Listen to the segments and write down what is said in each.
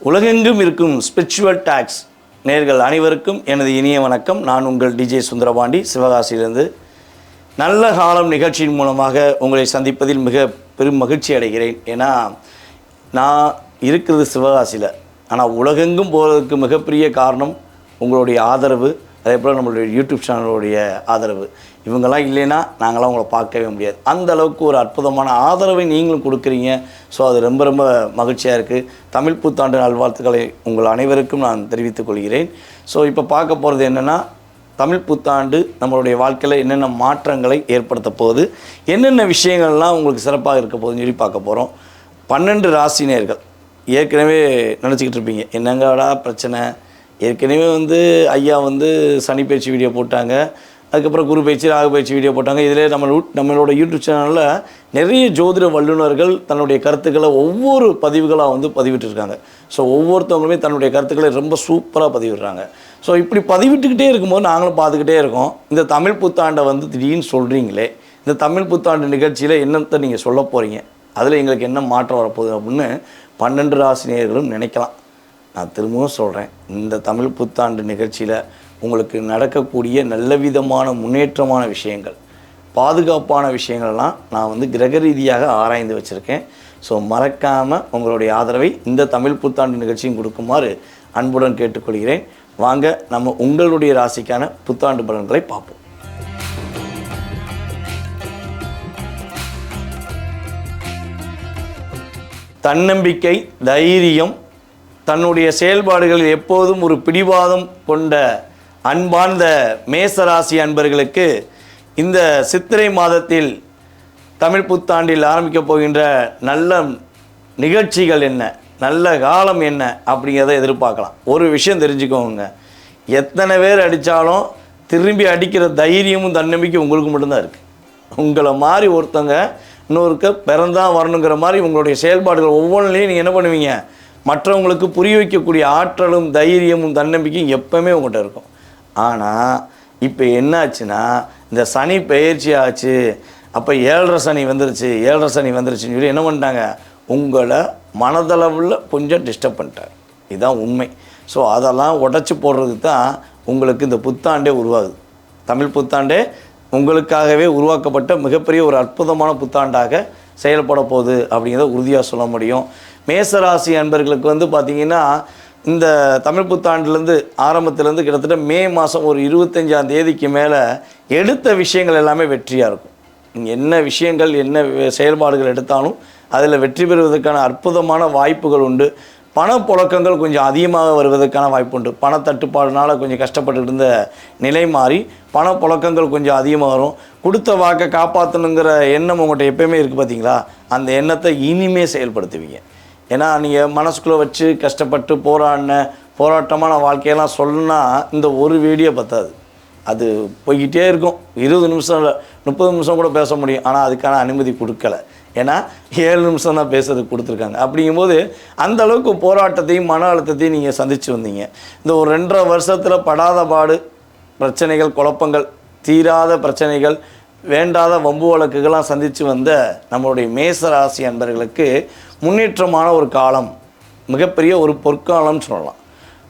உலகெங்கும் இருக்கும் spiritual tax நேர்கள் அனைவருக்கும் எனது இனிய வணக்கம். நான் உங்கள் டிஜே சுந்தரபாண்டி, சிவகாசியிலிருந்து. நல்ல காலம் நிகழ்ச்சியின் மூலமாக உங்களை சந்திப்பதில் மிக பெரும் மகிழ்ச்சி அடைகிறேன். ஏன்னா நான் இருக்கிறது சிவகாசியில், ஆனால் உலகெங்கும் போகிறதுக்கு மிகப்பெரிய காரணம் உங்களுடைய ஆதரவு, அதே போல் நம்மளுடைய யூடியூப் சேனலுடைய ஆதரவு. இவங்கெல்லாம் இல்லைன்னா நாங்களாம் உங்களை பார்க்கவே முடியாது. அந்த அளவுக்கு ஒரு அற்புதமான ஆதரவை நீங்களும் கொடுக்குறீங்க. ஸோ அது ரொம்ப ரொம்ப மகிழ்ச்சியாக இருக்குது. தமிழ் புத்தாண்டு நல்வாழ்த்துக்களை உங்கள் அனைவருக்கும் நான் தெரிவித்துக் கொள்கிறேன். ஸோ இப்போ பார்க்க போகிறது என்னென்னா, தமிழ் புத்தாண்டு நம்மளுடைய வாழ்க்கையில் என்னென்ன மாற்றங்களை ஏற்படுத்த போகுது, என்னென்ன விஷயங்கள்லாம் உங்களுக்கு சிறப்பாக இருக்க போகுதுன்னு சொல்லி பார்க்க போகிறோம். 12 ராசினியர்கள் ஏற்கனவே நினச்சிக்கிட்டு இருப்பீங்க, என்னங்கடா பிரச்சனை, ஏற்கனவே ஐயா சனி பயிற்சி வீடியோ போட்டாங்க, அதுக்கப்புறம் குரு பயிற்சி ராகு பயிற்சி வீடியோ போட்டாங்க. இதிலே நம்மளோட யூடியூப் சேனலில் நிறைய ஜோதிட வல்லுநர்கள் தன்னுடைய கருத்துக்களை ஒவ்வொரு பதிவுகளாக பதிவிட்டுருக்காங்க. ஸோ ஒவ்வொருத்தவங்களுமே தன்னுடைய கருத்துக்களை ரொம்ப சூப்பராக பதிவிடுறாங்க. ஸோ இப்படி பதிவிட்டுக்கிட்டே இருக்கும்போது நாங்களும் பார்த்துக்கிட்டே இருக்கோம். இந்த தமிழ் புத்தாண்டை திடீர்னு சொல்கிறீங்களே, இந்த தமிழ் புத்தாண்டு நிகழ்ச்சியில் என்னத்தை நீங்கள் சொல்ல போகிறீங்க, அதில் எங்களுக்கு என்ன மாற்றம் வரப்போகுது அப்படின்னு 12 ராசினியர்களும் நினைக்கலாம். நான் திரும்பவும் சொல்கிறேன், இந்த தமிழ் புத்தாண்டு நிகழ்ச்சியில் உங்களுக்கு நடக்கக்கூடிய நல்ல விதமான முன்னேற்றமான விஷயங்கள், பாதுகாப்பான விஷயங்கள்லாம் நான் கிரக ரீதியாக ஆராய்ந்து வச்சுருக்கேன். ஸோ மறக்காமல் உங்களுடைய ஆதரவை இந்த தமிழ் புத்தாண்டு நிகழ்ச்சியும் கொடுக்குமாறு அன்புடன் கேட்டுக்கொள்கிறேன். வாங்க நம்ம உங்களுடைய ராசிக்கான புத்தாண்டு பலன்களை பார்ப்போம். தன்னம்பிக்கை, தைரியம், தன்னுடைய செயல்பாடுகளில் எப்போதும் ஒரு பிடிவாதம் கொண்ட அன்பார்ந்த மேசராசி அன்பர்களுக்கு இந்த சித்திரை மாதத்தில் தமிழ் புத்தாண்டில் ஆரம்பிக்கப் போகின்ற நல்ல நிகழ்ச்சிகள் என்ன, நல்ல காலம் என்ன அப்படிங்கிறத எதிர்பார்க்கலாம். ஒரு விஷயம் தெரிஞ்சுக்கோங்க, எத்தனை பேர் அடித்தாலும் திரும்பி அடிக்கிற தைரியமும் தன்னம்பிக்கை உங்களுக்கு மட்டும்தான் இருக்குது. உங்களை மாதிரி ஒருத்தங்க இன்னொருக்க பிறந்தான் வரணுங்கிற மாதிரி உங்களுடைய செயல்பாடுகள் ஒவ்வொன்றிலையும் நீங்கள் என்ன பண்ணுவீங்க, மற்றவங்களுக்கு புரிய வைக்கக்கூடிய ஆற்றலும் தைரியமும் தன்னம்பிக்கையும் எப்போவுமே உங்கள்கிட்ட இருக்கும். ஆனால் இப்போ என்னாச்சுன்னா, இந்த சனி பெயர்ச்சி ஆச்சு, அப்போ 7.5 சனி வந்துருச்சுன்னு சொல்லி என்ன பண்ணிட்டாங்க, உங்களை மனதளவில் கொஞ்சம் டிஸ்டர்ப் பண்ணிட்டார். இதுதான் உண்மை. ஸோ அதெல்லாம் உடச்சி போடுறதுக்கு தான் உங்களுக்கு இந்த புத்தாண்டே உருவாகுது. தமிழ் புத்தாண்டே உங்களுக்காகவே உருவாக்கப்பட்ட மிகப்பெரிய ஒரு அற்புதமான புத்தாண்டாக செயல்பட போகுது அப்படிங்கிறத உறுதியாக சொல்ல முடியும். மேசராசி அன்பர்களுக்கு பார்த்திங்கன்னா, இந்த தமிழ் புத்தாண்டுலேருந்து ஆரம்பத்துலேருந்து கிட்டத்தட்ட மே மாதம் ஒரு 25ஆம் தேதிக்கு மேலே எடுத்த விஷயங்கள் எல்லாமே வெற்றியாக இருக்கும். என்ன விஷயங்கள் என்ன செயல்பாடுகள் எடுத்தாலும் அதில் வெற்றி பெறுவதற்கான அற்புதமான வாய்ப்புகள் உண்டு. பணப்புழக்கங்கள் கொஞ்சம் அதிகமாக வருவதற்கான வாய்ப்பு உண்டு. பணத்தட்டுப்பாடுனால கொஞ்சம் கஷ்டப்பட்டு இருந்த நிலை மாறி பணப்புழக்கங்கள் கொஞ்சம் அதிகமாக வரும். கொடுத்த வாக்கை காப்பாற்றணுங்கிற எண்ணம் உங்கள்கிட்ட எப்போயுமே இருக்குது பார்த்தீங்களா, அந்த எண்ணத்தை இனிமே செயல்படுத்துவீங்க. ஏன்னா நீங்கள் மனசுக்குள்ளே வச்சு கஷ்டப்பட்டு போராட்டமான வாழ்க்கையெல்லாம் சொன்னால் இந்த ஒரு வீடியோ பத்தாது, அது போய்கிட்டே இருக்கும். 20 நிமிஷம் இல்லை, 30 நிமிஷம் கூட பேச முடியும். ஆனால் அதுக்கான அனுமதி கொடுக்கல. ஏன்னா 7 நிமிஷம் தான் பேசுறதுக்கு கொடுத்துருக்காங்க. அப்படிங்கும்போது அந்த அளவுக்கு போராட்டத்தையும் மன அழுத்தத்தையும் நீங்கள் சந்தித்து வந்தீங்க. இந்த ஒரு 2.5 வருஷத்தில் படாத பாடு, பிரச்சனைகள், குழப்பங்கள், தீராத பிரச்சனைகள், வேண்டாத வம்பு வழக்குகள்லாம் சந்தித்து வந்த நம்மளுடைய மேசராசி அன்பர்களுக்கு முன்னேற்றமான ஒரு காலம், மிகப்பெரிய ஒரு பொற்காலம்னு சொல்லலாம்.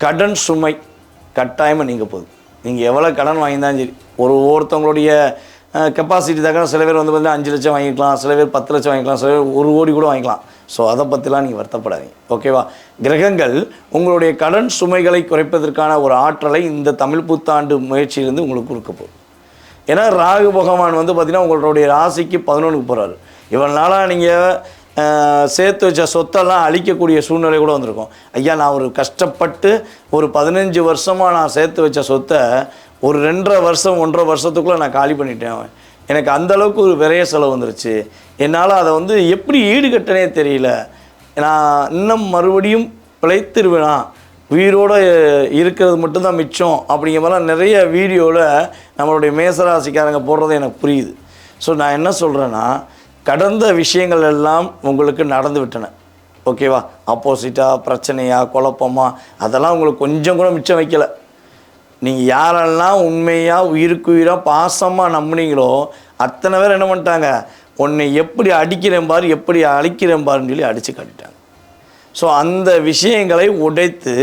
கடன் சுமை கட்டாயமாக நீங்கள் போகுது. நீங்கள் எவ்வளோ கடன் வாங்கியிருந்தாலும் சரி, ஒருத்தவங்களுடைய கெப்பாசிட்டி தக்கன சில பேர் பார்த்தீங்கன்னா 5 லட்சம் வாங்கிக்கலாம், சில பேர் 10 லட்சம் வாங்கிக்கலாம், சில பேர் 1 கோடி கூட வாங்கிக்கலாம். ஸோ அதை பற்றிலாம் நீங்கள் வருத்தப்படாதீங்க, ஓகேவா? கிரகங்கள் உங்களுடைய கடன் சுமைகளை குறைப்பதற்கான ஒரு ஆற்றலை இந்த தமிழ் புத்தாண்டு முயற்சியிலிருந்து உங்களுக்கு கொடுக்க போகுது. ஏன்னா ராகு பகவான் பார்த்திங்கன்னா உங்களுடைய ராசிக்கு 11க்கு போகிறாரு. இவனால நீங்கள் சேர்த்து வச்ச சொத்தெல்லாம் அழிக்கக்கூடிய சூழ்நிலை கூட வந்திருக்கும். ஐயா, நான் ஒரு கஷ்டப்பட்டு ஒரு 15 வருஷமாக நான் சேர்த்து வச்ச சொத்தை ஒரு 2.5 வருஷம் 1.5 வருஷத்துக்குள்ளே நான் காலி பண்ணிட்டேன். எனக்கு அந்தளவுக்கு ஒரு விரைய செலவு வந்துருச்சு. என்னால் அதை எப்படி ஈடுகட்டனே தெரியல. நான் இன்னும் மறுபடியும் பிழைத்திருவேனா, உயிரோடு இருக்கிறது மட்டும்தான் மிச்சம் அப்படிங்கிற மாதிரிலாம் நிறைய வீடியோவில் நம்மளுடைய மேசராசிக்காரங்க போடுறது எனக்கு புரியுது. ஸோ நான் என்ன சொல்கிறேன்னா, கடந்த விஷயங்கள் எல்லாம் உங்களுக்கு நடந்து விட்டன, ஓகேவா? ஆப்போசிட்டாக பிரச்சனையாக குழப்பமாக அதெல்லாம் உங்களுக்கு கொஞ்சம் கூட மிச்சம் வைக்கலை. நீங்கள் யாரெல்லாம் உண்மையாக உயிருக்கு உயிராக பாசமாக நம்பினீங்களோ அத்தனை பேர் என்ன பண்ணிட்டாங்க, உன்னை எப்படி அடிக்கிறேன் பாரு, எப்படி அழிக்கிறேன் பாருன்னு சொல்லி அடித்து காட்டிட்டாங்க. ஸோ அந்த விஷயங்களை உடைத்து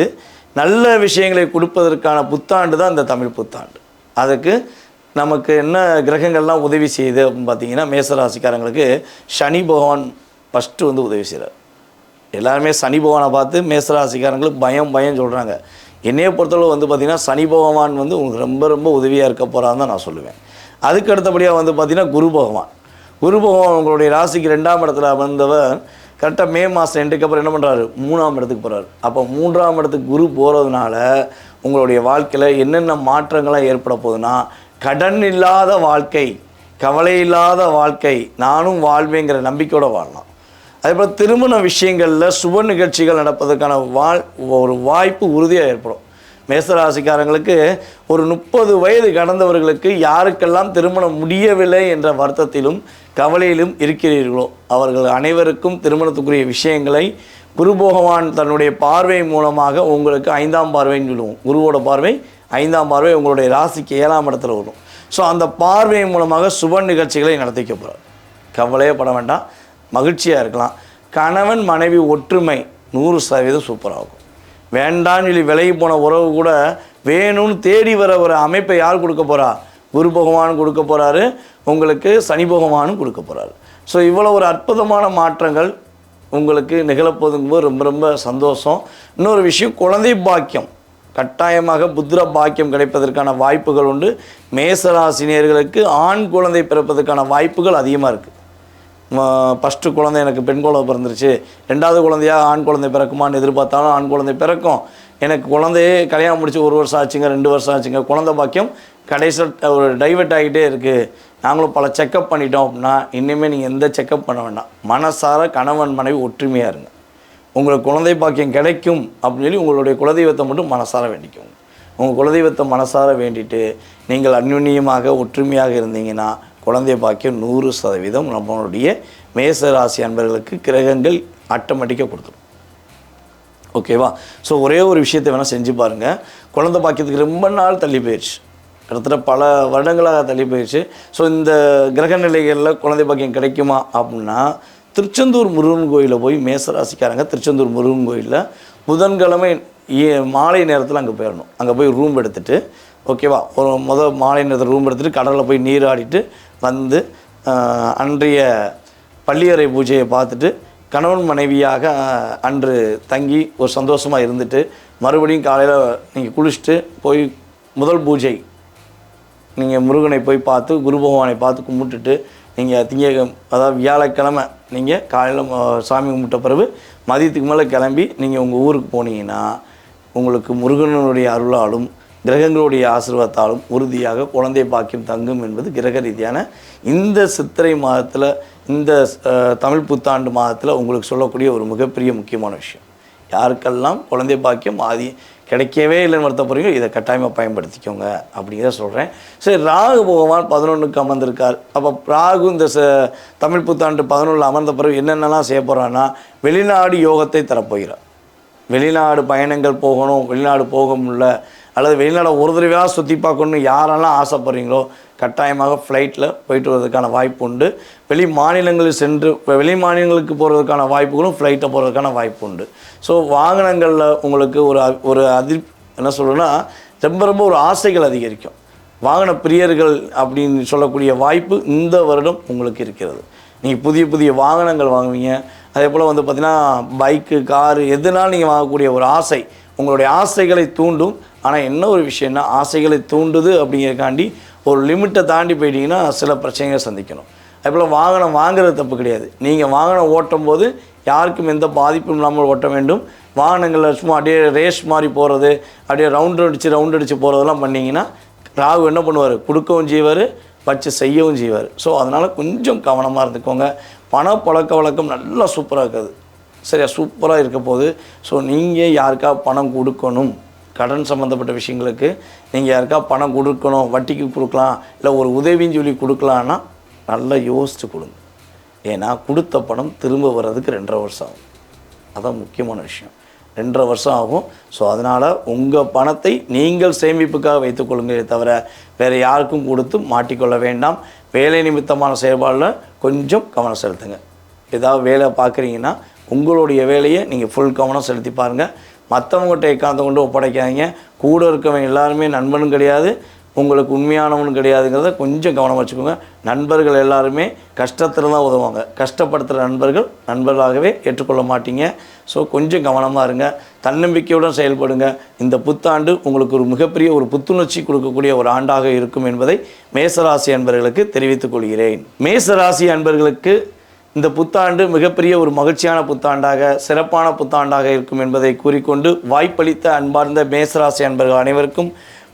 நல்ல விஷயங்களை கொடுப்பதற்கான புத்தாண்டு தான் இந்த தமிழ் புத்தாண்டு. அதுக்கு நமக்கு என்ன கிரகங்கள்லாம் உதவி செய்யுது அப்படின்னு பார்த்தீங்கன்னா, மேசராசிக்காரங்களுக்கு சனி பகவான் ஃபஸ்ட்டு வந்து உதவி செய்கிறார். எல்லாருமே சனி பகவானை பார்த்து மேசராசிக்காரங்களுக்கு பயம் சொல்கிறாங்க. என்னையை பொறுத்தளவு வந்து பார்த்திங்கன்னா சனி பகவான் வந்து உங்களுக்கு ரொம்ப ரொம்ப உதவியாக இருக்க போகிறான்னு தான் நான் சொல்லுவேன். அதுக்கு அடுத்தபடியாக வந்து பார்த்திங்கன்னா குரு பகவான் உங்களுடைய ராசிக்கு 2ஆம் இடத்துல வந்தவர் கரெக்டாக மே மாதம் எண்டுக்கு அப்புறம் என்ன பண்ணுறாரு, 3ஆம் இடத்துக்கு போகிறாரு. அப்போ 3ஆம் இடத்துக்கு குரு போகிறதுனால உங்களுடைய வாழ்க்கையில் என்னென்ன மாற்றங்கள்லாம் ஏற்பட போகுதுன்னா, கடன் இல்லாத வாழ்க்கை, கவலை இல்லாத வாழ்க்கை, நானும் வாழ்வேங்கிற நம்பிக்கையோடு வாழலாம். அதேபோல் திருமண விஷயங்களில் சுப நிகழ்ச்சிகள் நடப்பதற்கான ஒரு வாய்ப்பு உறுதியாக ஏற்படும். மேசராசிக்காரங்களுக்கு ஒரு 30 வயது கடந்தவர்களுக்கு யாருக்கெல்லாம் திருமணம் முடியவில்லை என்ற வருத்தத்திலும் கவலையிலும் இருக்கிறீர்களோ அவர்கள் அனைவருக்கும் திருமணத்துக்குரிய விஷயங்களை குரு பகவான் தன்னுடைய பார்வை மூலமாக உங்களுக்கு 5ஆம் பார்வைன்னு சொல்லுவோம். குருவோட பார்வை 5ஆம் பார்வை உங்களுடைய ராசிக்கு 7ஆம் இடத்துல வரும். ஸோ அந்த பார்வை மூலமாக சுப நிகழ்ச்சிகளை நடத்திக்க போகிறார். கவலையே பட வேண்டாம், மகிழ்ச்சியாக இருக்கலாம். கணவன் மனைவி ஒற்றுமை 100% சூப்பராகும். வேண்டான்னு சொல்லி விலகி போன உறவு கூட வேணும்னு தேடி வர ஒரு அமைப்பை யார் கொடுக்க போகிறா, குரு பகவான் கொடுக்க போகிறாரு, உங்களுக்கு சனி பகவானும் கொடுக்க போகிறாரு. ஸோ இவ்வளோ ஒரு அற்புதமான மாற்றங்கள் உங்களுக்கு நிகழப்போதுங்கும்போது ரொம்ப ரொம்ப சந்தோஷம். இன்னொரு விஷயம், குழந்தை பாக்கியம் கட்டாயமாக புத்திர பாக்கியம் கிடைப்பதற்கான வாய்ப்புகள் உண்டு. மேசராசினியர்களுக்கு ஆண் குழந்தை பிறப்பதற்கான வாய்ப்புகள் அதிகமாக இருக்குது. ஃபஸ்ட்டு குழந்தை எனக்கு பெண் குழந்தை பிறந்துருச்சு, 2வது குழந்தையாக ஆண் குழந்தை பிறக்குமான்னு எதிர்பார்த்தாலும் ஆண் குழந்தை பிறக்கும். எனக்கு குழந்தையே கல்யாணம் முடிச்சு 1 வருஷம் ஆச்சுங்க, 2 வருஷம் ஆச்சுங்க, குழந்தை பாக்கியம் கடைசியில் ஒரு டைவெர்ட் ஆகிட்டே இருக்குது. நாங்களும் பல செக்கப் பண்ணிட்டோம் அப்படின்னா இனிமேல் நீங்கள் எந்த செக்கப் பண்ண வேண்டாம். மனசார கணவன் மனைவி ஒற்றுமையாக இருங்க. உங்களுக்கு குழந்தை பாக்கியம் கிடைக்கும் அப்படின்னு சொல்லி உங்களுடைய குலதெய்வத்தை மட்டும் மனசார வேண்டிக்கோங்க. உங்கள் குலதெய்வத்தை மனசார வேண்டிட்டு நீங்கள் அந்யுன்யமாக ஒற்றுமையாக இருந்தீங்கன்னா குழந்தை பாக்கியம் 100% நம்மளுடைய மேசராசி அன்பர்களுக்கு கிரகங்கள் ஆட்டோமேட்டிக்காக கொடுத்துரும். ஓகேவா? ஸோ ஒரே ஒரு விஷயத்தை வேணால் செஞ்சு பாருங்கள். குழந்தை பாக்கியத்துக்கு ரொம்ப நாள் தள்ளி போயிடுச்சு, கிட்டத்தட்ட பல வருடங்களாக தள்ளி போயிடுச்சு. ஸோ இந்த கிரக நிலைகளில் குழந்தை பாக்கியம் கிடைக்குமா அப்படின்னா, திருச்செந்தூர் முருகன் கோயிலில் போய் மேசராசிக்காரங்க திருச்செந்தூர் முருகன் கோயிலில் புதன்கிழமை மாலை நேரத்தில் அங்கே போயிடணும். அங்கே போய் ரூம் எடுத்துகிட்டு, ஓகேவா, ஒரு மாலை நேரத்தில் ரூம் எடுத்துகிட்டு கடலில் போய் நீராடிட்டு வந்து அன்றைய பள்ளியறை பூஜையை பார்த்துட்டு கணவன் மனைவியாக அன்று தங்கி ஒரு சந்தோஷமாக இருந்துட்டு மறுபடியும் காலையில் நீங்கள் குளிச்சுட்டு போய் முதல் பூஜை நீங்கள் முருகனை போய் பார்த்து குரு பகவானை பார்த்து கும்பிட்டுட்டு நீங்கள் அதாவது வியாழக்கிழமை நீங்கள் காலையில் சாமி கும்பிட்ட பிறகு மதியத்துக்கு மேலே கிளம்பி நீங்கள் உங்கள் ஊருக்கு போனீங்கன்னா உங்களுக்கு முருகனுடைய அருளாலும் கிரகங்களுடைய ஆசீர்வாதத்தாலும் உறுதியாக குழந்தை பாக்கியம் தங்கும் என்பது கிரக ரீதியான இந்த சித்திரை மாதத்தில், இந்த தமிழ் புத்தாண்டு மாதத்தில் உங்களுக்கு சொல்லக்கூடிய ஒரு மிகப்பெரிய முக்கியமான விஷயம். யாருக்கெல்லாம் குழந்தை பாக்கியம் கிடைக்கவே இல்லைன்னு வருத்தப்படுறீங்க, இதை கட்டாயமாக பயன்படுத்திக்கோங்க அப்படிங்கிறத சொல்கிறேன். சரி, ராகு பகவான் 11க்கு அமர்ந்திருக்கார். அப்போ ராகு இந்த தமிழ் புத்தாண்டு 11 அமர்ந்த பிறகு என்னென்னலாம் செய்ய போகிறான்னா, வெளிநாடு யோகத்தை தரப்போகிறார். வெளிநாடு பயணங்கள் போகணும், வெளிநாடு போக முடியல, அல்லது வெளிநாடு ஒரு தடவையாக சுற்றி பார்க்கணுன்னு யாரெல்லாம் ஆசைப்படுறீங்களோ கட்டாயமாக ஃப்ளைட்டில் போயிட்டு வர்றதுக்கான வாய்ப்பு உண்டு. வெளி மாநிலங்களுக்கு போகிறதுக்கான வாய்ப்புகளும் ஃப்ளைட்டை போகிறதுக்கான வாய்ப்பு உண்டு. ஸோ வாகனங்களில் உங்களுக்கு ஒரு என்ன சொல்கிறேன்னா ரொம்ப ஒரு ஆசைகள் அதிகரிக்கும். வாகன பிரியர்கள் அப்படின்னு சொல்லக்கூடிய வாய்ப்பு இந்த வருடம் உங்களுக்கு இருக்கிறது. நீங்கள் புதிய புதிய வாகனங்கள் வாங்குவீங்க. அதே போல் வந்து பார்த்திங்கன்னா பைக்கு, காரு எதுனாலும் நீங்கள் வாங்கக்கூடிய ஒரு ஆசை உங்களுடைய ஆசைகளை தூண்டும். ஆனால் என்ன ஒரு விஷயம்னா, ஆசைகளை தூண்டுது அப்படிங்கிறக்காண்டி ஒரு லிமிட்டை தாண்டி போயிட்டீங்கன்னா சில பிரச்சனைகளை சந்திக்கணும். அதுபோல் வாகனம் வாங்குறது தப்பு கிடையாது. நீங்கள் வாகனம் ஓட்டும் போது யாருக்கும் எந்த பாதிப்பும் இல்லாமல் ஓட்ட வேண்டும். வாகனங்களில் சும்மா அப்படியே ரேஸ் மாதிரி போகிறது, அப்படியே ரவுண்டு அடித்து போகிறதெல்லாம் பண்ணிங்கன்னா ராகு என்ன பண்ணுவார், கொடுக்கவும் செய்வார், வச்சு செய்யவும் செய்வார். ஸோ அதனால் கொஞ்சம் கவனமாக இருந்துக்கோங்க. பழக்க வழக்கம் நல்லா சூப்பராக இருக்காது, சரியா, சூப்பராக இருக்க போது. ஸோ நீங்கள் யாருக்கா பணம் கொடுக்கணும், கடன் சம்மந்தப்பட்ட விஷயங்களுக்கு நீங்கள் யாருக்கா பணம் கொடுக்கணும், வட்டிக்கு கொடுக்கலாம், இல்லை ஒரு உதவின்னு சொல்லி கொடுக்கலான்னா நல்லா யோசித்து கொடுங்க. ஏன்னா கொடுத்த பணம் திரும்ப வர்றதுக்கு 2.5 வருஷம் ஆகும். அதான் முக்கியமான விஷயம், 2.5 வருஷம் ஆகும். ஸோ அதனால் உங்கள் பணத்தை நீங்கள் சேமிப்புக்காக வைத்துக்கொள்ளுங்களே தவிர வேறு யாருக்கும் கொடுத்து மாட்டிக்கொள்ள வேண்டாம். வேலை நிமித்தமான செயல்பாடில் கொஞ்சம் கவனம் செலுத்துங்க. ஏதாவது வேலை பார்க்குறீங்கன்னா உங்களுடைய வேலையை நீங்கள் ஃபுல் கவனம் செலுத்தி பாருங்கள். மற்றவங்ககிட்ட ஏக்காந்த கொண்டு ஒப்படைக்காதீங்க. கூட இருக்கவங்க எல்லாருமே நண்பனும் கிடையாது, உங்களுக்கு உண்மையானவனும் கிடையாதுங்கிறத கொஞ்சம் கவனம் வச்சுக்கோங்க. நண்பர்கள் எல்லாருமே கஷ்டத்தில் தான் உதவுவாங்க. கஷ்டப்படுத்துகிற நண்பர்கள் நண்பர்களாகவே ஏற்றுக்கொள்ள மாட்டீங்க. ஸோ கொஞ்சம் கவனமாக இருங்க, தன்னம்பிக்கையுடன் செயல்படுங்க. இந்த புத்தாண்டு உங்களுக்கு ஒரு மிகப்பெரிய ஒரு புத்துணர்ச்சி கொடுக்கக்கூடிய ஒரு ஆண்டாக இருக்கும் என்பதை மேசராசி அன்பர்களுக்கு தெரிவித்துக் கொள்கிறேன். மேசராசி அன்பர்களுக்கு இந்த புத்தாண்டு மிகப்பெரிய ஒரு மகிழ்ச்சியான புத்தாண்டாக, சிறப்பான புத்தாண்டாக இருக்கும் என்பதை கூறிக்கொண்டு, வாய்ப்பளித்த அன்பார்ந்த மேசராசி அன்பர்கள் அனைவருக்கும்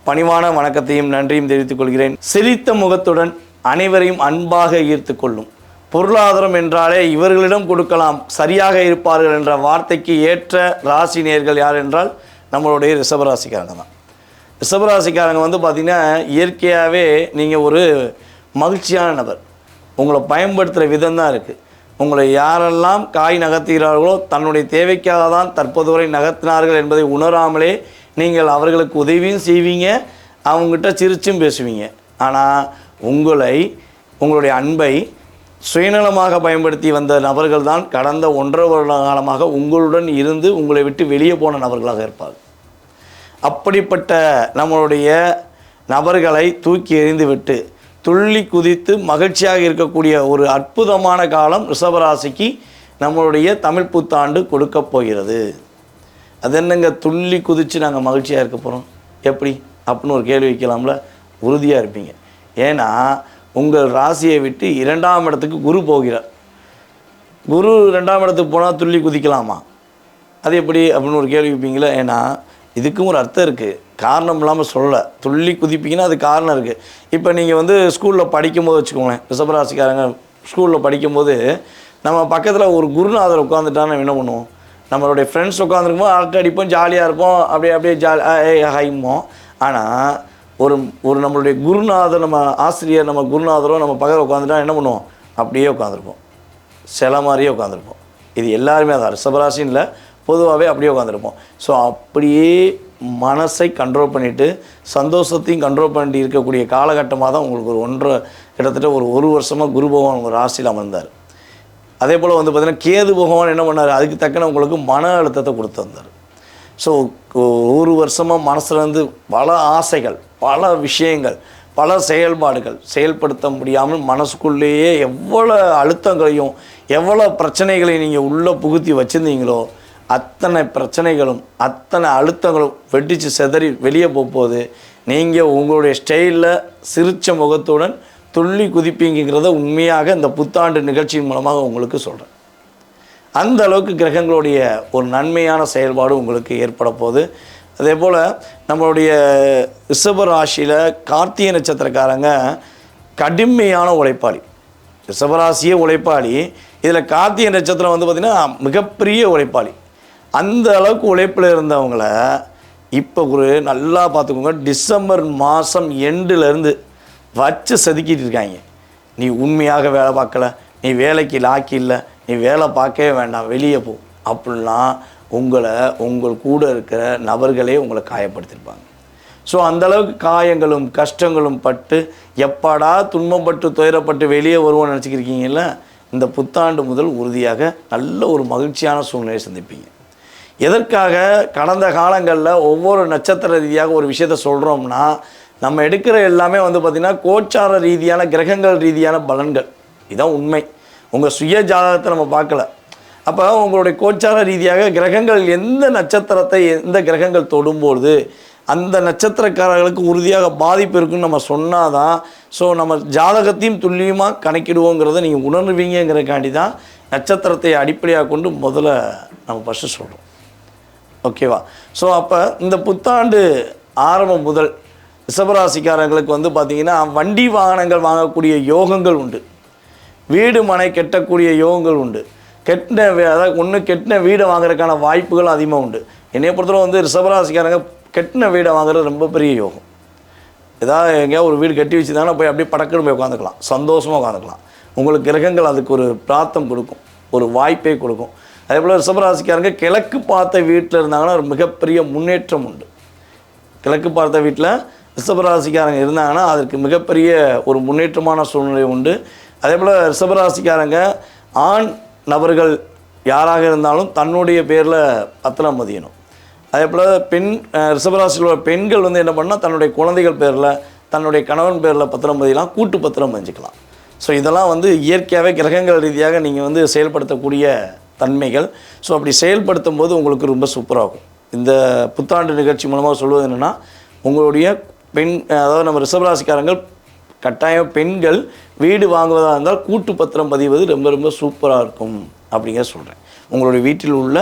பணிவான வணக்கத்தையும் நன்றியும் தெரிவித்துக் கொள்கிறேன். சிரித்த முகத்துடன் அனைவரையும் அன்பாக ஈர்த்து கொள்ளும். பொருளாதாரம் என்றாலே இவர்களிடம் கொடுக்கலாம், சரியாக இருப்பார்கள் என்ற வார்த்தைக்கு ஏற்ற ராசி நேர்கள் யார் என்றால் நம்மளுடைய ரிஷபராசிக்காரங்க தான். ரிஷபராசிக்காரங்க பார்த்திங்கன்னா இயற்கையாகவே நீங்கள் ஒரு மகிழ்ச்சியான நபர். உங்களை பயன்படுத்துகிற விதம் தான் இருக்குது. உங்களை யாரெல்லாம் காய் நகர்த்துகிறார்களோ தன்னுடைய தேவைக்காக தான் தற்போது வரை நகர்த்தினார்கள் என்பதை உணராமலே நீங்கள் அவர்களுக்கு உதவியும் செய்வீங்க, அவங்ககிட்ட சிரிச்சும் பேசுவீங்க. ஆனால் உங்களுடைய அன்பை சுயநலமாக பயன்படுத்தி வந்த நபர்கள் தான் கடந்த 1.5 வருட காலமாக உங்களுடன் இருந்து உங்களை விட்டு வெளியே போன நபர்களாக இருப்பார்கள். அப்படிப்பட்ட நம்மளுடைய நபர்களை தூக்கி எறிந்து விட்டு துள்ளி குதித்து மகிழ்ச்சியாக இருக்கக்கூடிய ஒரு அற்புதமான காலம் ரிஷபராசிக்கு நம்மளுடைய தமிழ் புத்தாண்டு கொடுக்க போகிறது. அது என்னங்க துள்ளி குதித்து நாங்கள் மகிழ்ச்சியாக இருக்க போகிறோம் எப்படி அப்படின்னு ஒரு கேள்வி வைக்கலாம்ல? உறுதியாக இருப்பீங்க. ஏன்னா உங்கள் ராசியை விட்டு 2ஆம் இடத்துக்கு குரு போகிறார். குரு 2ஆம் இடத்துக்கு போனால் துள்ளி குதிக்கலாமா? அது எப்படி அப்படின்னு ஒரு கேள்வி வைப்பீங்களா? ஏன்னா இதுக்கும் ஒரு அர்த்தம் இருக்குது, காரணம் இல்லாமல் சொல்லலை. துள்ளி குதிப்பீங்கன்னா அது காரணம் இருக்குது. இப்போ நீங்கள் ஸ்கூலில் படிக்கும்போது வச்சுக்கோங்களேன், ரிஷபராசிக்காரங்க ஸ்கூலில் படிக்கும்போது நம்ம பக்கத்தில் ஒரு குருநாதர் உட்காந்துட்டான்னு என்ன பண்ணுவோம்? நம்மளுடைய ஃப்ரெண்ட்ஸ் உட்காந்துருக்கும்போது அரட்டை அடிப்போம், ஜாலியாக இருப்போம், அப்படியே ஹைமோம். ஆனால் ஒரு நம்மளுடைய குருநாதர், நம்ம ஆசிரியர், நம்ம குருநாதரோ நம்ம பக்கத்தில் உட்காந்துட்டா என்ன பண்ணுவோம்? அப்படியே உட்காந்துருப்போம், சில மாதிரியே உட்காந்துருப்போம். இது எல்லாருமே அதான், ரிஷபராசின்னு இல்லை, பொதுவாகவே அப்படியே உட்காந்துருப்போம். ஸோ அப்படியே மனசை கண்ட்ரோல் பண்ணிவிட்டு சந்தோஷத்தையும் கண்ட்ரோல் பண்ணிட்டு இருக்கக்கூடிய காலகட்டமாக தான் உங்களுக்கு கிட்டத்தட்ட ஒரு வருஷமாக குரு பகவான் உங்கள் ராசியில் அமர்ந்தார். அதே போல் பார்த்திங்கன்னா கேது பகவான் என்ன பண்ணார்? அதுக்கு தக்கன உங்களுக்கு மன அழுத்தத்தை கொடுத்து வந்தார். ஸோ ஒரு வருஷமாக மனசுலேருந்து பல ஆசைகள், பல விஷயங்கள், பல செயல்பாடுகள் செயல்படுத்த முடியாமல் மனசுக்குள்ளேயே எவ்வளோ அழுத்தங்களையும் எவ்வளோ பிரச்சனைகளையும் நீங்கள் உள்ளே புகுத்தி வச்சுருந்தீங்களோ அத்தனை பிரச்சனைகளும் அத்தனை அழுத்தங்களும் வெடித்து செதறி வெளியே போகும்போது நீங்கள் உங்களுடைய ஸ்டைலில் சிரித்த முகத்துடன் துள்ளி குதிப்பீங்கிறத உண்மையாக இந்த புத்தாண்டு நிகழ்ச்சியின் மூலமாக உங்களுக்கு சொல்கிறேன். அந்த அளவுக்கு கிரகங்களுடைய ஒரு நன்மையான செயல்பாடு உங்களுக்கு ஏற்பட போகுது. அதே போல் நம்மளுடைய ரிஷப ராசியில் கார்த்திகை நட்சத்திரக்காரங்க கடுமையான உழைப்பாளி. ரிஷபராசியே உழைப்பாளி, இதில் கார்த்திகை நட்சத்திரம் பார்த்திங்கன்னா மிகப்பெரிய உழைப்பாளி. அந்த அளவுக்கு உழைப்பில் இருந்தவங்கள இப்போ ஒரு நல்லா பார்த்துக்கோங்க, டிசம்பர் மாதம் எண்டுலேருந்து வச்சு செதுக்கிட்டு இருக்காங்க. நீ உண்மையாக வேலை பார்க்கல, நீ வேலைக்கு லாக்கி இல்லை, நீ வேலை பார்க்கவே வேண்டாம், வெளியே போ அப்படிலாம் உங்கள் கூட இருக்கிற நபர்களே உங்களை காயப்படுத்தியிருப்பாங்க. ஸோ அந்தளவுக்கு காயங்களும் கஷ்டங்களும் பட்டு எப்படா துன்பப்பட்டு துயரப்பட்டு வெளியே வருவோன்னு நினச்சிக்கிருக்கீங்கல்ல, இந்த புத்தாண்டு முதல் உறுதியாக நல்ல ஒரு மகிழ்ச்சியான சூழ்நிலையை சந்திப்பீங்க. எதற்காக கடந்த காலங்களில் ஒவ்வொரு நட்சத்திர ரீதியாக ஒரு விஷயத்த சொல்கிறோம்னா, நம்ம எடுக்கிற எல்லாமே பார்த்திங்கன்னா கோச்சார ரீதியான கிரகங்கள் ரீதியான பலன்கள். இதுதான் உண்மை. உங்கள் சுய ஜாதகத்தை நம்ம பார்க்கல. அப்போ உங்களுடைய கோச்சார ரீதியாக கிரகங்கள் எந்த நட்சத்திரத்தை எந்த கிரகங்கள் தொடும்போது அந்த நட்சத்திரக்காரர்களுக்கு உறுதியாக பாதிப்பு இருக்குன்னு நம்ம சொன்னால் தான் ஸோ நம்ம ஜாதகத்தையும் துல்லியமாக கணக்கிடுவோங்கிறத நீங்கள் உணர்வீங்கிறக்காண்டி தான் நட்சத்திரத்தை அடிப்படையாக கொண்டு முதல்ல நம்ம ஃபஸ்ட்டு சொல்கிறோம். ஓகேவா? ஸோ அப்போ இந்த புத்தாண்டு ஆரம்பம் முதல் ரிஷபராசிக்காரங்களுக்கு பார்த்திங்கன்னா வண்டி வாகனங்கள் வாங்கக்கூடிய யோகங்கள் உண்டு, வீடு மனை கெட்டக்கூடிய யோகங்கள் உண்டு, கெட்டின வீடை வாங்குறதுக்கான வாய்ப்புகள் அதிகமாக உண்டு. என்னைய பொறுத்தவரை ரிஷபராசிக்காரங்க கெட்டின வீடை வாங்குறது ரொம்ப பெரிய யோகம். ஏதாவது எங்கேயாவது ஒரு வீடு கட்டி வச்சுருந்தாங்கன்னா போய் அப்படியே படக்குன்னு போய் உட்காந்துக்கலாம், சந்தோஷமாக உட்காந்துக்கலாம். உங்களுக்கு கிரகங்கள் அதுக்கு ஒரு பிரார்த்தம் கொடுக்கும், ஒரு வாய்ப்பை கொடுக்கும். அதே போல் ரிஷபராசிக்காரங்க கிழக்கு பார்த்த வீட்டில் இருந்தாங்கன்னா ஒரு மிகப்பெரிய முன்னேற்றம் உண்டு. கிழக்கு பார்த்த வீட்டில் ரிஷபராசிக்காரங்க இருந்தாங்கன்னா அதற்கு மிகப்பெரிய ஒரு முன்னேற்றமான சூழ்நிலை உண்டு. அதே போல் ரிஷபராசிக்காரங்க ஆண் நபர்கள் யாராக இருந்தாலும் தன்னுடைய பேரில் பத்திரம் பதியணும். அதே போல் ரிஷபராசியில் உள்ள பெண்கள் வந்து என்ன பண்ணால் தன்னுடைய குழந்தைகள் பேரில் தன்னுடைய கணவன் பேரில் பத்திரம் பதியலாம், கூட்டு பத்திரம் பதிஞ்சிக்கலாம். ஸோ இதெல்லாம் வந்து இயற்கையாகவே கிரகங்கள் ரீதியாக நீங்கள் வந்து செயல்படுத்தக்கூடிய தன்மைகள். ஸோ அப்படி செயல்படுத்தும் போது உங்களுக்கு ரொம்ப சூப்பராகும். இந்த புத்தாண்டு நிகழ்ச்சி மூலமாக சொல்வது என்னென்னா, உங்களுடைய அதாவது நம்ம ரிஷபராசிக்காரங்கள் கட்டாயம் பெண்கள் வீடு வாங்குவதாக இருந்தால் கூட்டு பத்திரம் பதிவது ரொம்ப ரொம்ப சூப்பராக இருக்கும் அப்படிங்கிற சொல்கிறேன். உங்களுடைய வீட்டில் உள்ள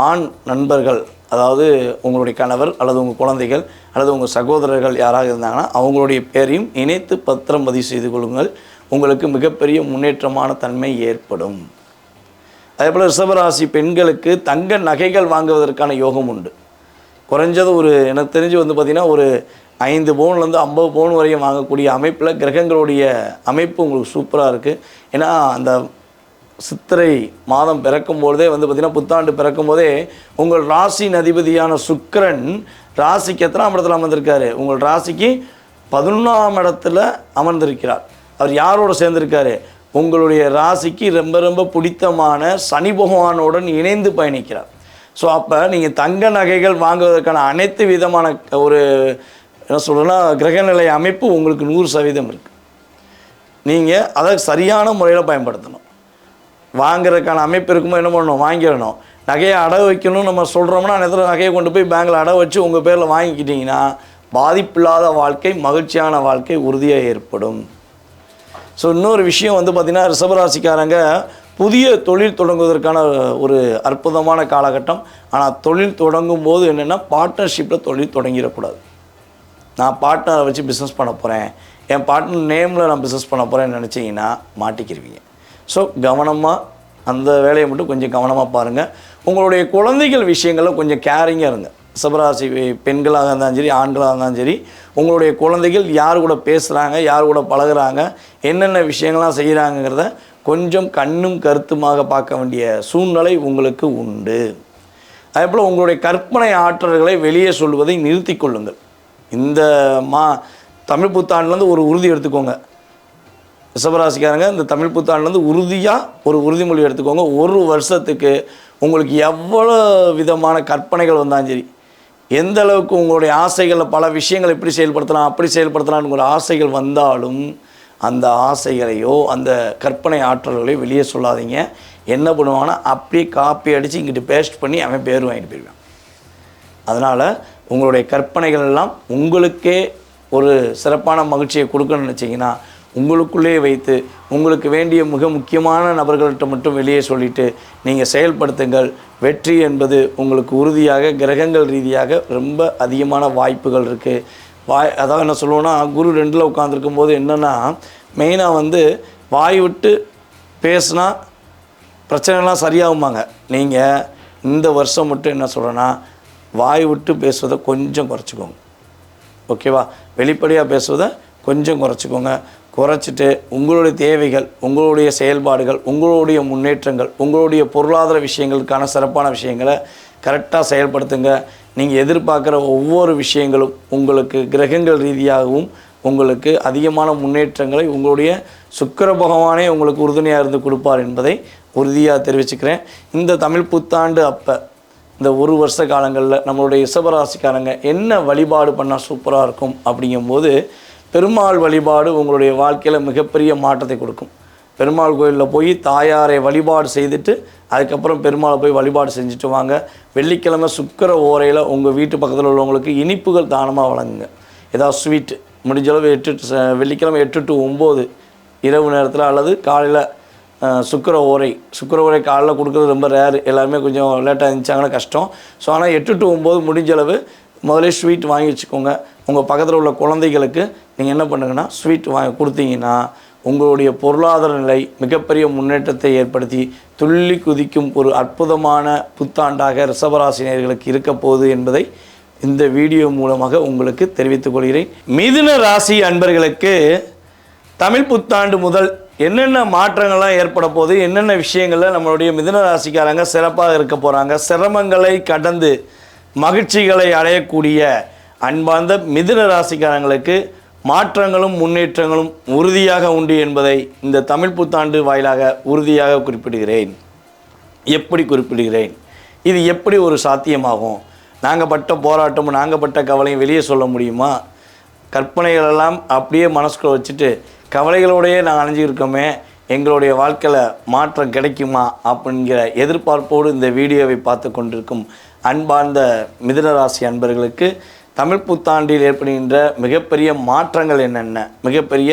ஆண் நண்பர்கள், அதாவது உங்களுடைய கணவர் அல்லது உங்கள் குழந்தைகள் அல்லது உங்கள் சகோதரர்கள் யாராக இருந்தாங்கன்னா அவங்களுடைய பேரையும் இணைத்து பத்திரம் பதிவு செய்து கொள்ளுங்கள். உங்களுக்கு மிகப்பெரிய முன்னேற்றமான தன்மை ஏற்படும். அதே போல் ரிஷபராசி பெண்களுக்கு தங்க நகைகள் வாங்குவதற்கான யோகம் உண்டு. குறைஞ்சது எனக்கு தெரிஞ்சு வந்து பார்த்திங்கன்னா ஒரு 5 பவுன்லேருந்து 50 பவுன் வரையும் வாங்கக்கூடிய அமைப்பில் கிரகங்களுடைய அமைப்பு உங்களுக்கு சூப்பராக இருக்குது. ஏன்னா அந்த சித்திரை மாதம் பிறக்கும்போதே வந்து பார்த்திங்கன்னா புத்தாண்டு பிறக்கும்போதே உங்கள் ராசியின் அதிபதியான சுக்கிரன் ராசிக்கு எத்தனாம் இடத்துல அமர்ந்திருக்காரு? உங்கள் ராசிக்கு 11ஆம் இடத்துல அமர்ந்திருக்கிறார். அவர் யாரோடு சேர்ந்திருக்காரு? உங்களுடைய ராசிக்கு ரொம்ப ரொம்ப பிடித்தமான சனி பகவானுடன் இணைந்து பயணிக்கிறார். ஸோ அப்போ நீங்கள் தங்க நகைகள் வாங்குவதற்கான அனைத்து விதமான என்ன சொல்கிறேன்னா கிரகநிலை அமைப்பு உங்களுக்கு 100% இருக்குது. நீங்கள் அதை சரியான முறையில் பயன்படுத்தணும். வாங்குறதுக்கான அமைப்பு இருக்கும்போது என்ன பண்ணணும்? வாங்கிடணும். நகையை அடகு வைக்கணும்னு நம்ம சொல்கிறோம்னா நேரத்தில் நகையை கொண்டு போய் பேங்கில் அடகு வச்சு உங்கள் பேரில் வாங்கிக்கிட்டிங்கன்னா பாதிப்பில்லாத வாழ்க்கை, மகிழ்ச்சியான வாழ்க்கை உறுதியாக ஏற்படும். ஸோ இன்னொரு விஷயம் வந்து பார்த்திங்கன்னா ரிஷபராசிக்காரங்க புதிய தொழில் தொடங்குவதற்கான ஒரு அற்புதமான காலகட்டம். ஆனால் தொழில் தொடங்கும் போது என்னென்னா பார்ட்னர்ஷிப்பில் தொழில் தொடங்கிடக்கூடாது. நான் பார்ட்னரை வச்சு பிஸ்னஸ் பண்ண போகிறேன், என் பார்ட்னர் நேமில் நான் பிஸ்னஸ் பண்ண போகிறேன்னு நினச்சிங்கன்னா மாட்டிக்கிருவீங்க. ஸோ கவனமாக அந்த வேலையை மட்டும் கொஞ்சம் கவனமாக பாருங்கள். உங்களுடைய குழந்தைகள் விஷயங்களில் கொஞ்சம் கேரிங்காக இருங்க. ரிஷபராசி பெண்களாக இருந்தாலும் சரி, ஆண்களாக இருந்தாலும் சரி, உங்களுடைய குழந்தைகள் யார் கூட பேசுகிறாங்க, யார் கூட பழகுறாங்க, என்னென்ன விஷயங்கள்லாம் செய்கிறாங்கிறத கொஞ்சம் கண்ணும் கருத்துமாக பார்க்க வேண்டிய சூழ்நிலை உங்களுக்கு உண்டு. அதே போல் உங்களுடைய கற்பனை ஆற்றல்களை வெளியே சொல்வதை நிறுத்தி கொள்ளுங்கள். இந்த தமிழ் புத்தாண்டுலேருந்து ஒரு உறுதி எடுத்துக்கோங்க. ரிஷபராசிக்காரங்க இந்த தமிழ் புத்தாண்டுலேருந்து உறுதியாக ஒரு உறுதிமொழி எடுத்துக்கோங்க. ஒரு வருஷத்துக்கு உங்களுக்கு எவ்வளோ விதமான கற்பனைகள் வந்தாலும் சரி, எந்த அளவுக்கு உங்களுடைய ஆசைகளில் பல விஷயங்கள் எப்படி செயல்படுத்தலாம் அப்படி செயல்படுத்தலாம்னு ஒரு ஆசைகள் வந்தாலும் அந்த ஆசைகளையோ அந்த கற்பனை ஆற்றல்களையோ வெளியே சொல்லாதீங்க. என்ன பண்ணுவாங்கன்னா அப்படியே காப்பி அடித்து இங்கிட்டு பேஸ்ட் பண்ணி அவன் பேர் வாங்கிட்டு போயிடுவான். அதனால் உங்களுடைய கற்பனைகள் எல்லாம் உங்களுக்கே ஒரு சிறப்பான மகிழ்ச்சியை கொடுக்கணும்னு நினச்சிங்கன்னா உங்களுக்குள்ளே வைத்து உங்களுக்கு வேண்டிய மிக முக்கியமான நபர்கள்ட்ட மட்டும் வெளியே சொல்லிவிட்டு நீங்கள் செயல்படுத்துங்கள். வெற்றி என்பது உங்களுக்கு உறுதியாக கிரகங்கள் ரீதியாக ரொம்ப அதிகமான வாய்ப்புகள் இருக்குது. அதாவது என்ன சொல்லுவோன்னா, குரு 2ல் உட்காந்துருக்கும் போது என்னென்னா மெயினாக வந்து வாய் விட்டு பேசுனா பிரச்சனைலாம் சரியாகுமாங்க. நீங்கள் இந்த வருஷம் மட்டும் என்ன சொல்கிறேன்னா வாய் விட்டு பேசுவதை கொஞ்சம் குறைச்சிக்கோங்க. ஓகேவா? வெளிப்படையாக பேசுவதை கொஞ்சம் குறைச்சிக்கோங்க. குறைச்சிட்டு உங்களுடைய தேவைகள், உங்களுடைய செயல்பாடுகள், உங்களுடைய முன்னேற்றங்கள், உங்களுடைய பொருளாதார விஷயங்களுக்கான சிறப்பான விஷயங்களை கரெக்டாக செயல்படுத்துங்க. நீங்கள் எதிர்பார்க்குற ஒவ்வொரு விஷயங்களும் உங்களுக்கு கிரகங்கள் ரீதியாகவும் உங்களுக்கு அதிகமான முன்னேற்றங்களை உங்களுடைய சுக்கிர பகவானே உங்களுக்கு உறுதுணையாக இருந்து கொடுப்பார் என்பதை உறுதியாக தெரிவிச்சுக்கிறேன். இந்த தமிழ் புத்தாண்டு அப்போ இந்த ஒரு வருஷ காலங்களில் நம்மளுடைய ரிஷபராசிக்காரங்க என்ன வழிபாடு பண்ணால் சூப்பராக இருக்கும் அப்படிங்கும்போது, பெருமாள் வழிபாடு உங்களுடைய வாழ்க்கையில் மிகப்பெரிய மாற்றத்தை கொடுக்கும். பெருமாள் கோயிலில் போய் தாயாரை வழிபாடு செய்துட்டு அதுக்கப்புறம் பெருமாளை போய் வழிபாடு செஞ்சுட்டு வாங்க. வெள்ளிக்கிழமை சுக்கிர ஓரையில் உங்கள் வீட்டு பக்கத்தில் உள்ளவங்களுக்கு இனிப்புகள் தானமாக வழங்குங்க. ஏதாவது ஸ்வீட்டு முடிஞ்சளவு வெள்ளிக்கிழமை 8 to 9 இரவு நேரத்தில் அல்லது காலையில் சுக்கிர ஓரை காலையில் கொடுக்குறது ரொம்ப ரேர். எல்லாருமே கொஞ்சம் லேட்டாக இருந்துச்சாங்கன்னா கஷ்டம். ஸோ ஆனால் 8 to 9 முடிஞ்சளவு முதலே ஸ்வீட் வாங்கி வச்சுக்கோங்க. உங்கள் பக்கத்தில் உள்ள குழந்தைகளுக்கு நீங்கள் என்ன பண்ணுங்கன்னா ஸ்வீட் வாங்கி கொடுத்தீங்கன்னா உங்களுடைய பொருளாதார நிலை மிகப்பெரிய முன்னேற்றத்தை ஏற்படுத்தி துள்ளி குதிக்கும் ஒரு அற்புதமான புத்தாண்டாக ரிஷபராசினியர்களுக்கு இருக்க போகுது என்பதை இந்த வீடியோ மூலமாக உங்களுக்கு தெரிவித்துக் கொள்கிறேன். மிதுன ராசி அன்பர்களுக்கு தமிழ் புத்தாண்டு முதல் என்னென்ன மாற்றங்கள்லாம் ஏற்பட போகுது, என்னென்ன விஷயங்களில் நம்மளுடைய மிதுன ராசிக்காரங்க சிறப்பாக இருக்க போகிறாங்க, சிரமங்களை கடந்து மகிழ்ச்சிகளை அடையக்கூடிய அன்பார்ந்த மிதுன ராசிக்காரங்களுக்கு மாற்றங்களும் முன்னேற்றங்களும் உறுதியாக உண்டு என்பதை இந்த தமிழ் புத்தாண்டு வாயிலாக உறுதியாக குறிப்பிடுகிறேன். எப்படி குறிப்பிடுகிறேன்? இது எப்படி ஒரு சாத்தியமாகும்? நாங்கள் பட்ட போராட்டமும் நாங்கள் பட்ட கவலையும் வெளியே சொல்ல முடியுமா? கற்பனைகளெல்லாம் அப்படியே மனசுக்குள்ள வச்சுட்டு கவலைகளோடையே நாங்கள் அணைஞ்சிருக்கோமே, எங்களுடைய வாழ்க்கையில் மாற்றம் கிடைக்குமா அப்படிங்கிற எதிர்பார்ப்போடு இந்த வீடியோவை பார்த்து கொண்டிருக்கும் அன்பார்ந்த மிதுனராசி அன்பர்களுக்கு தமிழ் புத்தாண்டில் ஏற்படுகின்ற மிகப்பெரிய மாற்றங்கள் என்னென்ன, மிகப்பெரிய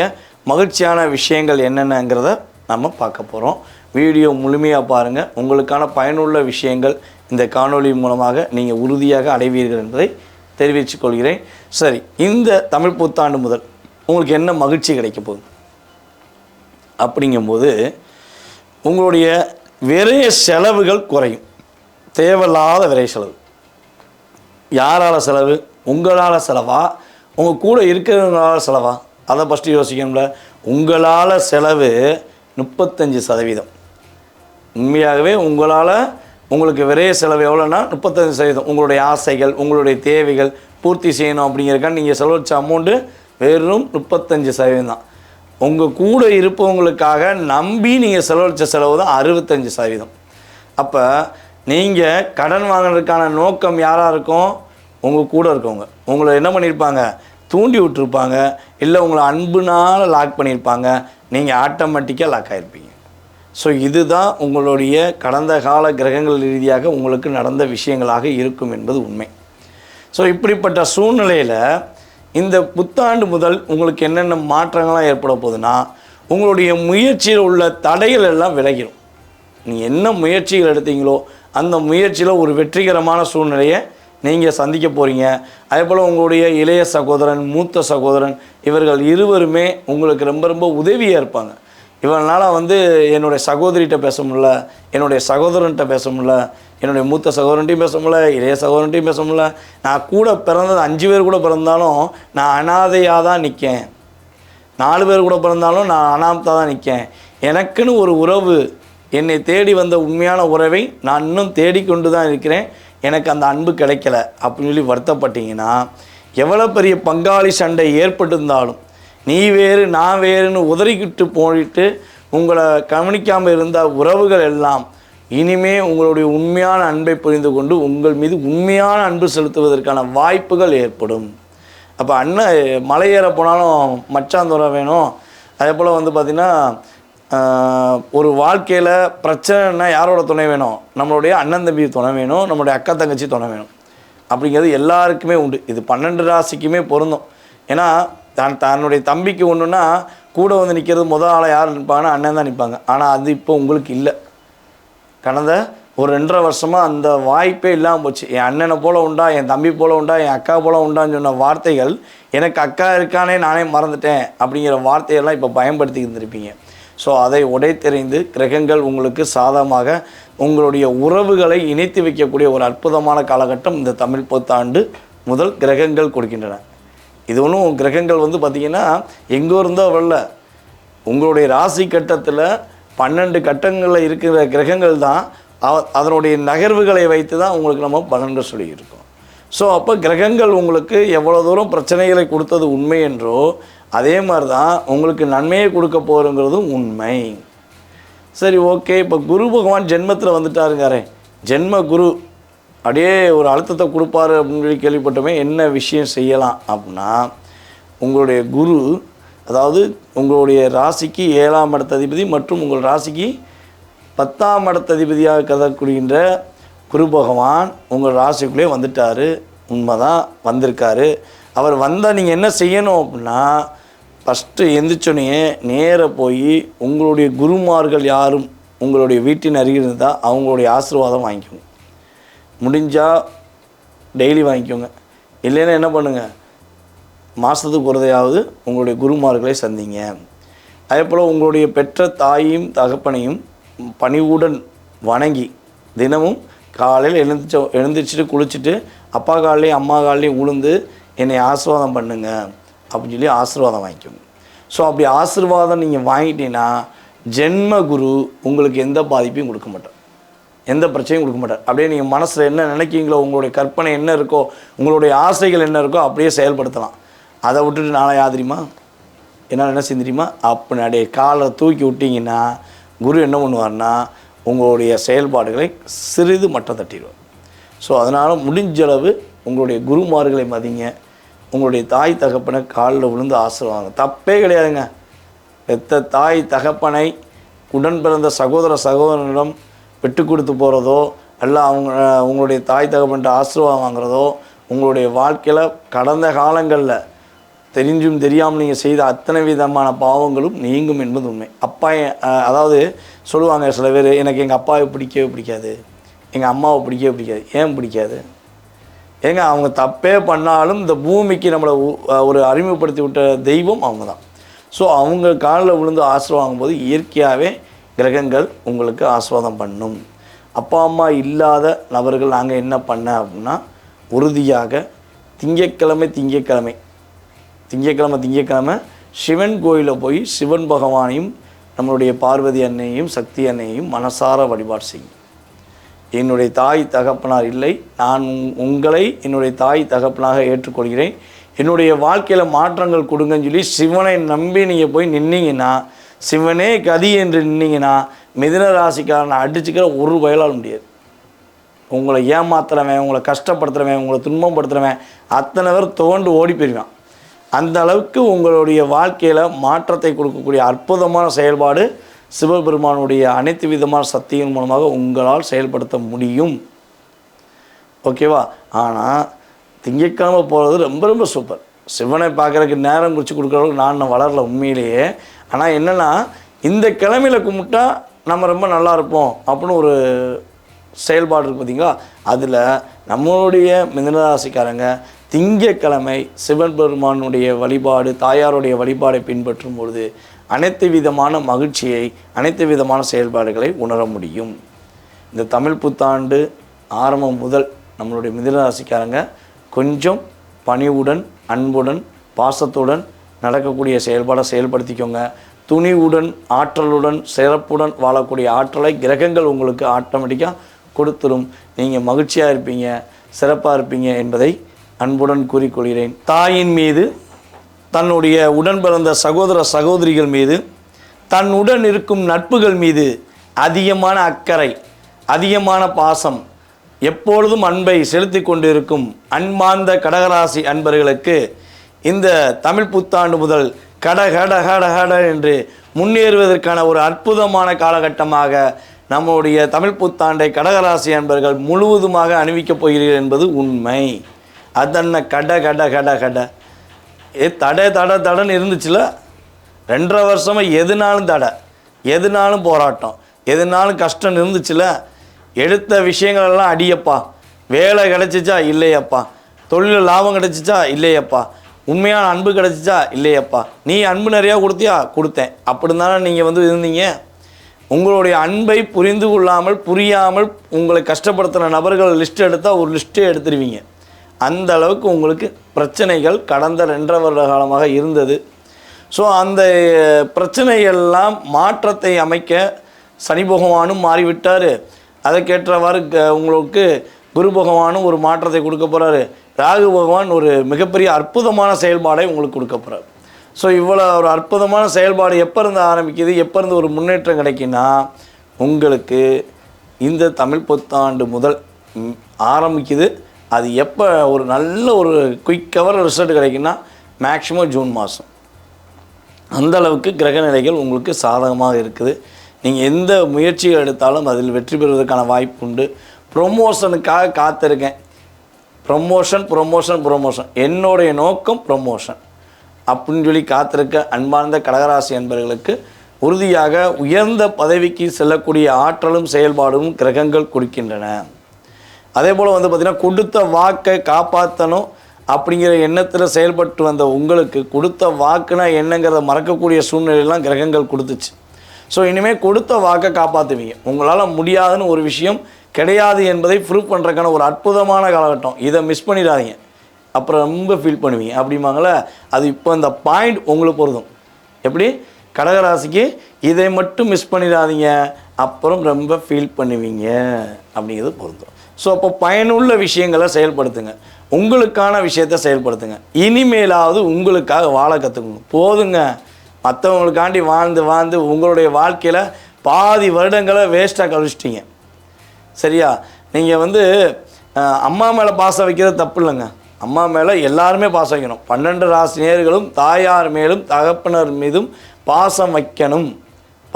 மகிழ்ச்சியான விஷயங்கள் என்னென்னங்கிறத நம்ம பார்க்க போகிறோம். வீடியோ முழுமையாக பாருங்கள். உங்களுக்கான பயனுள்ள விஷயங்கள் இந்த காணொளி மூலமாக நீங்கள் உறுதியாக அடைவீர்கள் என்பதை தெரிவித்துக் கொள்கிறேன். சரி, இந்த தமிழ் புத்தாண்டு முதல் உங்களுக்கு என்ன மகிழ்ச்சி கிடைக்க போகுது அப்படிங்கும்போது, உங்களுடைய விரைய செலவுகள் குறையும். தேவையில்லாத விரைய செலவு. யாரால் செலவு? உங்களால் செலவா, உங்கள் கூட இருக்கிறவங்களால் செலவா? அதை ஃபஸ்ட்டு யோசிக்கணும்ல. உங்களால் செலவு 35%. உண்மையாகவே உங்களுக்கு விரைய செலவு எவ்வளோன்னா 35%. உங்களுடைய ஆசைகள், உங்களுடைய தேவைகள் பூர்த்தி செய்யணும் அப்படிங்கிறக்கான நீங்கள் செலவழிச்ச அமௌண்ட்டு வெறும் 35% தான். உங்கள் கூட இருப்பவங்களுக்காக நம்பி நீங்கள் செலவழித்த செலவு தான் 65%. அப்போ நீங்கள் கடன் வாங்குறதுக்கான நோக்கம் யாராக இருக்கும்? உங்கள் கூட இருக்கவங்க. உங்களை என்ன பண்ணியிருப்பாங்க? தூண்டி விட்டுருப்பாங்க. இல்லை உங்களை அன்புனால் லாக் பண்ணியிருப்பாங்க. நீங்கள் ஆட்டோமேட்டிக்காக லாக் ஆகிருப்பீங்க. ஸோ இதுதான் உங்களுடைய கடந்த கால கிரகங்கள் ரீதியாக உங்களுக்கு நடந்த விஷயங்களாக இருக்கும் என்பது உண்மை. ஸோ இப்படிப்பட்ட சூழ்நிலையில் இந்த புத்தாண்டு முதல் உங்களுக்கு என்னென்ன மாற்றங்கள்லாம் ஏற்பட போகுதுன்னா, உங்களுடைய முயற்சியில் உள்ள தடைகள் எல்லாம் விலகிடும். நீங்கள் என்ன முயற்சிகள் எடுத்தீங்களோ அந்த முயற்சியில் ஒரு வெற்றிகரமான சூழ்நிலையை நீங்கள் சந்திக்க போகிறீங்க. அதே போல் உங்களுடைய இளைய சகோதரன், மூத்த சகோதரன், இவர்கள் இருவருமே உங்களுக்கு ரொம்ப ரொம்ப உதவியாக இருப்பாங்க. இவனால் என்னுடைய சகோதரிகிட்ட பேச முடியல, என்னுடைய சகோதரன்கிட்ட பேச முடியல, என்னுடைய மூத்த சகோதரன்ட்டையும் பேச முடியல, இளைய சகோதரன்ட்டையும் பேச முடியல. நான் கூட பிறந்தது 5 பேர் கூட பிறந்தாலும் நான் அனாதையாக தான் நிற்கேன். 4 பேர் கூட பிறந்தாலும் நான் அனாமத்தாக தான் நிற்கேன். எனக்குன்னு ஒரு உறவு, என்னை தேடி வந்த உண்மையான உறவை நான் இன்னும் தேடிக்கொண்டு தான் இருக்கிறேன். எனக்கு அந்த அன்பு கிடைக்கல அப்படின்னு சொல்லி வருத்தப்பட்டீங்கன்னா, எவ்வளோ பெரிய பங்காளி சண்டை ஏற்பட்டிருந்தாலும், நீ வேறு நான் வேறுன்னு உதறிக்கிட்டு போயிட்டு உங்களை கவனிக்காமல் இருந்த உறவுகள் எல்லாம் இனிமே உங்களுடைய உண்மையான அன்பை புரிந்து கொண்டு உங்கள் மீது உண்மையான அன்பு செலுத்துவதற்கான வாய்ப்புகள் ஏற்படும். அப்போ அண்ணன் மலை ஏற போனாலும் மச்சாந்தோரை வேணும். அதே போல் பார்த்திங்கன்னா, ஒரு வாழ்க்கையில் பிரச்சனைன்னா யாரோட துணை வேணும்? நம்மளுடைய அண்ணன் தம்பி துணை வேணும், நம்மளுடைய அக்கா தங்கச்சி துணை வேணும். அப்படிங்கிறது எல்லாருக்குமே உண்டு. இது 12 ராசிக்குமே பொருந்தும். ஏன்னா தன்னுடைய தம்பிக்கு ஒன்றுன்னா கூட நிற்கிறது முதல் ஆளை யார் நிற்பாங்கன்னா அண்ணன் தான் நிற்பாங்க. ஆனால் அது இப்போ உங்களுக்கு இல்லை. கடந்த ஒரு 2.5 வருஷமாக அந்த வாய்ப்பே இல்லாமல் போச்சு. என் அண்ணனை போல் உண்டா, என் தம்பி போல் உண்டா, என் அக்கா போல் உண்டான்னு சொன்ன வார்த்தைகள், எனக்கு அக்கா இருக்கானே நானே மறந்துட்டேன் அப்படிங்கிற வார்த்தையெல்லாம் இப்போ பயன்படுத்தி இருந்திருப்பீங்க. ஸோ அதை உடைத்தெறிந்து கிரகங்கள் உங்களுக்கு சாதகமாக உங்களுடைய உறவுகளை இணைத்து வைக்கக்கூடிய ஒரு அற்புதமான காலகட்டம் இந்த தமிழ் புத்தாண்டு முதல் கிரகங்கள் கொடுக்கின்றன. இது ஒன்றும் கிரகங்கள் பார்த்திங்கன்னா எங்கோ இருந்தோ வரல. உங்களுடைய ராசி கட்டத்தில் 12 கட்டங்களில் இருக்கிற கிரகங்கள் தான் அதனுடைய நகர்வுகளை வைத்து தான் உங்களுக்கு நம்ம பலன்கள் சொல்லியிருக்கோம். ஸோ அப்போ கிரகங்கள் உங்களுக்கு எவ்வளோ தூரம் பிரச்சனைகளை கொடுத்தது உண்மை என்றோ அதே மாதிரி தான் உங்களுக்கு நன்மையை கொடுக்க போகிறங்கிறதும் உண்மை. சரி, ஓகே. இப்போ குரு பகவான் ஜென்மத்தில் வந்துட்டாருங்காரே, ஜென்ம குரு அப்படியே ஒரு அழுத்தத்தை கொடுப்பாரு அப்படின்னு சொல்லி கேள்விப்பட்டோமே. என்ன விஷயம் செய்யலாம் அப்படின்னா, உங்களுடைய குரு, அதாவது உங்களுடைய ராசிக்கு 7ஆம் இடத்த அதிபதி மற்றும் உங்கள் ராசிக்கு 10ஆம் இடத்த அதிபதியாக கருதப்படுகின்ற குரு பகவான் உங்கள் ராசிக்குள்ளே வந்துட்டார். உண்மைதான், வந்திருக்காரு. அவர் வந்தால் நீங்கள் என்ன செய்யணும் அப்படின்னா, ஃபஸ்ட்டு எந்திரிச்சோன்னே நேராக போய் உங்களுடைய குருமார்கள் யாரும் உங்களுடைய வீட்டின் அருகில் இருந்தால் அவங்களுடைய ஆசீர்வாதம் வாங்கிக்கோங்க. முடிஞ்சால் டெய்லி வாங்கிக்கோங்க. இல்லைன்னா என்ன பண்ணுங்கள், மாதத்துக்கு ஒருதையாவது உங்களுடைய குருமார்களை சந்திங்க. அதே போல் உங்களுடைய பெற்ற தாயையும் தகப்பனையும் பணிவுடன் வணங்கி தினமும் காலையில் எழுந்திரிச்சிட்டு குளிச்சுட்டு அப்பா காலையும் அம்மா காலையும் உளுந்து என்னை ஆசீர்வாதம் பண்ணுங்க அப்படின்னு சொல்லி ஆசீர்வாதம் வாங்கிக்கோங்க. ஸோ அப்படி ஆசீர்வாதம் நீங்கள் வாங்கிட்டீங்கன்னா ஜென்ம குரு உங்களுக்கு எந்த பாதிப்பையும் கொடுக்க மாட்டார், எந்த பிரச்சனையும் கொடுக்க மாட்டார். அப்படியே நீங்கள் மனசில் என்ன நினைக்கிங்களோ, உங்களுடைய கற்பனை என்ன இருக்கோ, உங்களுடைய ஆசைகள் என்ன இருக்கோ அப்படியே செயல்படுத்தலாம். அதை விட்டுட்டு நாளை யாதிரிமா என்ன செஞ்சிரியுமா அப்படின்னு அப்படியே காலை தூக்கி விட்டிங்கன்னா குரு என்ன பண்ணுவார்னா உங்களுடைய செயல்பாடுகளை சிறிது மட்டம் தட்டிடுவார். ஸோ அதனால் முடிஞ்சளவு உங்களுடைய குருமார்களை மதிங்க. உங்களுடைய தாய் தகப்பனை காலில் விழுந்து ஆசீர்வாங்க. தப்பே கிடையாதுங்க. பெத்த தாய் தகப்பனை உடன் பிறந்த சகோதர சகோதரனிடம் விட்டு கொடுத்து போகிறதோ அல்ல உங்களுடைய தாய் தகப்பன்ட்டு ஆசீர்வாதம் வாங்குறதோ உங்களுடைய வாழ்க்கையில் கடந்த காலங்களில் தெரிஞ்சும் தெரியாமல் நீங்கள் செய்த அத்தனை விதமான பாவங்களும் நீங்கும் என்பது உண்மை. அப்பா அதாவது சொல்லுவாங்க சில பேர், எனக்கு எங்கள் அப்பாவை பிடிக்கவே பிடிக்காது, எங்கள் அம்மாவை பிடிக்கவே பிடிக்காது. ஏன் பிடிக்காது? ஏங்க அவங்க தப்பே பண்ணாலும் இந்த பூமிக்கு நம்மளை ஒரு அறிமுகப்படுத்தி விட்ட தெய்வம் அவங்க தான். ஸோ அவங்க காலில் விழுந்து ஆசீர்வாதம் வாங்கும்போது இயற்கையாகவே கிரகங்கள் உங்களுக்கு ஆசீர்வாதம் பண்ணும். அப்பா அம்மா இல்லாத நபர்கள் நாங்கள் என்ன பண்ண அப்படின்னா, உறுதியாக திங்கக்கிழமை சிவன் கோயிலில் போய் சிவன் பகவானையும் நம்மளுடைய பார்வதி அன்னையையும் சக்தி அன்னையையும் மனசார வழிபாடு செய்யும். என்னுடைய தாய் தகப்பனார் இல்லை, நான் உங்களை என்னுடைய தாய் தகப்பனாக ஏற்றுக்கொள்கிறேன், என்னுடைய வாழ்க்கையில் மாற்றங்கள் கொடுங்கன்னு சொல்லி சிவனை நம்பி நீங்கள் போய் நின்னீங்கன்னா, சிவனே கதி என்று நின்னீங்கன்னா, மிதுன ராசிக்காரனை அடிச்சுக்கிற ஒரு வயலால் முடியாது. உங்களை ஏமாத்துறவன், உங்களை கஷ்டப்படுத்துகிறவன், உங்களை துன்பப்படுத்துகிறவன் அத்தனை பேர் தோண்டு ஓடி போயிடுவான். அந்த அளவுக்கு உங்களுடைய வாழ்க்கையில் மாற்றத்தை கொடுக்கக்கூடிய அற்புதமான செயல்பாடு சிவபெருமானுடைய அனைத்து விதமான சக்தியின் மூலமாக உங்களால் செயல்படுத்த முடியும். ஓகேவா? ஆனால் திங்கட்கிழமை போகிறது ரொம்ப ரொம்ப சூப்பர். சிவனை பார்க்குறதுக்கு நேரம் குறித்து கொடுக்குறவங்களுக்கு நான் வளரல உண்மையிலேயே. ஆனால் என்னென்னா, இந்த கிழமையில் கும்பிட்டா நம்ம ரொம்ப நல்லா இருப்போம் அப்படின்னு ஒரு செயல்பாடு இருக்குது பார்த்தீங்களா? அதில் நம்மளுடைய மிதுனராசிக்காரங்க திங்கட்கிழமை சிவன் பெருமானுடைய வழிபாடு, தாயாருடைய வழிபாடை பின்பற்றும் பொழுது அனைத்து விதமான மகிழ்ச்சியை, அனைத்து விதமான செயல்பாடுகளை உணர முடியும். இந்த தமிழ் புத்தாண்டு ஆரம்பம் முதல் நம்மளுடைய மிதுனராசிக்காரங்க கொஞ்சம் பணிவுடன், அன்புடன், பாசத்துடன் நடக்கக்கூடிய செயல்பாடை செயல்படுத்திக்கோங்க. துணிவுடன், ஆற்றலுடன், சிறப்புடன் வாழக்கூடிய ஆற்றலை கிரகங்கள் உங்களுக்கு ஆட்டோமேட்டிக்காக கொடுத்துரும். நீங்கள் மகிழ்ச்சியாக இருப்பீங்க, சிறப்பாக இருப்பீங்க என்பதை அன்புடன் கூறிக்கொள்கிறேன். தாயின் மீது, தன்னுடைய உடன் பிறந்த சகோதர சகோதரிகள் மீது, தன்னுடன் இருக்கும் நட்புகள் மீது அதிகமான அக்கறை, அதிகமான பாசம், எப்பொழுதும் அன்பை செலுத்தி கொண்டிருக்கும் அன்பார்ந்த கடகராசி அன்பர்களுக்கு இந்த தமிழ் புத்தாண்டு முதல் கட என்று முன்னேறுவதற்கான ஒரு அற்புதமான காலகட்டமாக நம்முடைய தமிழ் புத்தாண்டை கடகராசி அன்பர்கள் முழுவதுமாக அணிவிக்கப் போகிறீர்கள் என்பது உண்மை. அதென்ன கட தடன்னு இருந்துச்சுல, 2.5 வருஷமாக எதுனாலும் போராட்டம், எதுனாலும் கஷ்டம் இருந்துச்சுல. எடுத்த விஷயங்களெல்லாம் அடியப்பா. வேலை கிடச்சிச்சா? இல்லையப்பா. தொழில் லாபம் கிடச்சிச்சா? இல்லையப்பா. உண்மையான அன்பு கிடச்சிச்சா? இல்லையப்பா. நீ அன்பு நிறையா கொடுத்தியா? கொடுத்தேன். அப்படி தானே நீங்கள் இருந்தீங்க. உங்களுடைய அன்பை புரிந்து கொள்ளாமல், புரியாமல் உங்களை கஷ்டப்படுத்துகிற நபர்கள் லிஸ்ட் எடுத்தால் ஒரு லிஸ்ட்டே எடுத்துருவீங்க. அந்த அளவுக்கு உங்களுக்கு பிரச்சனைகள் கடந்த 2.5 வருட காலமாக இருந்தது. ஸோ அந்த பிரச்சனைகள்லாம் மாற்றத்தை அமைக்க சனி பகவானும் மாறிவிட்டார். அதற்கேற்றவாறு உங்களுக்கு குரு பகவானும் ஒரு மாற்றத்தை கொடுக்க போகிறாரு. ராகு பகவான் ஒரு மிகப்பெரிய அற்புதமான செயல்பாடை உங்களுக்கு கொடுக்க போகிறார். ஸோ இவ்வளோ ஒரு அற்புதமான செயல்பாடு எப்போ இருந்து ஆரம்பிக்குது, எப்போ இருந்து ஒரு முன்னேற்றம் கிடைக்குன்னா, உங்களுக்கு இந்த தமிழ் புத்தாண்டு முதல் ஆரம்பிக்குது. அது எப்போ ஒரு நல்ல ஒரு குயிக்கவர் ரிசல்ட் கிடைக்குன்னா மேக்ஸிமம் ஜூன் மாதம். அந்தளவுக்கு கிரக நிலைகள் உங்களுக்கு சாதகமாக இருக்குது. நீங்கள் எந்த முயற்சிகள் எடுத்தாலும் அதில் வெற்றி பெறுவதற்கான வாய்ப்பு உண்டு. ப்ரொமோஷனுக்காக காத்திருக்கேன். ப்ரொமோஷன் என்னுடைய நோக்கம் ப்ரொமோஷன் அப்படின்னு சொல்லி காத்திருக்க அன்பார்ந்த கடகராசி அன்பர்களுக்கு உறுதியாக உயர்ந்த பதவிக்கு செல்லக்கூடிய ஆற்றலும் செயல்பாடும் கிரகங்கள் கொடுக்கின்றன. அதே போல் பார்த்திங்கன்னா, கொடுத்த வாக்கை காப்பாற்றணும் அப்படிங்கிற எண்ணத்தில் செயல்பட்டு வந்த உங்களுக்கு கொடுத்த வாக்குனா என்னங்கிறத மறக்கக்கூடிய சூழ்நிலையெல்லாம் கிரகங்கள் கொடுத்துச்சு. ஸோ இனிமேல் கொடுத்த வாக்கை காப்பாற்றுவீங்க. உங்களால் முடியாதுன்னு ஒரு விஷயம் கிடையாது என்பதை ப்ரூவ் பண்ணுறதுக்கான ஒரு அற்புதமான காலகட்டம். இதை மிஸ் பண்ணிடாதீங்க, அப்புறம் ரொம்ப ஃபீல் பண்ணுவீங்க அப்படிம்பாங்களே. அது இப்போ இந்த பாயிண்ட் உங்களுக்கு பொருந்தும். எப்படி? கடகராசிக்கு இதை மட்டும் மிஸ் பண்ணிடாதீங்க, அப்புறம் ரொம்ப ஃபீல் பண்ணுவீங்க அப்படிங்கிறது பொருந்தும். ஸோ அப்போ பயனுள்ள விஷயங்களை செயல்படுத்துங்க, உங்களுக்கான விஷயத்தை செயல்படுத்துங்க. இனிமேலாவது உங்களுக்காக வாழ கற்றுக்கணும். போதுங்க, மற்றவங்களுக்காண்டி வாழ்ந்து உங்களுடைய வாழ்க்கையில் பாதி வருடங்களை வேஸ்ட்டாக கழிச்சிட்டிங்க. சரியா? நீங்கள் வந்து அம்மா மேலே பாசம் வைக்கிறது தப்பு இல்லைங்க. அம்மா மேலே எல்லாருமே பாசம் வைக்கணும். 12 ராசி நேயர்களும் தாயார் மேலும் தகப்பனர் மீதும் பாசம் வைக்கணும்.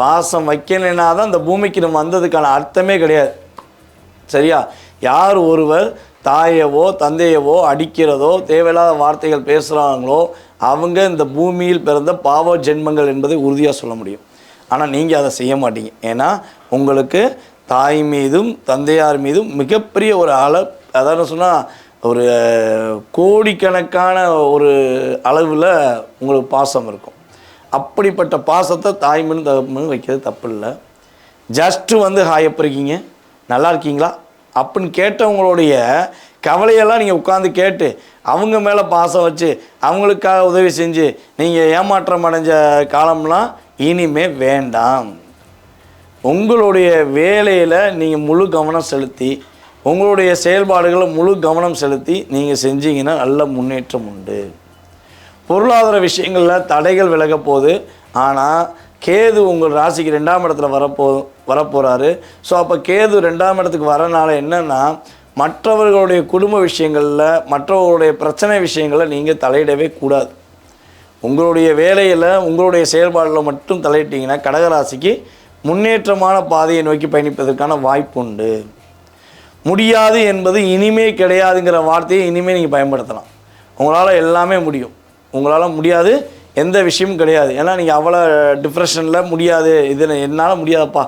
பாசம் வைக்கலைன்னா தான் இந்த பூமிக்கு நம்ம வந்ததுக்கான அர்த்தமே கிடையாது. சரியா? யார் ஒருவர் தாயவோ தந்தையவோ அடிக்கிறதோ தேவையில்லாத வார்த்தைகள் பேசுகிறாங்களோ அவங்க இந்த பூமியில் பிறந்த பாவ ஜென்மங்கள் என்பதை உறுதியாக சொல்ல முடியும். ஆனால் நீங்கள் அதை செய்ய மாட்டீங்க. ஏன்னா உங்களுக்கு தாய் மீதும் தந்தையார் மீதும் மிகப்பெரிய ஒரு அதாவது சொன்னால் ஒரு கோடிக்கணக்கான ஒரு அளவில் உங்களுக்கு பாசம் இருக்கும். அப்படிப்பட்ட பாசத்தை தாய் மீதும் தகப்பன் மீதும் வைக்கிறது தப்பு இல்லை. ஜஸ்ட்டு வந்து ஹாய் எப்போ இருக்கீங்க, நல்லா இருக்கீங்களா அப்படின்னு கேட்டவங்களுடைய கவலையெல்லாம் நீங்கள் உட்காந்து கேட்டு அவங்க மேலே பாசம் வச்சு அவங்களுக்காக உதவி செஞ்சு நீங்கள் ஏமாற்றம் அடைஞ்ச காலம்லாம் இனிமே வேண்டாம். உங்களுடைய வேலையில் நீங்கள் முழு கவனம் செலுத்தி உங்களுடைய செயல்பாடுகளை முழு கவனம் செலுத்தி நீங்கள் செஞ்சீங்கன்னா நல்ல முன்னேற்றம் உண்டு. பொருளாதார விஷயங்களில் தடைகள் விலக போகுது. ஆனால் கேது உங்கள் ராசிக்கு 2ஆம் இடத்துல வரப்போகிறாரு. ஸோ அப்போ கேது 2ஆம் இடத்துக்கு வரனால என்னென்னா மற்றவர்களுடைய குடும்ப விஷயங்களில் மற்றவர்களுடைய பிரச்சனை விஷயங்களில் நீங்கள் தலையிடவே கூடாது. உங்களுடைய வேலையில் உங்களுடைய செயல்பாடில் மட்டும் தலையிட்டீங்கன்னா கடகராசிக்கு முன்னேற்றமான பாதையை நோக்கி பயணிப்பதற்கான வாய்ப்பு உண்டு. முடியாது என்பது இனிமே கிடையாதுங்கிற வார்த்தையை இனிமேல் நீங்கள் பயன்படுத்தலாம். உங்களால் எல்லாமே முடியும். உங்களால் முடியாது எந்த விஷயமும் கிடையாது. ஏன்னா நீங்கள் அவ்வளோ டிப்ரெஷனில் முடியாது, இதில் என்னால் முடியாதப்பா,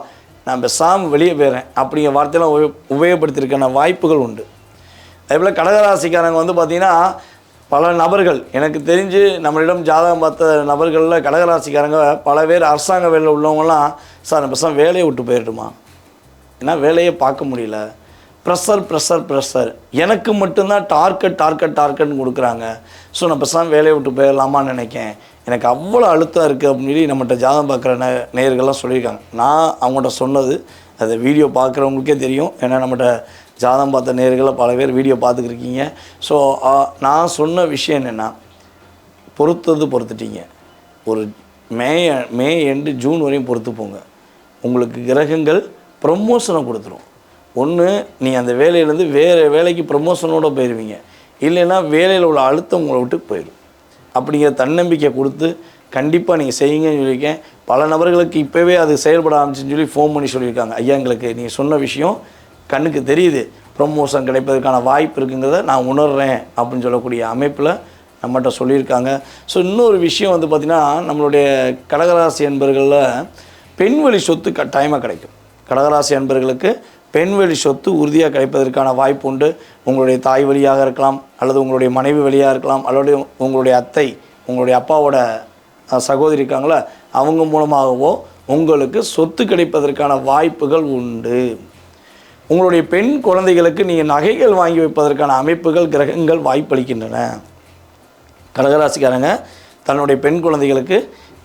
நான் பேசாமல் வெளியே போயிடுறேன் அப்படிங்கிற வார்த்தையெல்லாம் உபயோகப்படுத்தியிருக்கான வாய்ப்புகள் உண்டு. அதேபோல் கடகராசிக்காரங்க வந்து பார்த்திங்கன்னா பல நபர்கள் எனக்கு தெரிஞ்சு நம்மளிடம் ஜாதகம் பார்த்த நபர்களில் கடகராசிக்காரங்க பல பேர் அரசாங்க வேலையில் உள்ளவங்கலாம், சார் நான் பேசாமல் வேலையை விட்டு போயிடட்டுமா, ஏன்னா வேலையை பார்க்க முடியல, ப்ரெஷர் எனக்கு மட்டும்தான் டார்கெட்னு கொடுக்குறாங்க, ஸோ நான் பேசாமல் வேலையை விட்டு போயிடலாமான்னு நினைக்கேன், எனக்கு அவ்வளோ அழுத்தம் இருக்குது அப்படின்னு சொல்லி நம்மகிட்ட ஜாதகம் பார்க்குற நேயர்கள்லாம் சொல்லியிருக்காங்க. நான் அவங்கள்ட்ட சொன்னது அதை வீடியோ பார்க்குறவங்களுக்கே தெரியும். ஏன்னா நம்மகிட்ட ஜாதகம் பார்த்த நேயர்களை பல பேர் வீடியோ பார்த்துக்கிருக்கீங்க. ஸோ நான் சொன்ன விஷயம் என்னென்னா, பொறுத்துட்டீங்க. ஒரு மே எண்டு ஜூன் வரையும் பொறுத்து போங்க. உங்களுக்கு கிரகங்கள் ப்ரமோஷனை கொடுத்துரும். ஒன்று நீ அந்த வேலையிலேருந்து வேறு வேலைக்கு ப்ரமோஷனோடு போயிடுவீங்க, இல்லைன்னா வேலையில் உள்ள அழுத்தம் உங்களை விட்டு போயிடும். அப்படிங்கிற தன்னம்பிக்கை கொடுத்து கண்டிப்பாக நீங்கள் செய்யுங்கன்னு சொல்லியிருக்கேன். பல நபர்களுக்கு இப்போவே அது செயல்பட ஆரம்பிச்சுன்னு சொல்லி ஃபோன் பண்ணி சொல்லியிருக்காங்க, ஐயா எங்களுக்கு நீங்கள் சொன்ன விஷயம் கண்ணுக்கு தெரியுது, ப்ரமோஷன் கிடைப்பதற்கான வாய்ப்பு இருக்குங்கிறத நான் உணர்கிறேன் அப்படின்னு சொல்லக்கூடிய அமைப்பில் நம்மகிட்ட சொல்லியிருக்காங்க. ஸோ இன்னொரு விஷயம் வந்து பார்த்திங்கன்னா, நம்மளுடைய கடகராசி அன்பர்களில் பெண்வழி சொத்து கட்டாயமாக கிடைக்கும். கடகராசி அன்பர்களுக்கு பெண்வழி சொத்து உறுதியாக கிடைப்பதற்கான வாய்ப்பு உண்டு. உங்களுடைய தாய் வழியாக இருக்கலாம், அல்லது உங்களுடைய மனைவி வழியாக இருக்கலாம், அல்லது உங்களுடைய அத்தை, உங்களுடைய அப்பாவோட சகோதரி இருக்காங்களா அவங்க மூலமாகவோ உங்களுக்கு சொத்து கிடைப்பதற்கான வாய்ப்புகள் உண்டு. உங்களுடைய பெண் குழந்தைகளுக்கு நீங்கள் நகைகள் வாங்கி வைப்பதற்கான அமைப்புகள் கிரகங்கள் வாய்ப்பளிக்கின்றன. கடகராசிக்காரங்க தன்னுடைய பெண் குழந்தைகளுக்கு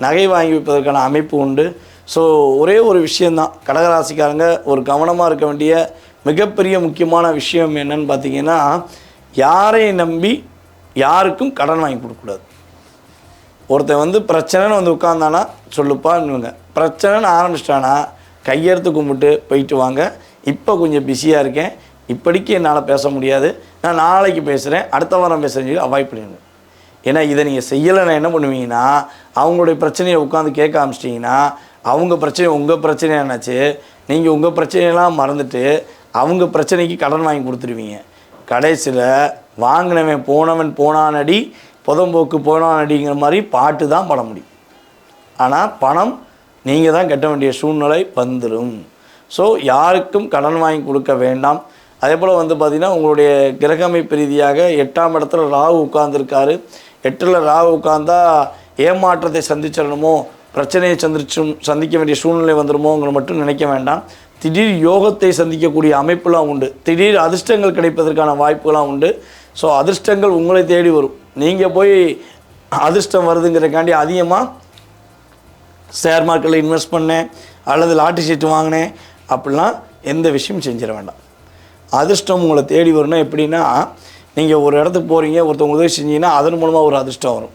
நகை வாங்கி வைப்பதற்கான அமைப்பு உண்டு. ஸோ ஒரே ஒரு விஷயந்தான், கடகராசிக்காரங்க ஒரு கவனமாக இருக்க வேண்டிய மிகப்பெரிய முக்கியமான விஷயம் என்னன்னு பார்த்தீங்கன்னா, யாரையும் நம்பி யாருக்கும் கடன் வாங்கி கொடுக்கக்கூடாது. ஒருத்தன் வந்து பிரச்சனைன்னு வந்து உட்காந்தானா சொல்லுப்பான்னுங்க, பிரச்சனைன்னு ஆரம்பிச்சிட்டானா கையெடுத்து கும்பிட்டு போயிட்டு வாங்க, இப்போ கொஞ்சம் பிஸியாக இருக்கேன், இப்படிக்கு என்னால் பேச முடியாது, நான் நாளைக்கு பேசுகிறேன், அடுத்த வாரம் பேசுகிறேன்னு சொல்லி அவாய்ட் பண்ணிடுங்க. ஏன்னா இதை நீங்கள் செய்யலைன்னா என்ன பண்ணுவீங்கன்னா, அவங்களுடைய பிரச்சனையை உட்காந்து கேட்க ஆரம்பிச்சிட்டிங்கன்னா அவங்க பிரச்சனை உங்கள் பிரச்சனை என்னாச்சு, நீங்கள் உங்கள் பிரச்சனையெல்லாம் மறந்துட்டு அவங்க பிரச்சனைக்கு கடன் வாங்கி கொடுத்துருவீங்க. கடைசியில் வாங்கினவன் போனானடி புதம்போக்கு போனானடிங்கிற மாதிரி பாட்டு தான் பாட முடியும். ஆனால் பணம் நீங்கள் தான் கட்ட வேண்டிய சூழ்நிலை வந்துடும். ஸோ யாருக்கும் கடன் வாங்கி கொடுக்க வேண்டாம். அதே போல் வந்து பார்த்திங்கன்னா, உங்களுடைய கிரக அமைப்பு ரீதியாக 8ஆம் இடத்துல ராகு உட்கார்ந்துருக்காரு. 8ல் ராகு உட்கார்ந்தா ஏமாற்றத்தை சந்திச்சிடணுமோ, பிரச்சனையை சந்திக்க வேண்டிய சூழ்நிலை வந்துடுமோங்கிற மட்டும் நினைக்க வேண்டாம். திடீர் யோகத்தை சந்திக்கக்கூடிய அமைப்புலாம் உண்டு. திடீர் அதிர்ஷ்டங்கள் கிடைப்பதற்கான வாய்ப்புகளாம் உண்டு. ஸோ அதிர்ஷ்டங்கள் உங்களை தேடி வரும். நீங்கள் போய் அதிர்ஷ்டம் வருதுங்கிறக்காண்டி அதிகமாக ஷேர் மார்க்கெட்டில் இன்வெஸ்ட் பண்ணேன் அல்லது லாட்டரி சீட்டு வாங்கினேன் அப்படிலாம் எந்த விஷயம் செஞ்சிட வேண்டாம். அதிர்ஷ்டம் உங்களை தேடி வரும்னா எப்படின்னா, நீங்கள் ஒரு இடத்துக்கு போகிறீங்க, ஒருத்தவங்க உதவி செஞ்சீங்கன்னா அதன் மூலமாக ஒரு அதிர்ஷ்டம் வரும்.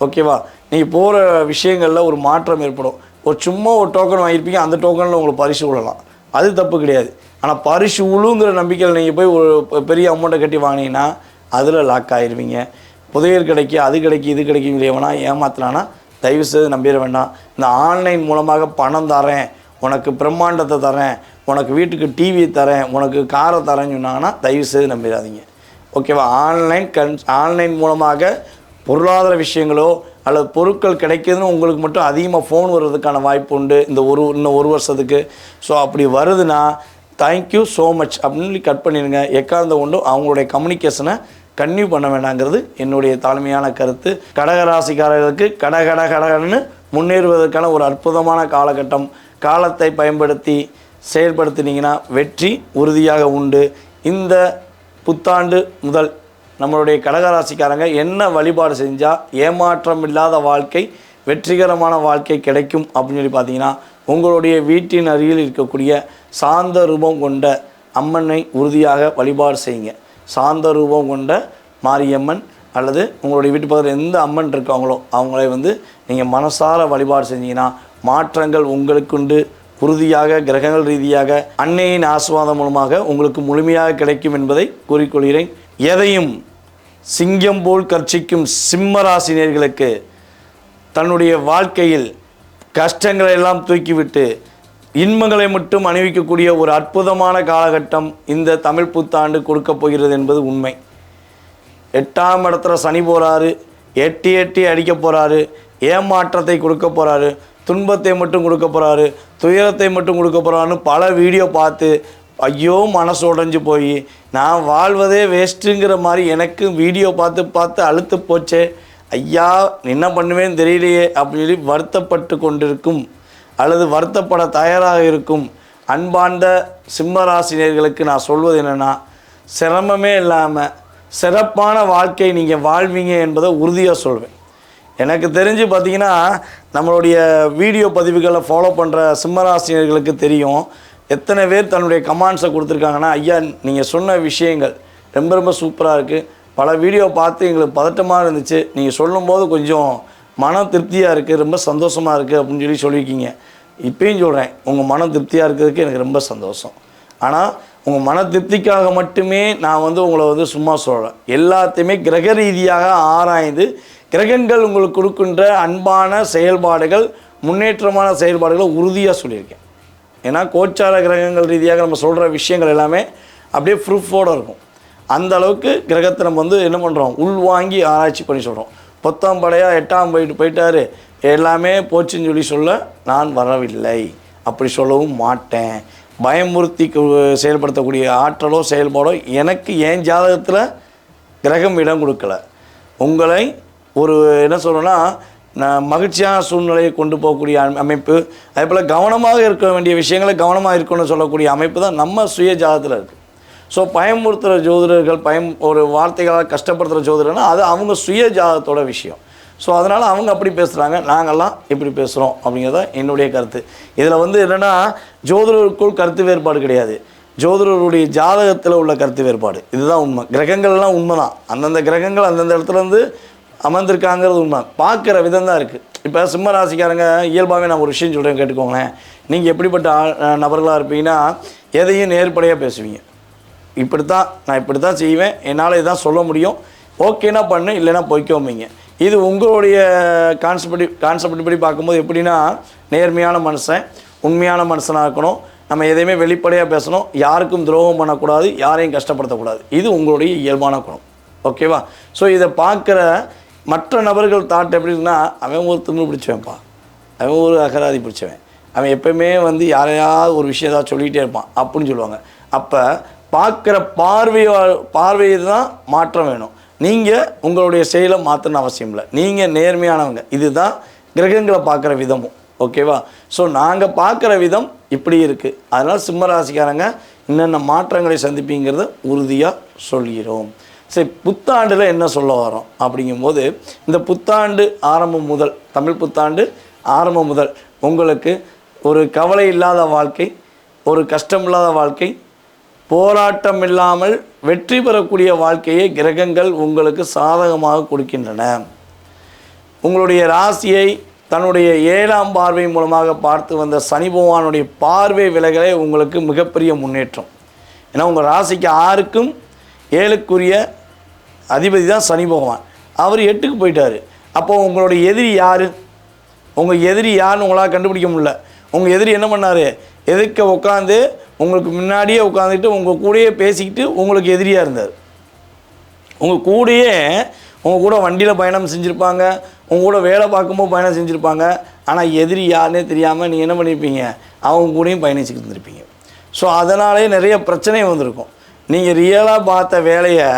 ஓகேவா? நீங்கள் போகிற விஷயங்களில் ஒரு மாற்றம் ஏற்படும். ஒரு சும்மா ஒரு டோக்கன் வாங்கியிருப்பீங்க, அந்த டோக்கனில் உங்களுக்கு பரிசு விழலாம், அது தப்பு கிடையாது. ஆனால் பரிசு விழுங்கிற நம்பிக்கையில் நீங்கள் போய் ஒரு பெரிய அமௌண்ட்டை கட்டி வாங்கினீங்கன்னா அதில் லாக் ஆகிடுவீங்க. புதையல் கிடைக்கி அது கிடைக்கி இது கிடைக்கும் இல்லையவனா ஏமாத்தினானா தயவுசெய்து நம்பிட வேண்டாம். இந்த ஆன்லைன் மூலமாக பணம் தரேன், உனக்கு பிரம்மாண்டத்தை தரேன், உனக்கு வீட்டுக்கு டிவி தரேன், உனக்கு காரை தரேன்னு சொன்னாங்கன்னா தயவுசெய்து நம்பிடாதீங்க. ஓகேவா? ஆன்லைன் மூலமாக பொருளாதார விஷயங்களோ அல்லது பொருட்கள் கிடைக்கிதுன்னு உங்களுக்கு மட்டும் அதிகமாக ஃபோன் வர்றதுக்கான வாய்ப்பு உண்டு இன்னும் ஒரு வருஷத்துக்கு. ஸோ அப்படி வருதுன்னா தேங்க்யூ ஸோ மச் அப்படின்னு கட் பண்ணிடுங்க. எக்காரணத்தை கொண்டும் அவங்களுடைய கம்யூனிகேஷனை கன்டினியூ பண்ண வேண்டாங்கிறது என்னுடைய தாழ்மையான கருத்து. கடகராசிக்காரர்களுக்கு கடகடன்னு முன்னேறுவதற்கான ஒரு அற்புதமான காலகட்டம். காலத்தை பயன்படுத்தி செயல்படுத்தினீங்கன்னா வெற்றி உறுதியாக உண்டு. இந்த புத்தாண்டு முதல் நம்மளுடைய கடகராசிக்காரங்க என்ன வழிபாடு செஞ்சால் ஏமாற்றம் இல்லாத வாழ்க்கை, வெற்றிகரமான வாழ்க்கை கிடைக்கும் அப்படின்னு சொல்லி பார்த்தீங்கன்னா, உங்களுடைய வீட்டின் அருகில் இருக்கக்கூடிய சாந்த ரூபம் கொண்ட அம்மனை உறுதியாக வழிபாடு செய்யுங்க. சாந்த ரூபம் கொண்ட மாரியம்மன் அல்லது உங்களுடைய வீட்டு பக்கத்தில் எந்த அம்மன் இருக்காங்களோ அவங்கள நீங்கள் மனசார வழிபாடு செஞ்சீங்கன்னா மாற்றங்கள் உங்களுக்குண்டு. உறுதியாக கிரகங்கள் ரீதியாக அன்னையின் ஆசீர்வாதம் மூலமாக உங்களுக்கு முழுமையாக கிடைக்கும் என்பதை கூறிக்கொள்கிறேன். எதையும் சிங்கம் போல் கர்ச்சிக்கும் சிம்மராசினியர்களுக்கு தன்னுடைய வாழ்க்கையில் கஷ்டங்களை எல்லாம் தூக்கிவிட்டு இன்பங்களை மட்டும் அணிவிக்கக்கூடிய ஒரு அற்புதமான காலகட்டம் இந்த தமிழ் புத்தாண்டு கொடுக்க போகிறது என்பது உண்மை. 8ஆம் இடத்துல சனி போகிறாரு, எட்டி அடிக்க போகிறாரு, ஏமாற்றத்தை கொடுக்க போகிறாரு, துன்பத்தை மட்டும் கொடுக்க போகிறாரு, துயரத்தை மட்டும் கொடுக்க போகிறாருன்னு பல வீடியோ பார்த்து ஐயோ மனசு உடைஞ்சு போய் நான் வாழ்வதே வேஸ்ட்டுங்கிற மாதிரி எனக்கு வீடியோ பார்த்து அழுத்து போச்சே, ஐயா என்ன பண்ணுவேன்னு தெரியலையே அப்படின்னு சொல்லி வருத்தப்பட்டு கொண்டிருக்கும் அல்லது வருத்தப்பட தயாராக இருக்கும் அன்பார்ந்த சிம்மராசினியர்களுக்கு நான் சொல்வது என்னென்னா, சிரமமே இல்லாமல் சிறப்பான வாழ்க்கை நீங்கள் வாழ்வீங்க என்பதை உறுதியாக சொல்வேன். எனக்கு தெரிஞ்சு பார்த்திங்கன்னா நம்மளுடைய வீடியோ பதிவுகளை ஃபாலோ பண்ணுற சிம்மராசினியர்களுக்கு தெரியும் எத்தனை பேர் தன்னுடைய கமெண்ட்ஸை கொடுத்துருக்காங்கன்னா, ஐயா நீங்கள் சொன்ன விஷயங்கள் ரொம்ப ரொம்ப சூப்பராக இருக்குது, பல வீடியோ பார்த்து எங்களுக்கு பதட்டமாக இருந்துச்சு, நீங்கள் சொல்லும்போது கொஞ்சம் மன திருப்தியாக இருக்குது, ரொம்ப சந்தோஷமாக இருக்குது அப்படின்னு சொல்லியிருக்கீங்க. இப்பயும் சொல்கிறேன், உங்கள் மன திருப்தியாக இருக்கிறதுக்கு எனக்கு ரொம்ப சந்தோஷம். ஆனால் உங்கள் மன திருப்திக்காக மட்டுமே நான் உங்களை சும்மா சொல்கிறேன். எல்லாத்தையுமே கிரக ரீதியாக ஆராய்ந்து கிரகங்கள் உங்களுக்கு கொடுக்கின்ற அன்பான செயல்பாடுகள், முன்னேற்றமான செயல்பாடுகளை உறுதியாக சொல்லியிருக்கேன். ஏன்னா கோச்சார கிரகங்கள் ரீதியாக நம்ம சொல்கிற விஷயங்கள் எல்லாமே அப்படியே ப்ரூஃபோடு இருக்கும். அந்த அளவுக்கு கிரகத்தை நம்ம என்ன பண்ணுறோம், உள்வாங்கி ஆராய்ச்சி பண்ணி சொல்கிறோம். 10ஆம் படையாக 8ஆம் போயிட்டார் எல்லாமே போச்சுன்னு சொல்ல நான் வரவில்லை, அப்படி சொல்லவும் மாட்டேன். பயமுறுத்தி செயல்படுத்தக்கூடிய ஆற்றலோ செயல்பாடோ எனக்கு என் ஜாதகத்தில் கிரகம் இடம் கொடுக்கல. உங்களை ஒரு என்ன சொல்கிறேன்னா மகிழ்ச்சியான சூழ்நிலையை கொண்டு போகக்கூடிய அமைப்பு, அதே போல் கவனமாக இருக்க வேண்டிய விஷயங்களை கவனமாக இருக்கணும்னு சொல்லக்கூடிய அமைப்பு தான் நம்ம சுய ஜாதகத்தில் இருக்குது. ஸோ பயமுறுத்துகிற ஜோதிடர்கள் ஒரு வார்த்தைகளால் கஷ்டப்படுத்துகிற ஜோதிடர்னா அது அவங்க சுய ஜாதகத்தோட விஷயம். ஸோ அதனால் அவங்க அப்படி பேசுகிறாங்க, நாங்கள்லாம் இப்படி பேசுகிறோம் அப்படிங்கிறத என்னுடைய கருத்து. இதில் என்னென்னா ஜோதிடருக்குள் கருத்து வேறுபாடு கிடையாது, ஜோதிடருடைய ஜாதகத்தில் உள்ள கருத்து வேறுபாடு. இதுதான் உண்மை. கிரகங்கள்லாம் உண்மை தான், அந்தந்த கிரகங்கள் அந்தந்த இடத்துலேருந்து அமர்ந்திருக்காங்கிறது உண்மை. பார்க்குற விதம் தான் இருக்குது. இப்போ சிம்ம ராசிக்காரங்க இயல்பாகவே நான் ஒரு விஷயம் சொல்கிறேன் கேட்டுக்கோங்களேன். நீங்கள் எப்படிப்பட்ட நபர்களாக இருப்பீங்கன்னா எதையும் நேர்படையாக பேசுவீங்க. நான் இப்படி தான் செய்வேன், என்னால் இதுதான் சொல்ல முடியும், ஓகேனா பண்ணு இல்லைன்னா போய்க்கோம்பீங்க. இது உங்களுடைய கான்செப்ட் படி பார்க்கும்போது எப்படின்னா நேர்மையான மனுஷன், உண்மையான மனுஷனாக இருக்கணும், நம்ம எதையுமே வெளிப்படையாக பேசணும், யாருக்கும் துரோகம் பண்ணக்கூடாது, யாரையும் கஷ்டப்படுத்தக்கூடாது. இது உங்களுடைய இயல்பான குணம். ஓகேவா? ஸோ இதை பார்க்குற மற்ற நபர்கள் தாட் எப்படின்னா, அவன் ஒரு திமிரு பிடிச்சவன்ப்பா, அவன் ஒரு அகராதி பிடிச்சவன், அவன் எப்போயுமே யாரையாவது ஒரு விஷயத்தான் சொல்லிகிட்டே இருப்பான் அப்படின்னு சொல்லுவாங்க. அப்போ பார்க்குற பார்வையை தான் மாற்றம் வேணும். நீங்கள் உங்களுடைய செயலை மாற்றணும் அவசியம் இல்லை, நீங்கள் நேர்மையானவங்க. இதுதான் கிரகங்களை பார்க்குற விதமும். ஓகேவா? ஸோ நாங்கள் பார்க்குற விதம் இப்படி இருக்குது. அதனால் சிம்மராசிக்காரங்க என்னென்ன மாற்றங்களை சந்திப்பீங்கிறத உறுதியாக சொல்கிறோம். சரி, புத்தாண்டில் என்ன சொல்ல வரோம் அப்படிங்கும்போது, இந்த புத்தாண்டு ஆரம்பம் முதல், தமிழ் புத்தாண்டு ஆரம்பம் முதல் உங்களுக்கு ஒரு கவலை இல்லாத வாழ்க்கை, ஒரு கஷ்டம் இல்லாத வாழ்க்கை, போராட்டம் இல்லாமல் வெற்றி பெறக்கூடிய வாழ்க்கையை கிரகங்கள் உங்களுக்கு சாதகமாக கொடுக்கின்றன. உங்களுடைய ராசியை தன்னுடைய 7ஆம் பார்வை மூலமாக பார்த்து வந்த சனி பகவானுடைய பார்வை விலகலே உங்களுக்கு மிகப்பெரிய முன்னேற்றம். ஏன்னா உங்கள் ராசிக்கு 6க்கும் 7க்குரிய அதிபதி தான் சனி பகவான். அவர் 8க்கு போயிட்டார். அப்போது உங்களுடைய எதிரி யார்? உங்கள் எதிரி யாருன்னு உங்களால் கண்டுபிடிக்க முடியல. உங்கள் எதிரி என்ன பண்ணார்? எதிர்க்க உட்காந்து உங்களுக்கு முன்னாடியே உட்காந்துட்டு உங்கள் கூடயே பேசிக்கிட்டு உங்களுக்கு எதிரியாக இருந்தார். உங்கள் கூடயே உங்கள் கூட வண்டியில் பயணம் செஞ்சுருப்பாங்க, உங்கள் கூட வேலை பார்க்கும்போது பயணம் செஞ்சுருப்பாங்க. ஆனால் எதிரி யாருன்னே தெரியாமல் நீங்கள் என்ன பண்ணியிருப்பீங்க? அவங்க கூடயும் பயணிச்சுக்கிட்டு இருந்திருப்பீங்க. ஸோ அதனாலே நிறைய பிரச்சனை வந்திருக்கும். நீங்கள் ரியலாக பார்த்த வேலையை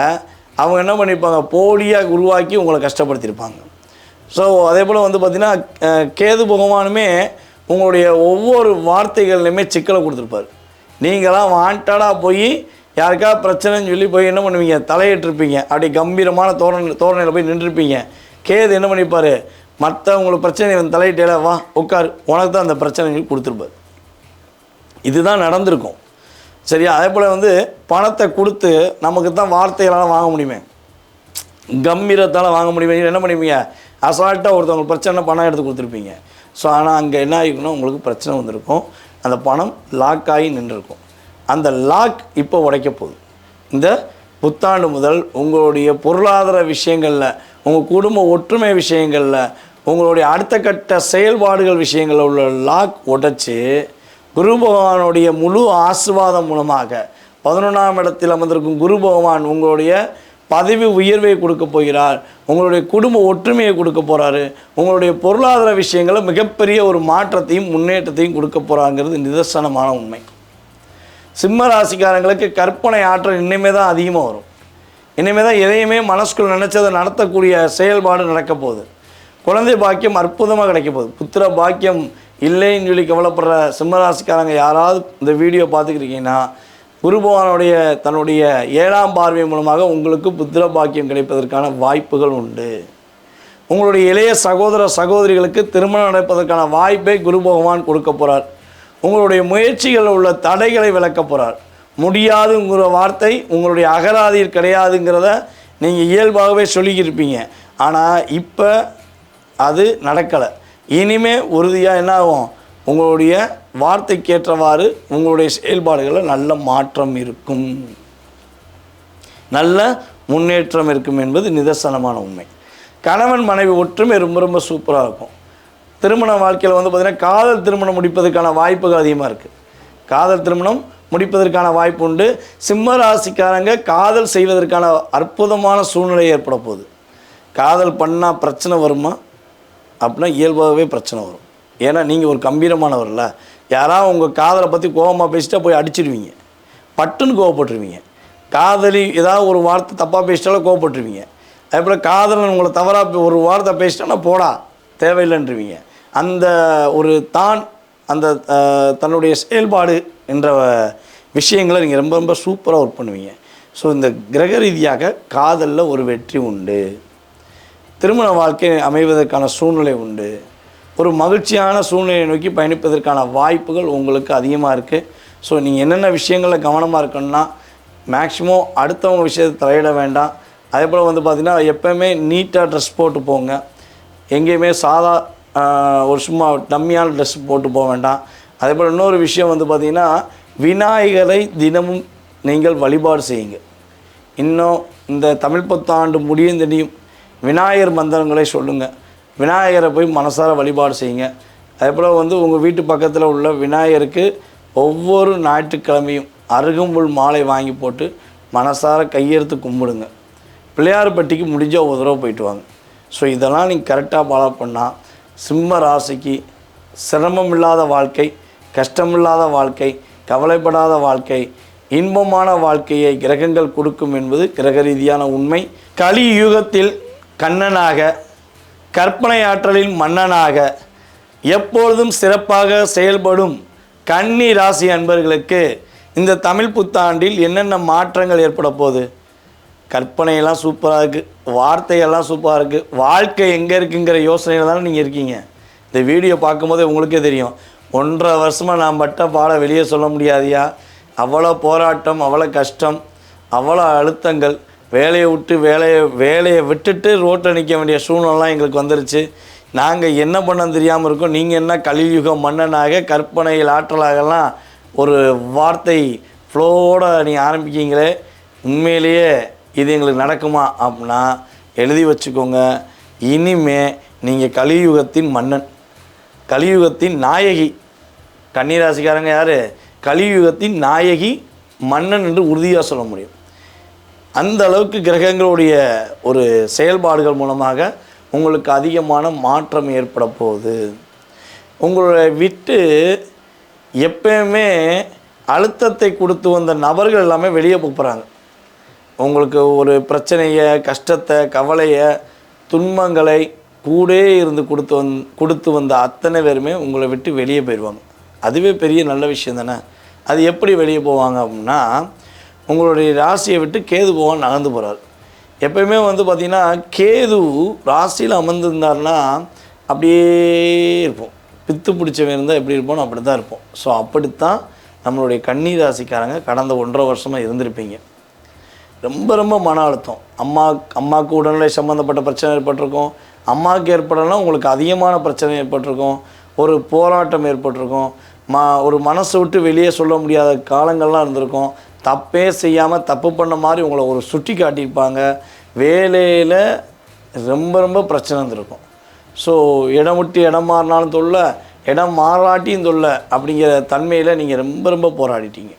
அவங்க என்ன பண்ணியிருப்பாங்க? போலியாக உருவாக்கி உங்களை கஷ்டப்படுத்தியிருப்பாங்க. ஸோ அதே போல் வந்து பார்த்திங்கன்னா கேது பகவானுமே உங்களுடைய ஒவ்வொரு வார்த்தைகள்லையுமே சிக்கலை கொடுத்துருப்பார். நீங்களாம் வாண்டடாக போய் யாருக்காவது பிரச்சனைன்னு சொல்லி போய் என்ன பண்ணுவீங்க? தலையிட்டிருப்பீங்க. அப்படி கம்பீரமான தோரணையில் போய் நின்றுருப்பீங்க. கேது என்ன பண்ணிப்பார்? மற்றவங்களுக்கு பிரச்சனை வந்து தலையிட்டேல வா உட்கார், உனக்கு தான் அந்த பிரச்சனை கொடுத்துருப்பார். இதுதான் நடந்திருக்கும். சரியா? அதே போல் வந்து பணத்தை கொடுத்து நமக்கு தான் வார்த்தைகளால் வாங்க முடியுமே, கம்பீரத்தால் வாங்க முடியுமே. என்ன பண்ணுவீங்க? அசால்ட்டாக ஒருத்தவங்களுக்கு பிரச்சனை பணம் எடுத்து கொடுத்துருப்பீங்க. ஸோ ஆனால் அங்கே என்ன ஆகிக்கணும்? உங்களுக்கு பிரச்சனை வந்திருக்கும். அந்த பணம் லாக் ஆகி நின்றுருக்கும். அந்த லாக் இப்போ உடைக்க போகுது. இந்த புத்தாண்டு முதல் உங்களுடைய பொருளாதார விஷயங்களில், உங்கள் குடும்ப ஒற்றுமை விஷயங்களில், உங்களுடைய அடுத்த கட்ட செயல்பாடுகள் விஷயங்களில் உள்ள லாக் உடைச்சி குரு பகவானுடைய முழு ஆசீர்வாதம் மூலமாக 11ஆம் இடத்தில் அமர்ந்திருக்கும் குரு பகவான் உங்களுடைய பதவி உயர்வை கொடுக்க போகிறார். உங்களுடைய குடும்ப ஒற்றுமையை கொடுக்க போகிறாரு. உங்களுடைய பொருளாதார விஷயங்களில் மிகப்பெரிய ஒரு மாற்றத்தையும் முன்னேற்றத்தையும் கொடுக்க போகிறாங்கிறது நிதர்சனமான உண்மை. சிம்ம ராசிக்காரங்களுக்கு கற்பனை ஆற்றல் இன்னுமே தான் அதிகமாக வரும். இனிமேல் தான் எதையுமே மனசுக்குள் நினச்சதை நடத்தக்கூடிய செயல்பாடு நடக்க போகுது. குழந்தை பாக்கியம் அற்புதமாக கிடைக்க போகுது. புத்திர பாக்கியம் இல்லைன்னு சொல்லி கவலைப்படுற சிம்மராசிக்காரங்க யாராவது இந்த வீடியோ பார்த்துக்கிட்டீங்கன்னா, குரு பகவானுடைய தன்னுடைய 7ஆம் பார்வை மூலமாக உங்களுக்கு புத்திர பாக்கியம் கிடைப்பதற்கான வாய்ப்புகள் உண்டு. உங்களுடைய இளைய சகோதர சகோதரிகளுக்கு திருமணம் நடப்பதற்கான வாய்ப்பை குரு பகவான் கொடுக்க போகிறார். உங்களுடைய முயற்சிகளில் உள்ள தடைகளை விளக்க போகிறார். முடியாதுங்கிற வார்த்தை உங்களுடைய அகராதியில் கிடையாதுங்கிறத நீங்கள் இயல்பாகவே சொல்லிக்கிருப்பீங்க. ஆனால் இப்போ அது நடக்கலை. இனிமே உறுதியாக என்ன ஆகும்? உங்களுடைய வார்த்தைக்கேற்றவாறு உங்களுடைய செயல்பாடுகளில் நல்ல மாற்றம் இருக்கும், நல்ல முன்னேற்றம் இருக்கும் என்பது நிதர்சனமான உண்மை. கணவன் மனைவி ஒற்றுமை ரொம்ப ரொம்ப சூப்பராக இருக்கும். திருமண வாழ்க்கையில் வந்து பார்த்திங்கன்னா காதல் திருமணம் முடிப்பதற்கான வாய்ப்புகள் அதிகமாக இருக்குது. காதல் திருமணம் முடிப்பதற்கான வாய்ப்பு உண்டு. சிம்ம ராசிக்காரங்க காதல் செய்வதற்கான அற்புதமான சூழ்நிலை ஏற்பட போகுது. காதல் பண்ணால் பிரச்சனை வருமா அப்படின்னா இயல்பாகவே பிரச்சனை வரும். ஏன்னா நீங்கள் ஒரு கம்பீரமானவர்ல. யாராவது உங்கள் காதலை பற்றி கோபமாக பேசிட்டா போய் அடிச்சிடுவீங்க, பட்டுன்னு கோவப்பட்டுருவீங்க. காதலி ஏதாவது ஒரு வார்த்தை தப்பாக பேசிட்டாலும் கோவப்பட்டுருவீங்க. அதேபோல் காதலன் உங்களை தவறாக ஒரு வார்த்தை பேசிட்டோன்னா போடா தேவையில்லைன்றீங்க. அந்த ஒரு அந்த தன்னுடைய செயல்பாடு என்ற விஷயங்களை நீங்கள் ரொம்ப ரொம்ப சூப்பராக ஒர்க் பண்ணுவீங்க. ஸோ இந்த கிரக ரீதியாக காதலில் ஒரு வெற்றி உண்டு. திருமண வாழ்க்கை அமைவதற்கான சூழ்நிலை உண்டு. ஒரு மகிழ்ச்சியான சூழ்நிலையை நோக்கி பயணிப்பதற்கான வாய்ப்புகள் உங்களுக்கு அதிகமாக இருக்குது. ஸோ நீங்கள் என்னென்ன விஷயங்களில் கவனமாக இருக்கணும்னா, மேக்ஸிமம் அடுத்தவங்க விஷயத்தை தலையிட வேண்டாம். அதே போல் வந்து பார்த்திங்கன்னா எப்போயுமே நீட்டாக ட்ரெஸ் போட்டு போங்க. எங்கேயுமே சாதா ஒரு சும்மா டம்மியான ட்ரெஸ் போட்டு போக வேண்டாம். அதே போல் இன்னொரு விஷயம் வந்து பார்த்திங்கன்னா, விநாயகரை தினமும் நீங்கள் வழிபாடு செய்யுங்க. இன்னும் இந்த தமிழ் புத்தாண்டு முடியும் தெரியும் விநாயகர் மந்திரங்களை சொல்லுங்கள். விநாயகரை போய் மனசார வழிபாடு செய்யுங்க. அதே போல் வந்து உங்கள் வீட்டு பக்கத்தில் உள்ள விநாயகருக்கு ஒவ்வொரு ஞாயிற்றுக்கிழமையும் அருகம்புல் மாலை வாங்கி போட்டு மனசார கையெடுத்து கும்பிடுங்க. பிள்ளையார்பட்டிக்கு முடிஞ்சால் ஒரு தடவை போயிட்டு வாங்க. ஸோ இதெல்லாம் நீங்கள் கரெக்டாக ஃபாலோ பண்ணால் சிம்ம ராசிக்கு சிரமம் இல்லாத வாழ்க்கை, கஷ்டமில்லாத வாழ்க்கை, கவலைப்படாத வாழ்க்கை, இன்பமான வாழ்க்கையை கிரகங்கள் கொடுக்கும் என்பது கிரக ரீதியான உண்மை. கலியுகத்தில் கண்ணனாக, கற்பனை ஆற்றலில் மன்னனாக, எப்பொழுதும் சிறப்பாக செயல்படும் கன்னி ராசி அன்பர்களுக்கு இந்த தமிழ் புத்தாண்டில் என்னென்ன மாற்றங்கள் ஏற்பட போகுது? கற்பனையெல்லாம் சூப்பராக இருக்குது, வார்த்தையெல்லாம் சூப்பராக இருக்குது. வாழ்க்கை எங்கே இருக்குங்கிற யோசனையில் தானே நீங்கள் இருக்கீங்க. இந்த வீடியோ பார்க்கும்போதே உங்களுக்கே தெரியும், 1.5 வருஷமாக நான் பட்ட பாட வெளியே சொல்ல முடியாதியா. அவ்வளோ போராட்டம், அவ்வளோ கஷ்டம், அவ்வளோ அழுத்தங்கள். வேலையை விட்டுட்டு ரோட்டில் நிற்க வேண்டிய சூழ்நிலாம் எங்களுக்கு வந்துருச்சு. நாங்கள் என்ன பண்ண தெரியாமல் இருக்கோம், நீங்கள் என்ன கலியுக மன்னனாக கற்பனையில் ஆற்றலாகலாம் ஒரு வார்த்தை ஃப்ளோட நீங்கள் ஆரம்பிக்கிங்களே, உண்மையிலேயே இது எங்களுக்கு நடக்குமா அப்படின்னா எழுதி வச்சுக்கோங்க. இனிமே நீங்கள் கலியுகத்தின் மன்னன், கலியுகத்தின் நாயகி. கன்னிராசிக்காரங்க யார்? கலியுகத்தின் நாயகி, மன்னன் என்று உறுதியாக சொல்ல முடியும். அந்த அளவுக்கு கிரகங்களுடைய ஒரு செயல்பாடுகள் மூலமாக உங்களுக்கு அதிகமான மாற்றம் ஏற்பட போகுது. உங்களை விட்டு எப்பயுமே அழுத்தத்தை கொடுத்து வந்த நபர்கள் எல்லாமே வெளியே போகிறாங்க. உங்களுக்கு ஒரு பிரச்சனையை, கஷ்டத்தை, கவலையை, துன்பங்களை கூட இருந்து கொடுத்து வந்த அத்தனை பேருமே உங்களை விட்டு வெளியே போயிடுவாங்க. அதுவே பெரிய நல்ல விஷயம் தானே. அது எப்படி வெளியே போவாங்க அப்படின்னா, உங்களுடைய ராசியை விட்டு கேது பகவான் நகர்ந்து போகிறார். எப்பயுமே பார்த்திங்கன்னா கேது ராசியில் அமர்ந்திருந்தார்னா அப்படியே இருப்போம். பித்து பிடிச்சவன் இருந்தால் எப்படி இருப்போம் அப்படி தான் இருப்போம். ஸோ அப்படித்தான் நம்மளுடைய கன்னி ராசிக்காரங்க கடந்த 1.5 வருஷமாக இருந்திருப்பீங்க. ரொம்ப ரொம்ப மன அழுத்தம். அம்மாவுக்கு உடல்நிலை சம்மந்தப்பட்ட பிரச்சனை ஏற்பட்டிருக்கும். அம்மாவுக்கு ஏற்படலாம் உங்களுக்கு அதிகமான பிரச்சனை ஏற்பட்டிருக்கும். ஒரு போராட்டம் ஏற்பட்டிருக்கும். ஒரு மனசை விட்டு வெளியே சொல்ல முடியாத காலங்கள்லாம் இருந்திருக்கும். தப்பே செய்யாமல் தப்பு பண்ண மாதிரி உங்களை ஒரு சுட்டி காட்டியிருப்பாங்க. வேலையில் ரொம்ப ரொம்ப பிரச்சனை இருந்திருக்கும். ஸோ இடம் விட்டு இடம் மாறினாலும் தொல்லை, இடம் மாறாட்டியும் தொல்லை அப்படிங்கிற தன்மையில் நீங்கள் ரொம்ப ரொம்ப போராடிட்டீங்க.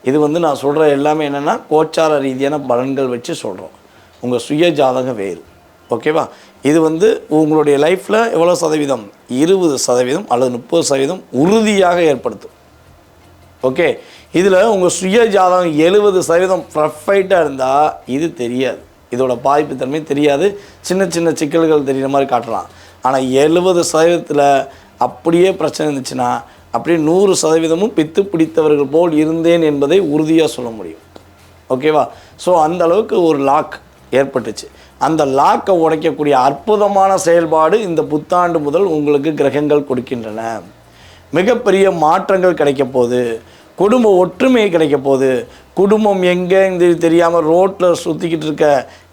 இது நான் சொல்கிற எல்லாமே என்னென்னா கோச்சார ரீதியான பலன்கள் வச்சு சொல்கிறோம். உங்கள் சுய ஜாதகம் வேறு. ஓகேவா? இது உங்களுடைய லைஃப்பில் எவ்வளோ சதவீதம்? 20% அல்லது 30% உறுதியாக ஏற்படுத்தும். ஓகே, இதில் உங்கள் சுய ஜாதகம் 70% பர்ஃபெக்டாக இருந்தால் இது தெரியாது, இதோட பாதிப்புத்தன்மை தெரியாது, சின்ன சின்ன சிக்கல்கள் தெரிகிற மாதிரி காட்டலாம். ஆனால் 70% அப்படியே பிரச்சனை இருந்துச்சுன்னா அப்படியே 100% பித்து பிடித்தவர்கள் போல் இருந்தேன் என்பதை உறுதியாக சொல்ல முடியும். ஓகேவா? ஸோ அந்த அளவுக்கு ஒரு லாக் ஏற்பட்டுச்சு. அந்த லாக்கை உடைக்கக்கூடிய அற்புதமான செயல்பாடு இந்த புத்தாண்டு முதல் உங்களுக்கு கிரகங்கள் கொடுக்கின்றன. மிகப்பெரிய மாற்றங்கள் கிடைக்க போகுது. குடும்ப ஒற்றுமை கிடைக்க போகுது. குடும்பம் எங்கே தெரியாமல் ரோட்டில் சுற்றிக்கிட்டு இருக்க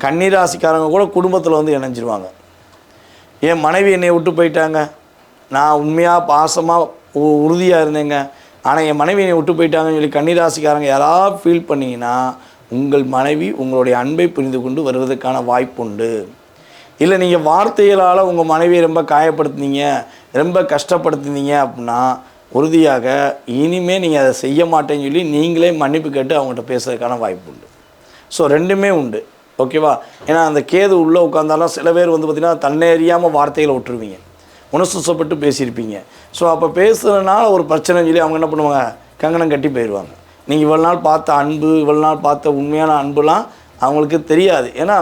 கன்னிராசிக்காரங்க கூட குடும்பத்தில் இணைஞ்சிருவாங்க. என் மனைவி என்னை விட்டு போயிட்டாங்க, நான் உண்மையாக பாசமாக உறுதியாக இருந்தேங்க, ஆனால் என் மனைவி என்னை விட்டு போயிட்டாங்கன்னு சொல்லி கன்னிராசிக்காரங்க யாராவது ஃபீல் பண்ணிங்கன்னா உங்கள் மனைவி உங்களுடைய அன்பை புரிந்து கொண்டு வருவதற்கான வாய்ப்பு உண்டு. இல்லை நீங்கள் வார்த்தைகளால் உங்கள் மனைவியை ரொம்ப காயப்படுத்துனீங்க, ரொம்ப கஷ்டப்படுத்துனீங்க அப்படின்னா உறுதியாக இனிமேல் நீங்கள் அதை செய்ய மாட்டேன்னு சொல்லி நீங்களே மன்னிப்பு கேட்டு அவங்கள்ட்ட பேசுறதுக்கான வாய்ப்பு உண்டு. ஸோ ரெண்டுமே உண்டு. ஓகேவா? ஏன்னா அந்த கேது உள்ளே உட்காந்தாலும் சில பேர் பார்த்திங்கன்னா தன்னேறியாமல் வார்த்தைகளை விட்டுருவீங்க, உணர்ச்சிப்பட்டு பேசியிருப்பீங்க. ஸோ அப்போ பேசுகிறதுனால ஒரு பிரச்சனைன்னு சொல்லி அவங்க என்ன பண்ணுவாங்க, கங்கணம் கட்டி போயிடுவாங்க. நீங்கள் இவ்வளோ நாள் பார்த்த அன்பு, இவ்வளோ நாள் பார்த்த உண்மையான அன்புலாம் அவங்களுக்கு தெரியாது. ஏன்னா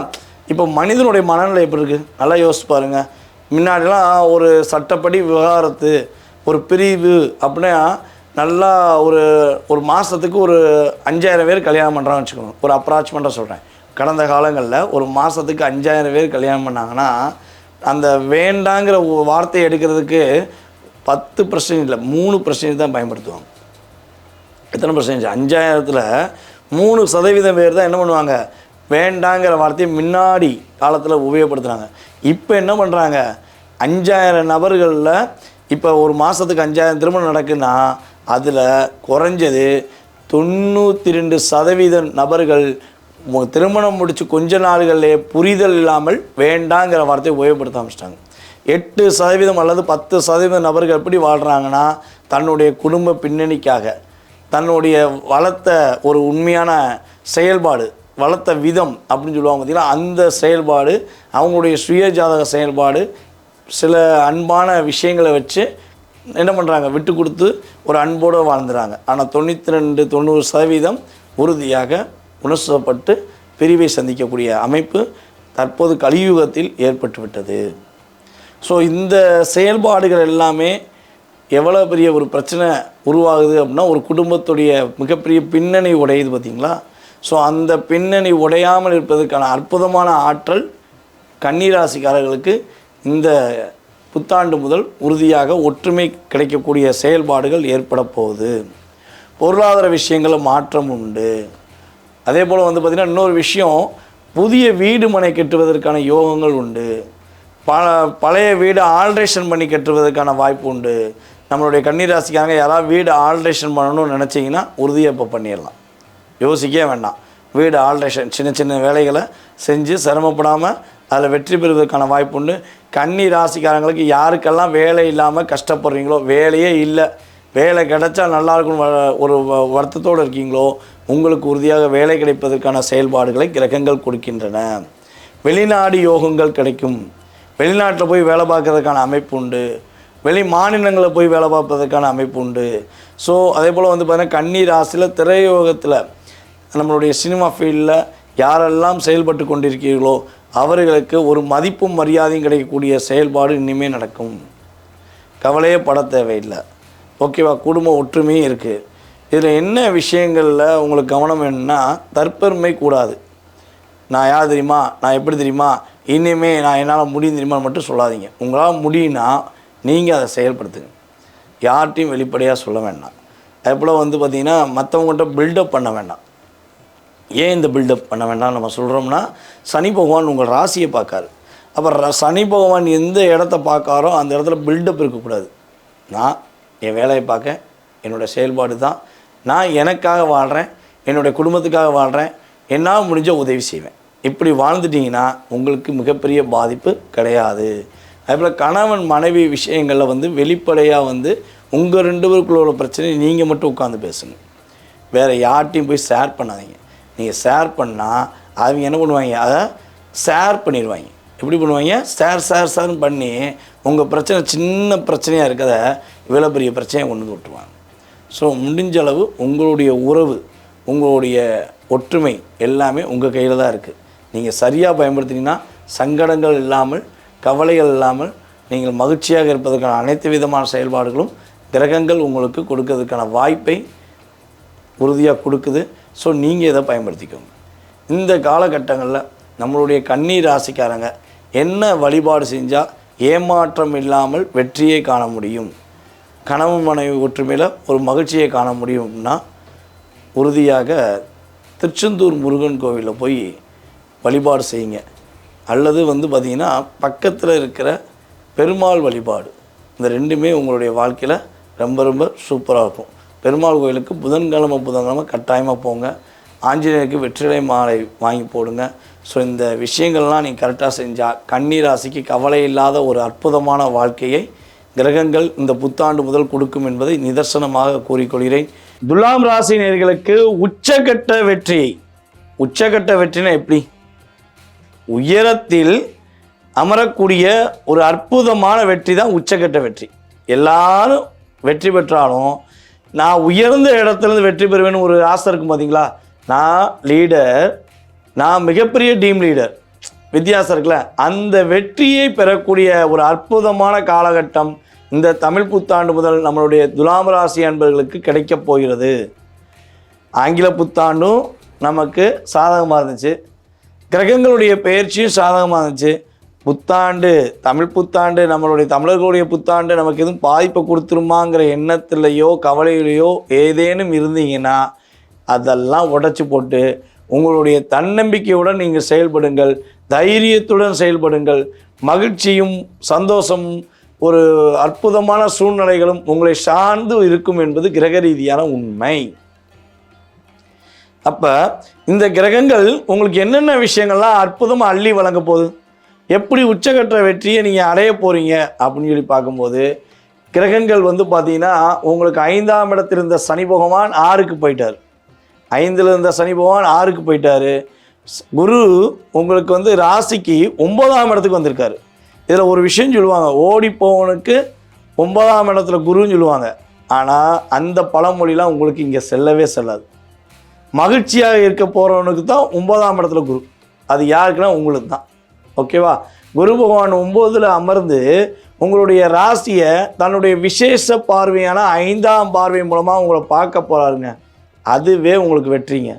இப்போ மனிதனுடைய மனநிலை எப்படி இருக்குது நல்லா யோசிச்சு பாருங்கள். முன்னாடிலாம் ஒரு சட்டப்படி விவகாரத்து ஒரு பிரிவு அப்படின்னா நல்லா ஒரு மாதத்துக்கு ஒரு 5000 பேர் கல்யாணம் பண்ணுறான்னு வச்சுக்கணும். ஒரு அப்ராச்மெண்ட்டாக சொல்கிறேன். கடந்த காலங்களில் ஒரு மாதத்துக்கு 5000 பேர் கல்யாணம் பண்ணாங்கன்னா அந்த வேண்டாங்கிற வார்த்தையை எடுக்கிறதுக்கு 10% இல்லை 3% தான் பயன்படுத்துவாங்க. எத்தனை பர்சன்டேஜ்? 5000ல் 3% பேர் தான் என்ன பண்ணுவாங்க, வேண்டாங்கிற வார்த்தையை முன்னாடி காலத்தில் உபயோகப்படுத்துகிறாங்க. இப்போ என்ன பண்ணுறாங்க, 5000 நபர்களில் இப்போ ஒரு மாதத்துக்கு 5000 திருமணம் நடக்குன்னா அதில் குறைஞ்சது 92% நபர்கள் திருமணம் முடித்து கொஞ்ச நாள்களிலே புரிதல் இல்லாமல் வேண்டாங்கிற வார்த்தையை உபயோகப்படுத்த ஆரம்பிச்சிட்டாங்க. 8% அல்லது 10% நபர்கள் எப்படி வாழ்கிறாங்கன்னா தன்னுடைய குடும்ப பின்னணிக்காக, தன்னுடைய வளர்த்த ஒரு உண்மையான செயல்பாடு, வளர்த்த விதம் அப்படின்னு சொல்லுவாங்க பார்த்திங்கன்னா, அந்த செயல்பாடு, அவங்களுடைய சுய ஜாதக செயல்பாடு, சில அன்பான விஷயங்களை வச்சு என்ன பண்ணுறாங்க, விட்டு கொடுத்து ஒரு அன்போடு வாழ்ந்துறாங்க. ஆனால் 92-90% உறுதியாக உணர்ச்சப்பட்டு பிரிவை சந்திக்கக்கூடிய அமைப்பு தற்போது கலியுகத்தில் ஏற்பட்டுவிட்டது. ஸோ இந்த செயல்பாடுகள் எல்லாமே எவ்வளோ பெரிய ஒரு பிரச்சனை உருவாகுது அப்படின்னா, ஒரு குடும்பத்துடைய மிகப்பெரிய பின்னணி உடையுது பார்த்திங்களா. ஸோ அந்த பின்னணி உடையாமல் இருப்பதற்கான அற்புதமான ஆற்றல் கன்னிராசிக்காரர்களுக்கு இந்த புத்தாண்டு முதல் உறுதியாக ஒற்றுமை கிடைக்கக்கூடிய செயல்பாடுகள் ஏற்பட போகுது. பொருளாதார விஷயங்களில் மாற்றம் உண்டு. அதே போல் பார்த்திங்கன்னா இன்னொரு விஷயம், புதிய வீடு மனை கட்டுவதற்கான யோகங்கள் உண்டு. பழைய வீடு ஆல்ட்ரேஷன் பண்ணி கட்டுவதற்கான வாய்ப்பு உண்டு. நம்மளுடைய கன்னிராசிக்காரங்க யாராவது வீடு ஆல்ட்ரேஷன் பண்ணணும்னு நினச்சிங்கன்னா உறுதியாக இப்போ பண்ணிடலாம், யோசிக்கவே வேண்டாம். வீடு ஆல்ட்ரேஷன் சின்ன சின்ன வேலைகளை செஞ்சு சிரமப்படாமல் அதில் வெற்றி பெறுவதற்கான வாய்ப்பு உண்டு. கன்னி ராசிக்காரங்களுக்கு யாருக்கெல்லாம் வேலை இல்லாமல் கஷ்டப்படுறீங்களோ, வேலையே இல்லை, வேலை கிடைச்சா நல்லாயிருக்கும் ஒரு வருத்தத்தோடு இருக்கீங்களோ, உங்களுக்கு உறுதியாக வேலை கிடைப்பதற்கான செயல்பாடுகளை கிரகங்கள் கொடுக்கின்றன. வெளிநாடு யோகங்கள் கிடைக்கும். வெளிநாட்டில் போய் வேலை பார்க்கறதுக்கான அமைப்பு உண்டு. வெளி மாநிலங்களில் போய் வேலை பார்ப்பதற்கான அமைப்பு உண்டு. ஸோ அதே போல் வந்து பார்த்திங்கன்னா கன்னி ராசியில் திரையோகத்தில் நம்மளுடைய சினிமா ஃபீல்டில் யாரெல்லாம் செயல்பட்டு கொண்டிருக்கிறீர்களோ அவர்களுக்கு ஒரு மதிப்பும் மரியாதையும் கிடைக்கக்கூடிய செயல்பாடு இனிமேல் நடக்கும். கவலையே பட தேவையில்லை. ஓகேவா? குடும்ப ஒற்றுமையும் இருக்குது. இதில் என்ன விஷயங்களில் உங்களுக்கு கவனம் வேணும்னா, தற்பெருமை கூடாது. நான் யார் தெரியுமா, நான் எப்படி தெரியுமா, இனிமேல் நான் என்னால் முடியும் தெரியுமான்னு மட்டும் சொல்லாதீங்க. உங்களால் முடியும்னா நீங்கள் அதை செயல்படுத்துங்க. யார்ட்டையும் வெளிப்படையாக சொல்ல வேண்டாம். அதுபோல் வந்து பார்த்திங்கன்னா மற்றவங்கள்ட்ட பில்டப் பண்ண வேண்டாம். ஏன் இந்த பில்டப் பண்ண வேண்டாம் நம்ம சொல்கிறோம்னா, சனி பகவான் உங்கள் ராசியை பார்க்காரு. அப்போ சனி பகவான் எந்த இடத்த பார்க்காரோ அந்த இடத்துல பில்டப் இருக்கக்கூடாது. நான் என் வேலையை பார்க்க, என்னோடய செயல்பாடு தான், நான் எனக்காக வாழ்கிறேன், என்னுடைய குடும்பத்துக்காக வாழ்கிறேன், என்னால் முடிஞ்ச உதவி செய்வேன். இப்படி வாழ்ந்துட்டிங்கன்னா உங்களுக்கு மிகப்பெரிய பாதிப்பு கிடையாது. அதுபோல் கணவன் மனைவி விஷயங்களில் வந்து வெளிப்படையாக வந்து உங்கள் 2 பேருக்குள்ள பிரச்சனையை நீங்கள் மட்டும் உட்காந்து பேசுங்க. வேறு யார்ட்டையும் போய் ஷேர் பண்ணாதீங்க. நீங்கள் ஷேர் பண்ணால் அவங்க என்ன பண்ணுவாங்க, அதை ஷேர் பண்ணிடுவாங்க. எப்படி பண்ணுவாங்க, ஷேர்னு பண்ணி உங்கள் பிரச்சனை சின்ன பிரச்சனையாக இருக்கிறத இவ்வளோ பெரிய பிரச்சனையை கொண்டு வந்து விட்டுருவாங்க. ஸோ முடிஞ்ச அளவு உங்களுடைய உறவு, உங்களுடைய ஒற்றுமை எல்லாமே உங்கள் கையில் தான் இருக்குது. நீங்கள் சரியாக பயன்படுத்தினீங்கன்னா சங்கடங்கள் இல்லாமல், கவலைகள் இல்லாமல் நீங்கள் மகிழ்ச்சியாக இருப்பதற்கான அனைத்து விதமான செயல்பாடுகளும் கிரகங்கள் உங்களுக்கு கொடுக்கறதுக்கான வாய்ப்பை உறுதியாக கொடுக்குது. ஸோ நீங்கள் இதை பயன்படுத்திக்கோங்க. இந்த காலகட்டங்களில் நம்மளுடைய கன்னி ராசிக்காரங்க என்ன வழிபாடு செஞ்சால் ஏமாற்றம் இல்லாமல் வெற்றியை காண முடியும், கணவன் மனைவி ஒற்றுமையில் ஒரு மகிழ்ச்சியை காண முடியும்னா, உறுதியாக திருச்செந்தூர் முருகன் கோவிலில் போய் வழிபாடு செய்யுங்க. அல்லது வந்து பார்த்திங்கன்னா பக்கத்தில் இருக்கிற பெருமாள் வழிபாடு, இந்த ரெண்டுமே உங்களுடைய வாழ்க்கையில் ரொம்ப ரொம்ப சூப்பராக இருக்கும். பெருமாள் கோயிலுக்கு புதன்கிழமை கட்டாயமாக போங்க. ஆஞ்சநேயருக்கு வெற்றிலை மாலை வாங்கி போடுங்க. ஸோ இந்த விஷயங்கள்லாம் நீங்கள் கரெக்டாக செஞ்சால் கன்னி ராசிக்கு கவலை இல்லாத ஒரு அற்புதமான வாழ்க்கையை கிரகங்கள் இந்த புத்தாண்டு முதல் கொடுக்கும் என்பதை நிதர்சனமாக கூறிக்கொள்கிறேன். துலாம் ராசி நேயர்களுக்கு உச்சகட்ட வெற்றினா எப்படி, உயரத்தில் அமரக்கூடிய ஒரு அற்புதமான வெற்றி தான் உச்சகட்ட வெற்றி. எல்லாரும் வெற்றி பெற்றாலும் நான் உயர்ந்த இடத்துலேருந்து வெற்றி பெறுவேன்னு ஒரு ஆசை இருக்கும் பார்த்தீங்களா. நான் லீடர், நான் மிகப்பெரிய டீம் லீடர், வித்தியாசம் இருக்குல்ல. அந்த வெற்றியை பெறக்கூடிய ஒரு அற்புதமான காலகட்டம் இந்த தமிழ் புத்தாண்டு முதல் நம்மளுடைய துலாம் ராசி அன்பர்களுக்கு கிடைக்கப் போகிறது. ஆங்கில புத்தாண்டும் நமக்கு சாதகமாக இருந்துச்சு, கிரகங்களுடைய பெயர்ச்சியும் சாதகமாக இருந்துச்சு. புத்தாண்டு, தமிழ் புத்தாண்டு, நம்மளுடைய தமிழர்களுடைய புத்தாண்டு நமக்கு எதுவும் பாதிப்பை கொடுத்துருமாங்கிற எண்ணத்துலையோ கவலையிலையோ ஏதேனும் இருந்தீங்கன்னா அதெல்லாம் உடைச்சி போட்டு உங்களுடைய தன்னம்பிக்கையுடன் நீங்கள் செயல்படுங்கள், தைரியத்துடன் செயல்படுங்கள். மகிழ்ச்சியும் சந்தோஷமும் ஒரு அற்புதமான சூழ்நிலைகளும் உங்களை சார்ந்து இருக்கும் என்பது கிரக ரீதியான உண்மை. அப்போ இந்த கிரகங்கள் உங்களுக்கு என்னென்ன விஷயங்கள்லாம் அற்புதமாக அள்ளி வழங்க போகுது, எப்படி உச்சகட்ட வெற்றியை நீங்கள் அடைய போகிறீங்க அப்படின்னு சொல்லி பார்க்கும்போது, கிரகங்கள் வந்து பார்த்தீங்கன்னா உங்களுக்கு 5ஆம் இடத்தில் இருந்த சனி பகவான் 6க்கு போயிட்டார். 5ல் இருந்த சனி பகவான் 6க்கு போயிட்டார். குரு உங்களுக்கு வந்து ராசிக்கு 9ஆம் இடத்துக்கு வந்திருக்காரு. இதில் ஒரு விஷயம் சொல்லுவாங்க, ஓடிப்போவனுக்கு 9ஆம் இடத்துல குருன்னு சொல்லுவாங்க. ஆனால் அந்த பழமொழிலாம் உங்களுக்கு இங்கே செல்லவே செல்லாது. மகிழ்ச்சியாக இருக்க போகிறவனுக்கு தான் 9ஆம் இடத்துல குரு. அது யாருக்குன்னா உங்களுக்கு தான். ஓகேவா? குரு பகவான் 9ல் அமர்ந்து உங்களுடைய ராசியை தன்னுடைய விசேஷ பார்வையான 5ஆம் பார்வை மூலமாக உங்களை பார்க்க போகிறாருங்க. அதுவே உங்களுக்கு வெற்றிங்க,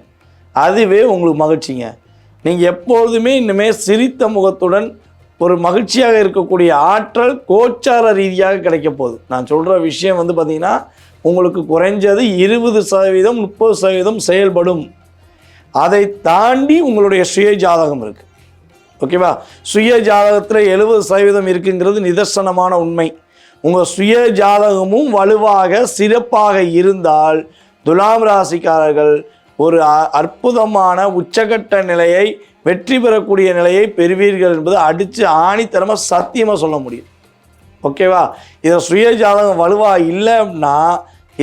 அதுவே உங்களுக்கு மகிழ்ச்சிங்க. நீங்கள் எப்பொழுதுமே இனிமேல் சிரித்த முகத்துடன் ஒரு மகிழ்ச்சியாக இருக்கக்கூடிய ஆற்றல் கோச்சார ரீதியாக கிடைக்க போகுது. நான் சொல்கிற விஷயம் வந்து பார்த்திங்கன்னா உங்களுக்கு குறைஞ்சது 20% 30% செயல்படும். அதை தாண்டி உங்களுடைய சுய ஜாதகம் இருக்குது. ஓகேவா? சுய ஜாதகத்தில் 70% இருக்குங்கிறது நிதர்சனமான உண்மை. உங்கள் சுய ஜாதகமும் வலுவாக சிறப்பாக இருந்தால் துலாம் ராசிக்காரர்கள் ஒரு அற்புதமான உச்சகட்ட நிலையை, வெற்றி பெறக்கூடிய நிலையை பெறுவீர்கள் என்பது அடித்து ஆணித்தரமாக சத்தியமாக சொல்ல முடியும். ஓகேவா? இதில் சுய ஜாதகம் வலுவாக இல்லைன்னா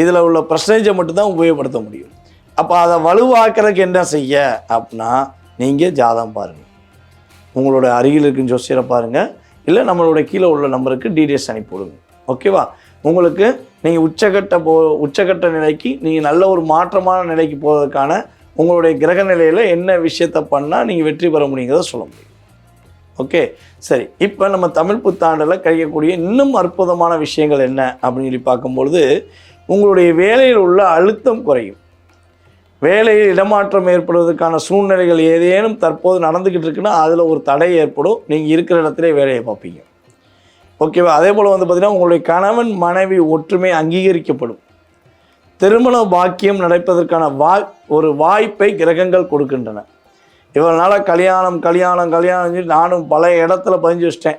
இதில் உள்ள பர்சன்டேஜை மட்டும்தான் உபயோகப்படுத்த முடியும். அப்போ அதை வலுவாக்குறதுக்கு என்ன செய்ய அப்படின்னா, நீங்கள் ஜாதகம் பாருங்கள், உங்களோட அருகில் இருக்குன்னு ஜோசியரை பாருங்கள், இல்லை நம்மளோட கீழே உள்ள நம்பருக்கு டீடைல்ஸ் அனுப்பிவிடுங்க. ஓகேவா? உங்களுக்கு நீங்கள் உச்சகட்ட நிலைக்கு நீங்கள் நல்ல ஒரு மாற்றமான நிலைக்கு போவதற்கான உங்களுடைய கிரக நிலையில் என்ன விஷயத்தை பண்ணால் நீங்கள் வெற்றி பெற முடியுங்கிறத சொல்ல முடியும். ஓகே, சரி. இப்போ நம்ம தமிழ் புத்தாண்டில் கிடைக்கக்கூடிய இன்னும் அற்புதமான விஷயங்கள் என்ன அப்படின்னு சொல்லி பார்க்கும்பொழுது, உங்களுடைய வேலையில் உள்ள அழுத்தம் குறையும். வேலையில் இடமாற்றம் ஏற்படுவதற்கான சூழ்நிலைகள் ஏதேனும் தற்போது நடந்துக்கிட்டு இருக்குன்னா அதில் ஒரு தடை ஏற்படும். நீங்கள் இருக்கிற இடத்துல வேலையை பார்ப்பீங்க. ஓகேவா? அதே போல் பார்த்திங்கன்னா உங்களுடைய கணவன் மனைவி ஒற்றுமை அங்கீகரிக்கப்படும். திருமண பாக்கியம் நடப்பதற்கான ஒரு வாய்ப்பை கிரகங்கள் கொடுக்கின்றன. இவ்வளவு நாளாக கல்யாணம் சொல்லி நானும் பல இடத்துல பதிஞ்சு வச்சிட்டேன்.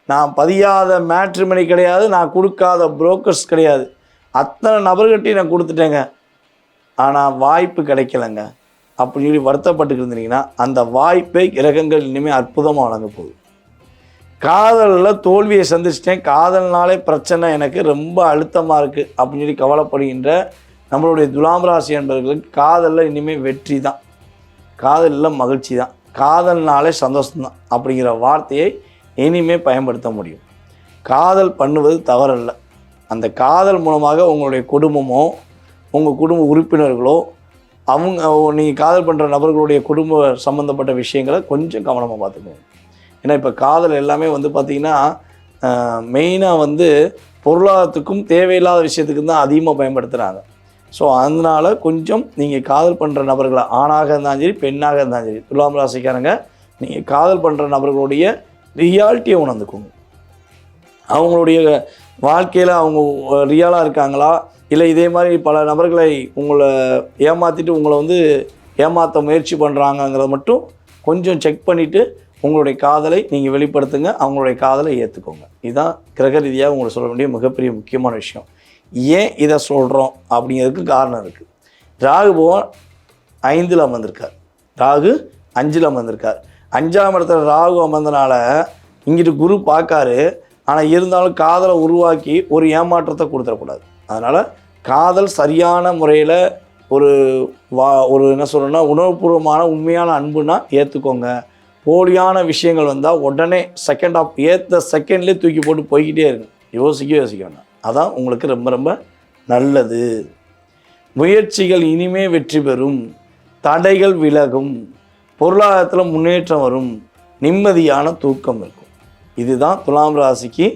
நான் பதியாத மேட்ரிமனி கிடையாது, நான் கொடுக்காத புரோக்கர்ஸ் கிடையாது, அத்தனை நபர்கிட்டையும் நான் கொடுத்துட்டேங்க, ஆனால் வாய்ப்பு கிடைக்கலைங்க அப்படின்னு சொல்லி வருத்தப்பட்டு இருந்தீங்கன்னா அந்த வாய்ப்பை கிரகங்கள் இனிமேல் அற்புதமாக வழங்க போகுது. காதலில் தோல்வியை சந்திச்சிட்டேன், காதல்னாலே பிரச்சனை, எனக்கு ரொம்ப அழுத்தமாக இருக்குது அப்படின்னு சொல்லி கவலைப்படுகின்ற நம்மளுடைய துலாம் ராசி என்பவர்களுக்கு காதலில் இனிமேல் வெற்றி தான், காதலில் மகிழ்ச்சி தான், காதல்னாலே சந்தோஷம்தான் அப்படிங்கிற வார்த்தையை இனிமேல் பயன்படுத்த முடியும். காதல் பண்ணுவது தவறல்ல. அந்த காதல் மூலமாக உங்களுடைய குடும்பமோ உங்கள் குடும்ப உறுப்பினர்களோ நீங்கள் காதல் பண்ணுற நபர்களுடைய குடும்ப சம்மந்தப்பட்ட விஷயங்களை கொஞ்சம் கவனமாக பார்த்துக்கணும். ஏன்னா இப்போ காதல் எல்லாமே பார்த்திங்கன்னா மெயினாக பொருளாதாரத்துக்கும் தேவையில்லாத விஷயத்துக்கும் தான் அதிகமாக பயன்படுத்துகிறாங்க. ஸோ அதனால் கொஞ்சம் நீங்கள் காதல் பண்ணுற நபர்களை, ஆணாக இருந்தாலும் சரி பெண்ணாக இருந்தாலும் சரி, துலாம் ராசிக்காரங்க நீங்கள் காதல் பண்ணுற நபர்களுடைய ரியாலிட்டியை உணர்ந்துக்கோங்க. அவங்களுடைய வாழ்க்கையில் அவங்க ரியலாக இருக்காங்களா, இல்லை இதே மாதிரி பல நபர்களை உங்களை ஏமாற்றிட்டு உங்களை ஏமாற்ற முயற்சி பண்ணுறாங்கங்கிறத மட்டும் கொஞ்சம் செக் பண்ணிவிட்டு உங்களுடைய காதலை நீங்கள் வெளிப்படுத்துங்க, அவங்களுடைய காதலை ஏற்றுக்கோங்க. இதுதான் கிரக ரீதியாக உங்களுக்கு சொல்ல வேண்டிய மிகப்பெரிய முக்கியமான விஷயம். ஏன் இதை சொல்கிறோம் அப்படிங்கிறதுக்கு காரணம் இருக்குது. ராகு பகவான் 5ல் அமர்ந்திருக்கார், ராகு 5ல் அமர்ந்திருக்கார். 5ஆம் இடத்துல ராகு அமர்ந்தனால இங்கிட்டு குரு பார்க்காரு. ஆனால் இருந்தாலும் காதலை உருவாக்கி ஒரு ஏமாற்றத்தை கொடுத்துடக்கூடாது. அதனால் காதல் சரியான முறையில் ஒரு என்ன சொல்கிறேன்னா உணர்வுபூர்வமான உண்மையான அன்புனா ஏற்றுக்கோங்க. போலியான விஷயங்கள் வந்தால் உடனே ஏற்ற செகண்ட்லேயே தூக்கி போட்டு போய்கிட்டே இருங்க, யோசிக்க வேண்டாம். அதான் உங்களுக்கு ரொம்ப ரொம்ப நல்லது. முயற்சிகள் இனிமே வெற்றி பெறும், தடைகள் விலகும், பொருளாதாரத்தில் முன்னேற்றம் வரும், நிம்மதியான தூக்கம் இருக்கும். இதுதான் துலாம் ராசிக்கு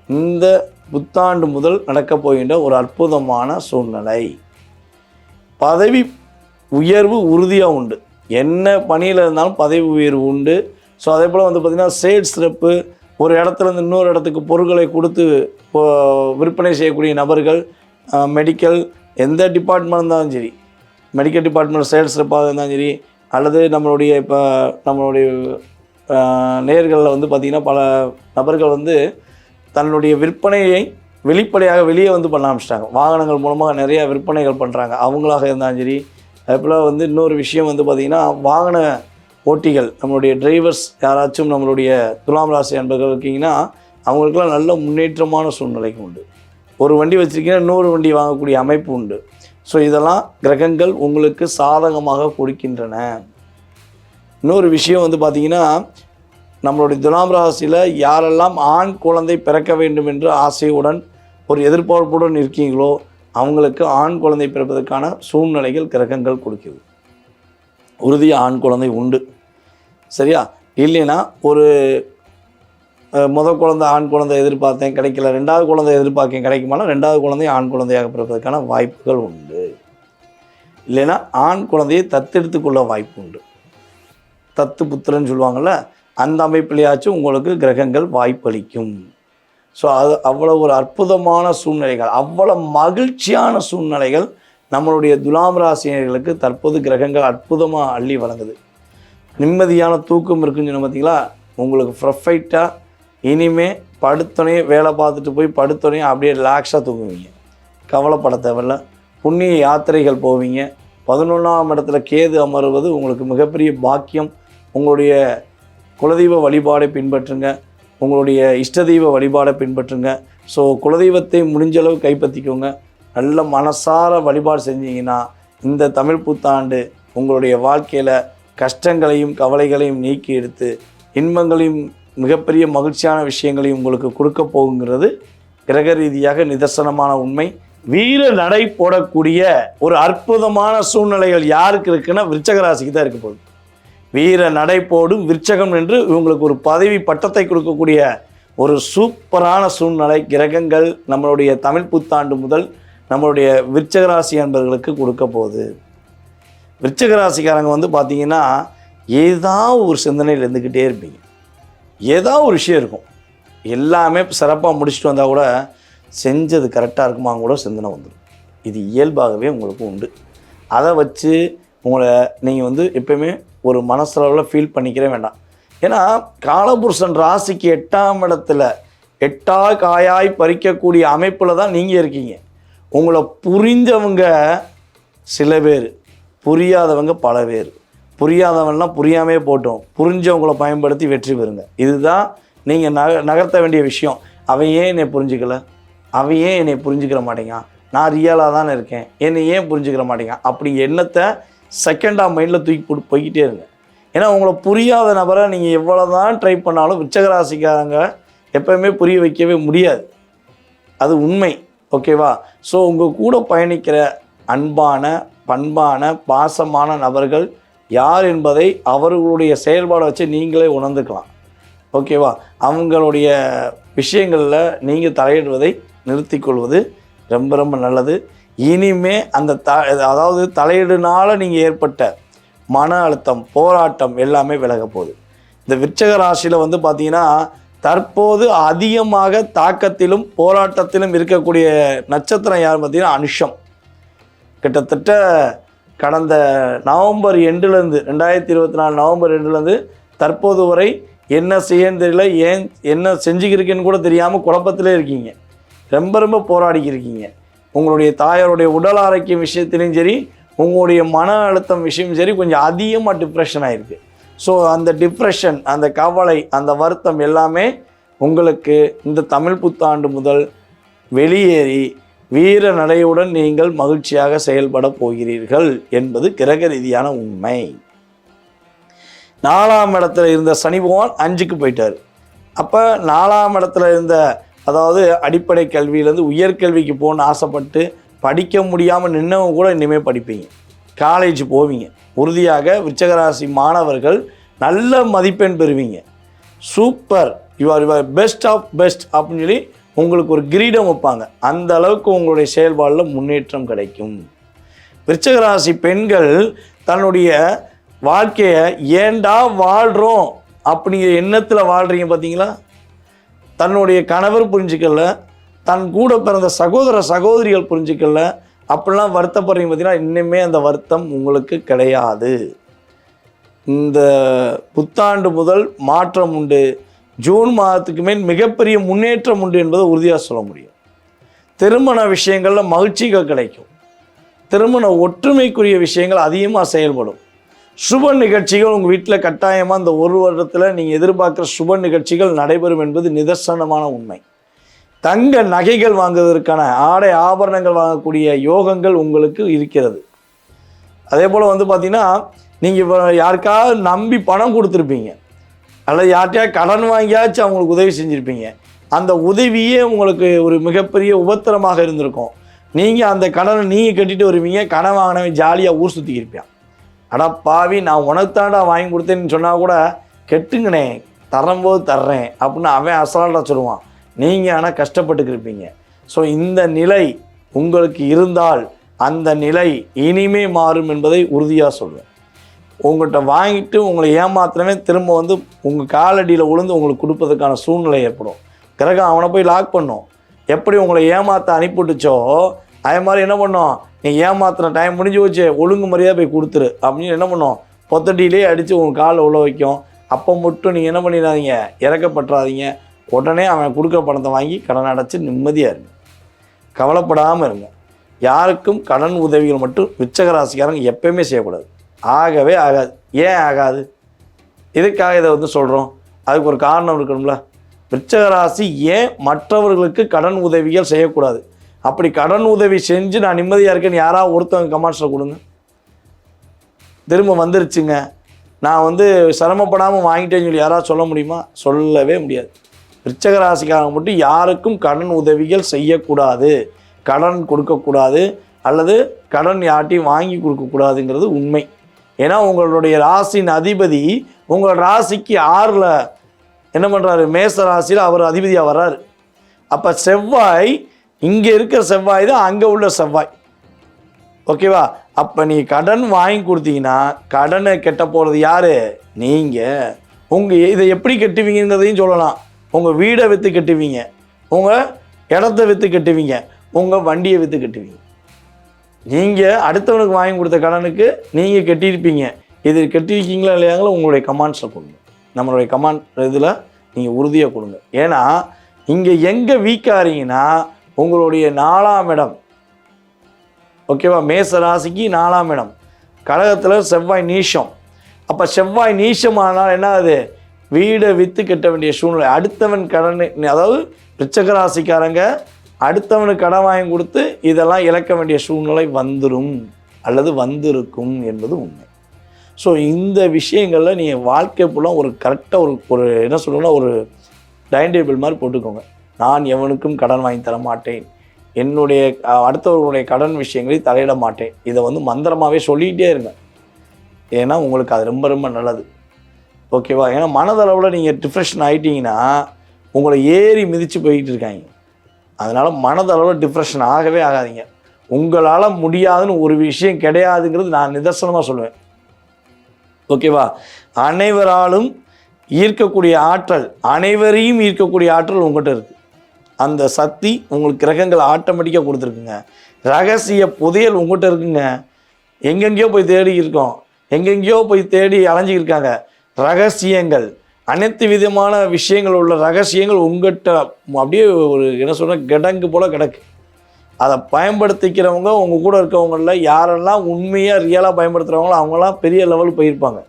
இந்த புத்தாண்டு முதல் நடக்கப் போகின்ற ஒரு அற்புதமான சூழ்நிலை. பதவி உயர்வு உறுதியாக உண்டு. என்ன பணியில் இருந்தாலும் பதவி உயர்வு உண்டு. ஸோ அதே போல் பார்த்திங்கன்னா சேல்ஸ் ரெப்பு, ஒரு இடத்துலேருந்து இன்னொரு இடத்துக்கு பொருட்களை கொடுத்து விற்பனை செய்யக்கூடிய நபர்கள், மெடிக்கல் எந்த டிபார்ட்மெண்ட் இருந்தாலும் சரி, மெடிக்கல் டிபார்ட்மெண்ட் சேல்ஸ் ரெப்பாக இருந்தாலும் சரி, அல்லது நம்மளுடைய நேர்களில் பார்த்திங்கன்னா பல நபர்கள் தன்னுடைய விற்பனையை வெளிப்படையாக வெளியே பண்ண ஆரம்பிச்சிட்டாங்க. வாகனங்கள் மூலமாக நிறையா விற்பனைகள் பண்ணுறாங்க, அவங்களாக இருந்தாலும் சரி. அதுபோல் இன்னொரு விஷயம் பார்த்திங்கன்னா வாகன ஓட்டிகள், நம்மளுடைய டிரைவர்ஸ் யாராச்சும் நம்மளுடைய துலாம் ராசி அன்பர்கள் இருக்கீங்கன்னா அவங்களுக்கெல்லாம் நல்ல முன்னேற்றமான சூழ்நிலைக்கு உண்டு. ஒரு வண்டி வச்சுருக்கீங்கன்னா இன்னொரு வண்டி வாங்கக்கூடிய அமைப்பு உண்டு. ஸோ இதெல்லாம் கிரகங்கள் உங்களுக்கு சாதகமாக கொடுக்கின்றன. இன்னொரு விஷயம் பார்த்திங்கன்னா நம்மளுடைய துலாம் ராசியில் யாரெல்லாம் ஆண் குழந்தை பிறக்க வேண்டும் என்று ஆசையுடன் ஒரு எதிர்பார்ப்புடன் இருக்கீங்களோ அவங்களுக்கு ஆண் குழந்தை பிறப்பதற்கான சூழ்நிலைகள் கிரகங்கள் கொடுக்குது. உறுதியாக ஆண் குழந்தை உண்டு, சரியா? இல்லைன்னா ஒரு குழந்தை ஆண் குழந்தை எதிர்பார்த்தேன் கிடைக்கல, 2வது குழந்தை எதிர்பார்க்கேன் கிடைக்குமானா 2வது குழந்தை ஆண் குழந்தையாக பிறப்பதற்கான வாய்ப்புகள் உண்டு. இல்லைன்னா ஆண் குழந்தையை தத்தெடுத்துக்கொள்ள வாய்ப்பு உண்டு. தத்து புத்திரன்னு சொல்லுவாங்கள்ல, அந்த அமைப்பிலேயாச்சும் உங்களுக்கு கிரகங்கள் வாய்ப்பளிக்கும். ஸோ அது அவ்வளோ ஒரு அற்புதமான சூழ்நிலைகள், அவ்வளோ மகிழ்ச்சியான சூழ்நிலைகள் நம்மளுடைய துலாம் ராசினியர்களுக்கு தற்போது கிரகங்கள் அற்புதமாக அள்ளி வழங்குது. நிம்மதியான தூக்கம் இருக்குன்னு சொன்ன பார்த்தீங்களா, உங்களுக்கு ப்ரொஃபைட்டாக இனிமேல் படுத்தோடனே வேலை பார்த்துட்டு போய் படுத்தோடனே அப்படியே ரிலாக்ஸாக தூங்குவீங்க. கவலைப்பட தேவையில்ல. புண்ணிய யாத்திரைகள் போவீங்க. 11ஆம் இடத்துல கேது அமர்வது உங்களுக்கு மிகப்பெரிய பாக்கியம். உங்களுடைய குலதெய்வ வழிபாடை பின்பற்றுங்க, உங்களுடைய இஷ்ட தெய்வ வழிபாடை பின்பற்றுங்க. ஸோ குலதெய்வத்தை முடிஞ்சளவு கைப்பற்றிக்கோங்க. நல்ல மனசார வழிபாடு செஞ்சீங்கன்னா இந்த தமிழ் புத்தாண்டு உங்களுடைய வாழ்க்கையில் கஷ்டங்களையும் கவலைகளையும் நீக்கி எடுத்து இன்பங்களையும் மிகப்பெரிய மகிழ்ச்சியான விஷயங்களையும் உங்களுக்கு கொடுக்க போகுங்கிறது கிரக ரீதியாக நிதர்சனமான உண்மை. வீர நடை போடக்கூடிய ஒரு அற்புதமான சூழ்நிலைகள் யாருக்கு இருக்குன்னா விருச்சக ராசிக்கு தான் இருக்க போகுது. வீர நடை போடும் விருச்சகம் என்று இவங்களுக்கு ஒரு பதவி பட்டத்தை கொடுக்கக்கூடிய ஒரு சூப்பரான சூழ்நிலை கிரகங்கள் நம்மளுடைய தமிழ் புத்தாண்டு முதல் நம்மளுடைய விருச்சக ராசி அன்பர்களுக்கு கொடுக்க போகுது. விருச்சக ராசிக்காரங்க வந்து பார்த்தீங்கன்னா ஏதாவது ஒரு சிந்தனையில் இருந்துக்கிட்டே இருப்பீங்க. ஏதாவது ஒரு விஷயம் இருக்கும். எல்லாமே சிறப்பாக முடிச்சுட்டு வந்தால் கூட செஞ்சது கரெக்டாக இருக்குமாங்க கூட சிந்தனை வந்துடும். இது இயல்பாகவே உங்களுக்கு உண்டு. அதை வச்சு உங்களை நீங்கள் வந்து எப்பயுமே ஒரு மனசளவில் ஃபீல் பண்ணிக்கிறே வேண்டாம். ஏன்னா காலபுருஷன் ராசிக்கு 8ஆம் இடத்துல 8ஆ காயாய் பறிக்கக்கூடிய அமைப்பில் தான் நீங்கள் இருக்கீங்க. உங்களை புரிஞ்சவங்க சில பேர், புரியாதவங்க பல பேர். புரியாதவன்லாம் புரியாமே போட்டோம், புரிஞ்சவங்களை பயன்படுத்தி வெற்றி பெறுங்க. இதுதான் நீங்கள் நகர்த்த வேண்டிய விஷயம். அவன் ஏன் என்னை புரிஞ்சுக்கல, அவன் ஏன் என்னை புரிஞ்சுக்கிற மாட்டேங்கான், நான் ரியாலாக தானே இருக்கேன், என்னை ஏன் புரிஞ்சுக்கிற மாட்டேங்கான் அப்படிங்கிற எண்ணத்தை செகண்டாக மைண்டில் தூக்கி போய்கிட்டே இருங்க. ஏன்னா உங்களை புரியாத நபரை நீங்கள் எவ்வளோ தான் ட்ரை பண்ணாலும் விருச்சக ராசிக்காரங்க எப்போயுமே புரிய வைக்கவே முடியாது. அது உண்மை. ஓகேவா? ஸோ உங்கள் கூட பயணிக்கிற அன்பான பண்பான பாசமான நபர்கள் யார் என்பதை அவர்களுடைய செயல்பாடை வச்சு நீங்களே உணர்ந்துக்கலாம். ஓகேவா? அவங்களுடைய விஷயங்களில் நீங்கள் தலையிடுவதை நிறுத்திக்கொள்வது ரொம்ப ரொம்ப நல்லது. இனிமே அந்த அதாவது தலையீடுனால நீங்கள் ஏற்பட்ட மன அழுத்தம் போராட்டம் எல்லாமே விலக போகுது. இந்த விருச்சக ராசியில் வந்து பார்த்தீங்கன்னா தற்போது அதிகமாக தாக்கத்திலும் போராட்டத்திலும் இருக்கக்கூடிய நட்சத்திரம் யார் பார்த்தீங்கன்னா அனுஷம். கிட்டத்தட்ட கடந்த நவம்பர் எண்டுலேருந்து 2024 நவம்பர் எண்டுலேருந்து தற்போது வரை என்ன செய்யன்னு தெரியல, ஏன் என்ன செஞ்சுக்கிருக்கேன்னு கூட தெரியாமல் குழப்பத்திலே இருக்கீங்க. ரொம்ப ரொம்ப போராடிக்கிருக்கீங்க. உங்களுடைய தாயாருடைய உடல் ஆரோக்கியம் விஷயத்துலையும் சரி, உங்களுடைய மன அழுத்தம் விஷயம் சரி, கொஞ்சம் அதிகமாக டிப்ரெஷன் ஆகிருக்கு. ஸோ அந்த டிப்ரெஷன், அந்த கவலை, அந்த வருத்தம் எல்லாமே உங்களுக்கு இந்த தமிழ் புத்தாண்டு முதல் வெளியேறி வீர நடையுடன் நீங்கள் மகிழ்ச்சியாக செயல்பட போகிறீர்கள் என்பது கிரக ரீதியான உண்மை. 4ஆம் இடத்துல இருந்த சனி பகவான் 5க்கு போயிட்டார். அப்போ 4ஆம் இடத்துல இருந்த, அதாவது அடிப்படை கல்வியிலேருந்து உயர்கல்விக்கு போகணுன்னு ஆசைப்பட்டு படிக்க முடியாமல் நின்னவங்க கூட இனிமேல் படிப்பீங்க, காலேஜ் போவீங்க. உறுதியாக விருச்சகராசி மாணவர்கள் நல்ல மதிப்பெண் பெறுவீங்க. Super, your best of best அப்படின்னு சொல்லி உங்களுக்கு ஒரு கிரீடம் வைப்பாங்க. அந்த அளவுக்கு உங்களுடைய செயல்பாடில் முன்னேற்றம் கிடைக்கும். விருச்சகராசி பெண்கள் தன்னுடைய வாழ்க்கையை ஏண்டா வாழ்கிறோம் அப்படிங்கிற எண்ணத்தில் வாழ்கிறீங்க பார்த்தீங்களா? தன்னுடைய கணவர் புரிஞ்சுக்கல, தன் கூட பிறந்த சகோதர சகோதரிகள் புரிஞ்சுக்கல, அப்படிலாம் வருத்தப்படுறீங்க பார்த்தீங்கன்னா, இன்னுமே அந்த வருத்தம் உங்களுக்கு கிடையாது. இந்த புத்தாண்டு முதல் மாற்றம் உண்டு. ஜூன் மாதத்துக்கு மேல் மிகப்பெரிய முன்னேற்றம் உண்டு என்பதை உறுதியாக சொல்ல முடியும். திருமண விஷயங்களில் மகிழ்ச்சிகள் கிடைக்கும். திருமண ஒற்றுமைக்குரிய விஷயங்கள் அதிகமாக செயல்படும். சுப நிகழ்ச்சிகள் உங்கள் வீட்டில் கட்டாயமாக இந்த ஒரு வருடத்தில் நீங்கள் எதிர்பார்க்குற சுப நிகழ்ச்சிகள் நடைபெறும் என்பது நிதர்சனமான உண்மை. தங்க நகைகள் வாங்குவதற்கான ஆடை ஆபரணங்கள் வாங்கக்கூடிய யோகங்கள் உங்களுக்கு இருக்கிறது. அதே போல் வந்து பார்த்திங்கன்னா, நீங்கள் இப்போ யாருக்காவது நம்பி பணம் கொடுத்துருப்பீங்க, அல்லது யார்கிட்டயா கடன் வாங்கியாச்சும் அவங்களுக்கு உதவி செஞ்சுருப்பீங்க. அந்த உதவியே உங்களுக்கு ஒரு மிகப்பெரிய உபத்திரமாக இருந்திருக்கும். நீங்கள் அந்த கடனை நீங்கள் கட்டிட்டு வருவீங்க, கடன் வாங்கினவன் ஜாலியாக ஊர் சுற்றிக்கிருப்பான். அடா பாவி, நான் உனக்குத்தாண்டா வாங்கி கொடுத்தேன்னு சொன்னால் கூட கெட்டுங்கண்ணே, தரும்போது தர்றேன் அப்படின்னு அவன் அசால்ட்டாக சொல்லுவான். நீங்கள் ஆனால் கஷ்டப்பட்டுக்கிருப்பீங்க. ஸோ இந்த நிலை உங்களுக்கு இருந்தால் அந்த நிலை இனிமே மாறும் என்பதை உறுதியாக சொல்வேன். உங்கள்கிட்ட வாங்கிட்டு உங்களை ஏமாத்தினவே திரும்ப வந்து உங்கள் காலடியில் விழுந்து உங்களுக்கு கொடுப்பதற்கான சூழ்நிலை ஏற்படும். கிரகம் அவனை போய் லாக் பண்ணும். எப்படி உங்களை ஏமாற்ற அனுப்பிவிட்டுச்சோ அதே மாதிரி என்ன பண்ணோம், நீ ஏமாத்துற டைம் முடிஞ்சு வச்சு ஒழுங்கு முறையாக போய் கொடுத்துரு அப்படின்னு என்ன பண்ணோம், பொத்தட்டியிலே அடித்து உங்கள் காலில் உள்ள வைக்கும். அப்போ மட்டும் நீங்கள் என்ன பண்ணிடாதீங்க, இறக்கப்பட்டுறாதீங்க. உடனே அவன் கொடுக்குற பணத்தை வாங்கி கடன் அடைச்சி நிம்மதியாக இருங்க, கவலைப்படாமல் இருங்க. யாருக்கும் கடன் உதவிகள் மட்டும் விருச்சிக ராசிக்காரங்க எப்பயுமே செய்யக்கூடாது, ஆகவே ஆகாது. ஏன் ஆகாது, இதுக்காக இதை வந்து சொல்கிறோம், அதுக்கு ஒரு காரணம் இருக்கணும்ல. விருச்சிக ராசி ஏன் மற்றவர்களுக்கு கடன் உதவிகள் செய்யக்கூடாது? அப்படி கடன் உதவி செஞ்சு நான் நிம்மதியாக இருக்கேன்னு யாராவது ஒருத்தவங்க கமெண்ட்ஸில் கொடுங்க. திரும்ப வந்துருச்சுங்க, நான் வந்து சிரமப்படாமல் வாங்கிட்டேன்னு சொல்லி யாராவது சொல்ல முடியுமா? சொல்லவே முடியாது. விருச்சிக ராசிக்காரங்க மட்டும் யாருக்கும் கடன் உதவிகள் செய்யக்கூடாது, கடன் கொடுக்கக்கூடாது, அல்லது கடன் யார்ட்டையும் வாங்கி கொடுக்கக்கூடாதுங்கிறது உண்மை. ஏன்னா உங்களுடைய ராசியின் அதிபதி உங்கள் ராசிக்கு 6ல் என்ன பண்ணுறாரு, மேச ராசியில் அவர் அதிபதியாக வர்றாரு. அப்போ செவ்வாய் இங்கே இருக்கிற செவ்வாய் தான் அங்கே உள்ள செவ்வாய், ஓகேவா? அப்போ நீ கடன் வாங்கி கொடுத்தீங்கன்னா கடனை கெட்ட போகிறது யார்? நீங்கள். உங்கள் இதை எப்படி கட்டுவீங்கிறதையும் சொல்லலாம். உங்கள் வீடை விற்று கட்டுவீங்க, உங்கள் இடத்த விற்று கட்டுவீங்க, உங்கள் வண்டியை விற்று கட்டுவீங்க. நீங்கள் அடுத்தவனுக்கு வாங்கி கொடுத்த கடனுக்கு நீங்கள் கட்டியிருப்பீங்க. இது கட்டியிருக்கீங்களா இல்லையாங்களோ உங்களுடைய கமெண்ட்ஸில் கொடுங்க. நம்மளுடைய கமெண்ட் இதில் நீங்கள் உறுதியாக கொடுங்க. ஏன்னா இங்கே எங்கே வீக்காகிறீங்கன்னா உங்களுடைய 4ஆம் இடம், ஓகேவா? மேச ராசிக்கு 4ஆம் இடம், கடகத்தில் செவ்வாய் நீஷம். அப்போ செவ்வாய் நீஷமானால் என்ன ஆகுது, வீடை விற்று கட்ட வேண்டிய சூழ்நிலை. அடுத்தவன் கடன், அதாவது விருச்சிக ராசிக்காரங்க அடுத்தவனுக்கு கடன் வாங்கி கொடுத்து இதெல்லாம் இழக்க வேண்டிய சூழ்நிலை வந்துடும் அல்லது வந்திருக்கும் என்பது உண்மை. ஸோ இந்த விஷயங்களில் நீங்கள் வாழ்க்கை ஃபுல்லாக ஒரு கரெக்டாக ஒரு என்ன சொல்லணும்னா ஒரு டைனிங் டேபிள் மாதிரி போட்டுக்கோங்க. நான் எவனுக்கும் கடன் வாங்கி தர மாட்டேன், என்னுடைய அடுத்தவர்களுடைய கடன் விஷயங்களை தலையிட மாட்டேன். இதை வந்து மந்திரமாகவே சொல்லிகிட்டே இருங்க. ஏன்னா உங்களுக்கு அது ரொம்ப ரொம்ப நல்லது, ஓகேவா? ஏன்னா மனதளவில் நீங்கள் டிப்ரெஷன் ஆகிட்டீங்கன்னா உங்களை ஏறி மிதித்து போய்கிட்டு இருக்காங்க. அதனால் மனதளவில் டிப்ரெஷன் ஆகவே ஆகாதீங்க. உங்களால் முடியாதுன்னு ஒரு விஷயம் கிடையாதுங்கிறது நான் நிதர்சனமாக சொல்லுவேன், ஓகேவா? அனைவராலும் ஈர்க்கக்கூடிய ஆற்றல், அனைவரையும் ஈர்க்கக்கூடிய ஆற்றல் உங்கள்கிட்ட இருக்குது. அந்த சக்தி உங்களுக்கு கிரகங்கள் ஆட்டோமேட்டிக்காக கொடுத்துருக்குங்க. ரகசிய புதையல் உங்கள்கிட்ட இருக்குங்க. எங்கெங்கேயோ போய் தேடி இருக்கோம், எங்கெங்கேயோ போய் தேடி அலைஞ்சிருக்காங்க. ரகசியங்கள், அனைத்து விதமான விஷயங்கள் உள்ள ரகசியங்கள் உங்கள்கிட்ட அப்படியே ஒரு என்ன சொல்கிறேன் கிடங்கு போல் கிடக்கு. அதை பயன்படுத்திக்கிறவங்க உங்கள் கூட இருக்கவங்களில் யாரெல்லாம் உண்மையாக ரியலாக பயன்படுத்துகிறவங்களோ அவங்களாம் பெரிய லெவலுக்கு போயிருப்பாங்க.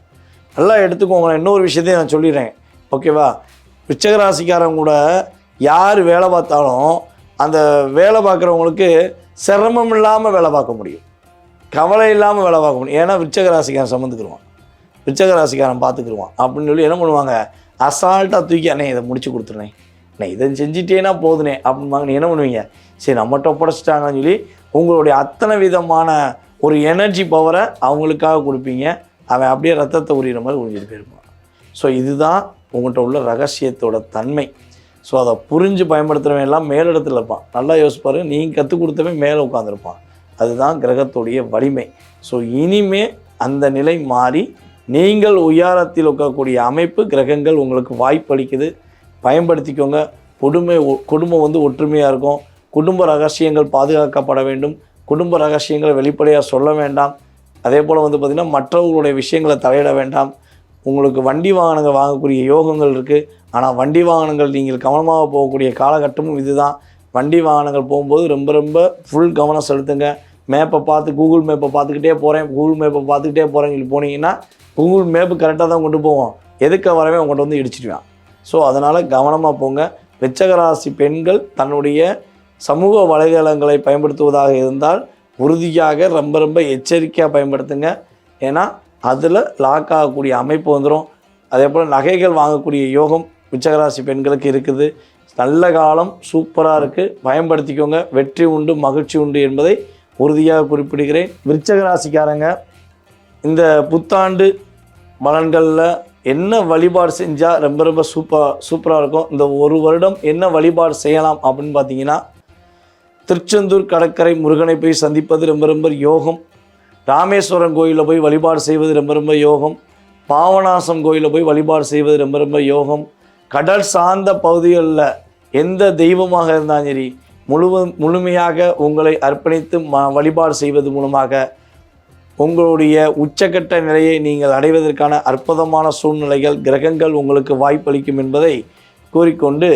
நல்லா எடுத்துக்கோங்க. இன்னொரு விஷயத்தையும் நான் சொல்லிடுறேன், ஓகேவா? விருச்சிக ராசிக்காரங்க கூட யார் வேலை பார்த்தாலும் அந்த வேலை பார்க்குறவங்களுக்கு சிரமம் இல்லாமல் வேலை பார்க்க முடியும், கவலை இல்லாமல் வேலை பார்க்க முடியும். ஏன்னா விருச்சிக ராசிக்காரன் சம்மந்துக்குருவான், விருச்சிக ராசிக்காரன் பார்த்துக்குருவான் அப்படின்னு சொல்லி என்ன பண்ணுவாங்க, அசால்ட்டாக தூக்கி அண்ணே இதை முடிச்சு கொடுத்துருனேன், நான் இதை செஞ்சிட்டேன்னா போதுனே அப்படின்பாங்க. நீ என்ன பண்ணுவீங்க, சரி நம்மகிட்ட ஒப்படைச்சிட்டாங்கன்னு சொல்லி உங்களுடைய அத்தனை விதமான ஒரு எனர்ஜி பவரை அவங்களுக்காக கொடுப்பீங்க. அவன் அப்படியே ரத்தத்தை உரிகிற மாதிரி உறிஞ்சிட்டு போயிருப்பான். ஸோ இதுதான் உங்கள்கிட்ட உள்ள ரகசியத்தோட தன்மை. ஸோ அதை புரிஞ்சு பயன்படுத்துகிறவன் எல்லாம் மேலிடத்தில் இருப்பான். நல்லா யோசிப்பாரு, நீங்கள் கற்றுக் கொடுத்தவன் மேலே உட்காந்துருப்பான். அதுதான் கிரகத்துடைய வலிமை. ஸோ இனிமே அந்த நிலை மாறி நீங்கள் உயரத்தில் இருக்கக்கூடிய அமைப்பு கிரகங்கள் உங்களுக்கு வாய்ப்பளிக்குது, பயன்படுத்திக்கோங்க. குடும்பம் வந்து ஒற்றுமையாக இருக்கும். குடும்ப ரகசியங்கள் பாதுகாக்கப்பட வேண்டும். குடும்ப ரகசியங்களை வெளிப்படையாக சொல்ல வேண்டாம். அதே போல் வந்து பார்த்திங்கன்னா மற்றவர்களுடைய விஷயங்களை தலையிட வேண்டாம். உங்களுக்கு வண்டி வாகனங்கள் வாங்கக்கூடிய யோகங்கள் இருக்குது. ஆனால் வண்டி வாகனங்கள் நீங்கள் கவனமாக போகக்கூடிய காலகட்டமும் இதுதான். வண்டி வாகனங்கள் போகும்போது ரொம்ப ரொம்ப ஃபுல் கவனம் செலுத்துங்க. மேப்பை பார்த்து கூகுள் மேப்பை பார்த்துக்கிட்டே போகிறேன்னு சொல்லி போனீங்கன்னா கூகுள் மேப்பு கரெக்டாக தான் கொண்டு போவோம், எதுக்க வரவே உங்கள்கிட்ட வந்து இடிச்சிடுவான். ஸோ அதனால் கவனமாக போங்க. விருச்சிக ராசி பெண்கள் தன்னுடைய சமூக வலைதளங்களை பயன்படுத்துவதாக இருந்தால் உறுதியாக ரொம்ப ரொம்ப எச்சரிக்கையாக பயன்படுத்துங்க. ஏன்னா அதில் லாக் ஆகக்கூடிய அமைப்பு வந்துடும். அதே போல் நகைகள் வாங்கக்கூடிய யோகம் விருச்சிக ராசி பெண்களுக்கு இருக்குது. நல்ல காலம் சூப்பராக இருக்குது, பயன்படுத்திக்கோங்க. வெற்றி உண்டு, மகிழ்ச்சி உண்டு என்பதை உறுதியாக குறிப்பிடுகிறேன். விருச்சிக ராசிக்காரங்க இந்த புத்தாண்டு பலன்களில் என்ன வழிபாடு செஞ்சால் ரொம்ப ரொம்ப சூப்பராக இருக்கும், இந்த ஒரு வருடம் என்ன வழிபாடு செய்யலாம் அப்படின்னு பார்த்தீங்கன்னா, திருச்செந்தூர் கடற்கரை முருகனை போய் சந்திப்பது ரொம்ப ரொம்ப யோகம். ராமேஸ்வரம் கோயிலில் போய் வழிபாடு செய்வது ரொம்ப ரொம்ப யோகம். பாவநாசம் கோயிலில் போய் வழிபாடு செய்வது ரொம்ப ரொம்ப யோகம். கடல் சார்ந்த பகுதிகளில் எந்த தெய்வமாக இருந்தாலும் சரி முழுமையாக உங்களை அர்ப்பணித்து வழிபாடு செய்வது மூலமாக உங்களுடைய உச்சக்கட்ட நிலையை நீங்கள் அடைவதற்கான அற்புதமான சூழ்நிலைகள் கிரகங்கள் உங்களுக்கு வாய்ப்பளிக்கும் என்பதை கூறிக்கொண்டு,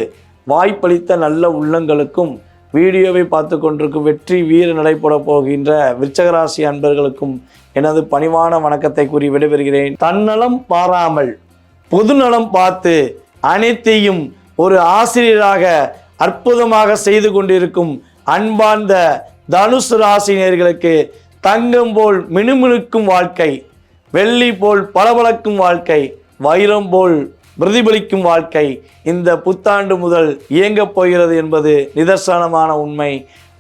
வாய்ப்பளித்த நல்ல உள்ளங்களுக்கும் வீடியோவை பார்த்து கொண்டிருக்கும் வெற்றி வீர நடைபெற போகின்ற விருச்சகராசி அன்பர்களுக்கும் எனது பணிவான வணக்கத்தை கூறி விடைபெறுகிறேன். தன்னலம் பாராமல் பொதுநலம் பார்த்து அனைத்தையும் ஒரு ஆசிரியராக அற்புதமாக செய்து கொண்டிருக்கும் அன்பார்ந்த தனுசு ராசினியர்களுக்கு தங்கம் போல் மினுமினுக்கும் வாழ்க்கை, வெள்ளி போல் பளபளக்கும் வாழ்க்கை, வைரம் போல் பிரதிபலிக்கும் வாழ்க்கை இந்த புத்தாண்டு முதல் இயங்கப் போகிறது என்பது நிதர்சனமான உண்மை.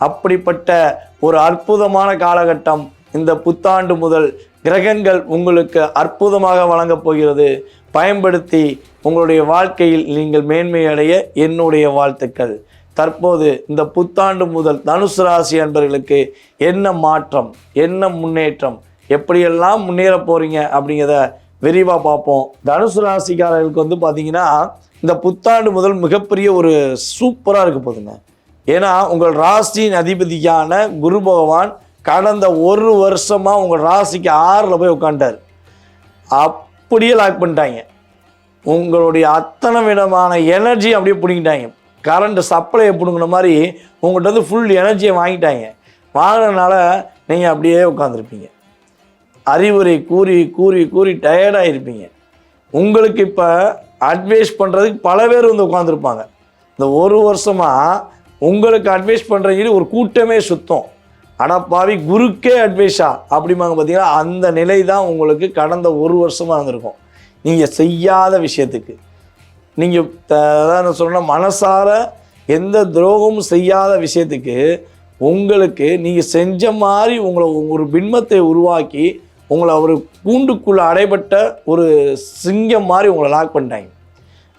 அப்படிப்பட்ட ஒரு அற்புதமான காலகட்டம் இந்த புத்தாண்டு முதல் கிரகங்கள் உங்களுக்கு அற்புதமாக வழங்கப் போகிறது. பயன்படுத்தி உங்களுடைய வாழ்க்கையில் நீங்கள் மேன்மையடைய என்னுடைய வாழ்த்துக்கள். தற்போது இந்த புத்தாண்டு முதல் தனுசு ராசி அன்பர்களுக்கு என்ன மாற்றம், என்ன முன்னேற்றம், எப்படியெல்லாம் முன்னேற போகிறீங்க அப்படிங்கிறத விரிவாக பார்ப்போம். தனுசு ராசிக்காரர்களுக்கு வந்து பார்த்தீங்கன்னா இந்த புத்தாண்டு முதல் மிகப்பெரிய ஒரு சூப்பராக இருக்க போகுதுங்க. ஏன்னா உங்கள் ராசியின் அதிபதியான குரு பகவான் கடந்த ஒரு வருஷமாக உங்கள் ராசிக்கு 6ல் போய் உட்காண்டார். அப்படியே லாக் பண்ணிட்டாங்க. உங்களுடைய அத்தனை விதமான எனர்ஜி அப்படியே பிடிங்கிட்டாங்க. கரண்ட் சப்ளையை பிடுங்கின மாதிரி உங்கள்கிட்ட வந்து ஃபுல் எனர்ஜியை வாங்கிட்டாங்க. வாங்கினதுனால நீங்கள் அப்படியே உட்காந்துருப்பீங்க. அறிவுரை கூறி கூறி கூறி டயர்டாக இருப்பீங்க. உங்களுக்கு இப்போ அட்வைஸ் பண்ணுறதுக்கு பல பேர் வந்து உட்காந்துருப்பாங்க. இந்த ஒரு வருஷமாக உங்களுக்கு அட்வைஸ் பண்ணுறீங்க ஒரு கூட்டமே சுத்தம். அடப்பாவி குருக்கே அட்வைஸா அப்படிம்பாங்க பார்த்தீங்கன்னா, அந்த நிலை தான் உங்களுக்கு கடந்த ஒரு வருஷமாக இருந்திருக்கும். நீங்கள் செய்யாத விஷயத்துக்கு, நீங்கள் அதான் சொன்னால் மனசார எந்த துரோகமும் செய்யாத விஷயத்துக்கு உங்களுக்கு நீங்கள் செஞ்ச மாதிரி உங்களை ஒரு பின்பத்தை உருவாக்கி உங்களை ஒரு கூண்டுக்குள்ளே அடைபட்ட ஒரு சிங்கம் மாதிரி உங்களை லாக் பண்ணிட்டாங்க.